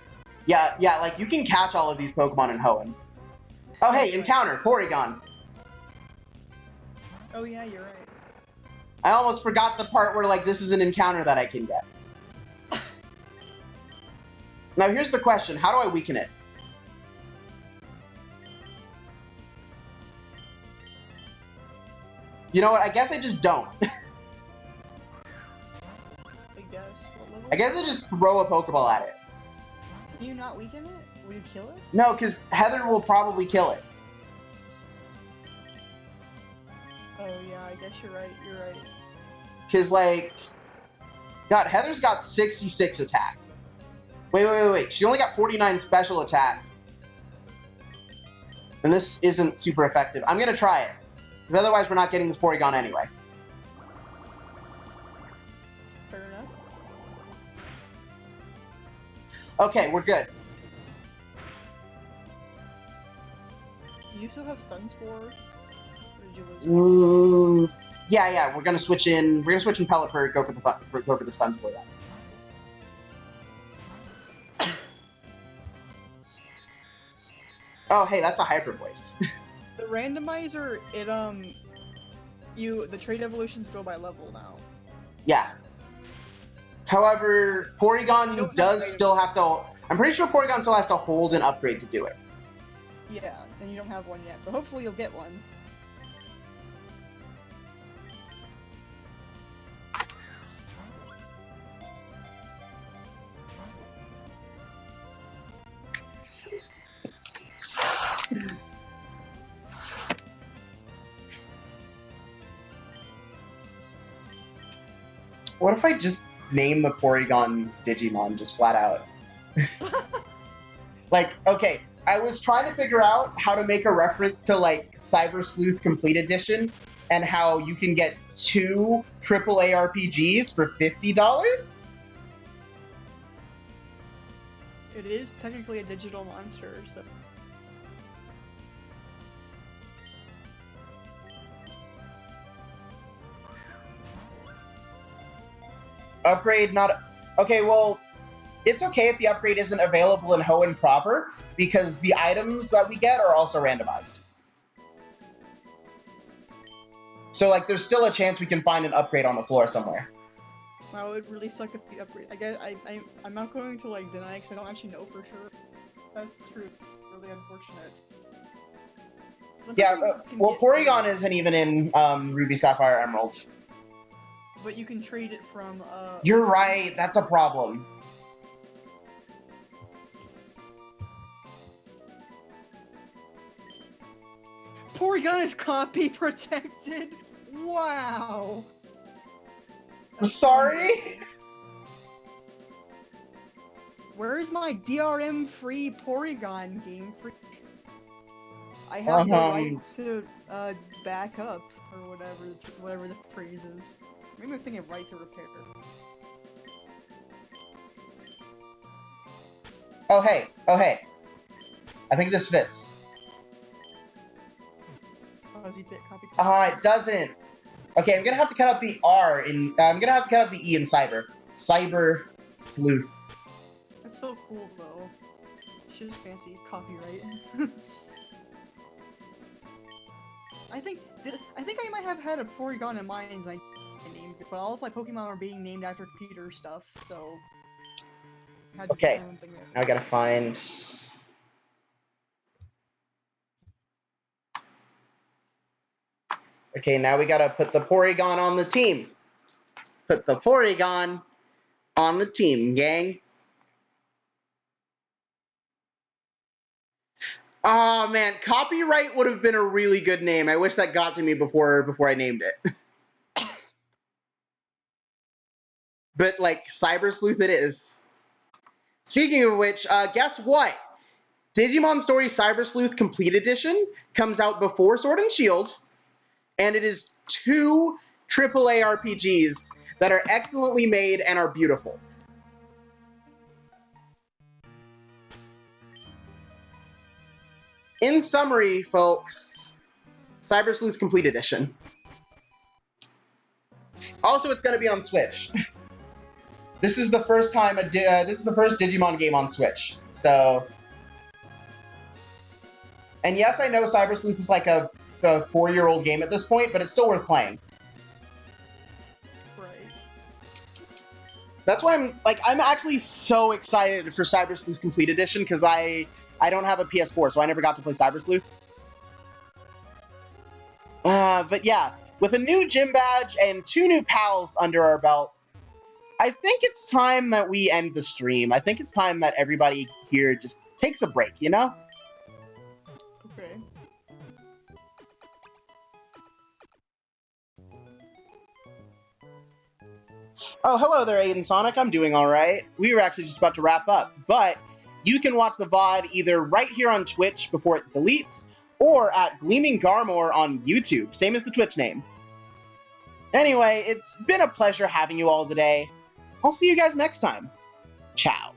Yeah, like, you can catch all of these Pokemon in Hoenn. Oh, hey, encounter, Porygon. Oh yeah, you're right. I almost forgot the part where, like, this is an encounter that I can get. Now, here's the question. How do I weaken it? You know what? I guess I just don't. I guess. What level? I guess I just throw a Pokeball at it. Can you not weaken it? Will you kill it? No, because Heather will probably kill it. Oh yeah, I guess you're right. You're right. Because, like... God, Heather's got 66 attack. Wait. She only got 49 special attack. And this isn't super effective. I'm going to try it. Because otherwise we're not getting this Porygon anyway. Fair enough. Okay, we're good. Do you still have Stun Spore? Or did you lose Ooh. Yeah, we're gonna switch in. We're gonna switch in Pelipper. Go for the Stun Spore. Oh, hey, that's a Hyper Voice. The randomizer, the trait evolutions go by level now. Yeah. However, Porygon does still have to. I'm pretty sure Porygon still has to hold an upgrade to do it. Yeah, and you don't have one yet, but hopefully you'll get one. What if I just name the Porygon Digimon just flat out? Like, okay, I was trying to figure out how to make a reference to, like, Cyber Sleuth Complete Edition and how you can get 2 AAA RPGs for $50. It is technically a digital monster, so... Upgrade not... Okay, well, it's okay if the upgrade isn't available in Hoenn proper, because the items that we get are also randomized. So, like, there's still a chance we can find an upgrade on the floor somewhere. Wow, it would really suck if the upgrade... I'm not going to, like, deny because I don't actually know for sure. That's true. Really unfortunate. Yeah, well, Porygon isn't even in Ruby, Sapphire, Emerald. But you can trade it from, You're right, that's a problem. Porygon is copy protected! Wow! I'm sorry? Where's my DRM-free Porygon, Game Freak? I have the right to, back up, or whatever the phrase is. Maybe I'm thinking right to repair. Oh hey. I think this fits. Fuzzy bit copy. It doesn't. Okay, I'm gonna have to cut out the R in. I'm gonna have to cut out the E in Cyber. Cyber Sleuth. That's so cool, though. Shit is fancy. Copyright. I think I might have had a Porygon in mind and I named it, but all of my Pokemon are being named after computer stuff, so. Okay, now I gotta find. Okay, now we gotta put the Porygon on the team. Put the Porygon on the team, gang. Oh man, Copyright would have been a really good name. I wish that got to me before I named it. But like Cyber Sleuth it is. Speaking of which, guess what? Digimon Story Cyber Sleuth Complete Edition comes out before Sword and Shield, and it is 2 AAA RPGs that are excellently made and are beautiful. In summary, folks, Cyber Sleuth Complete Edition. Also, it's going to be on Switch. This is the first time this is the first Digimon game on Switch. So, and yes, I know Cyber Sleuth is like a 4-year-old game at this point, but it's still worth playing. Right. That's why I'm actually so excited for Cyber Sleuth Complete Edition because I don't have a PS4, so I never got to play Cyber Sleuth. But yeah, with a new gym badge and 2 new pals under our belt, I think it's time that we end the stream. I think it's time that everybody here just takes a break, you know? Okay. Oh, hello there, Aiden Sonic. I'm doing all right. We were actually just about to wrap up, but you can watch the VOD either right here on Twitch before it deletes, or at Gleaming Garmore on YouTube, same as the Twitch name. Anyway, it's been a pleasure having you all today. I'll see you guys next time. Ciao.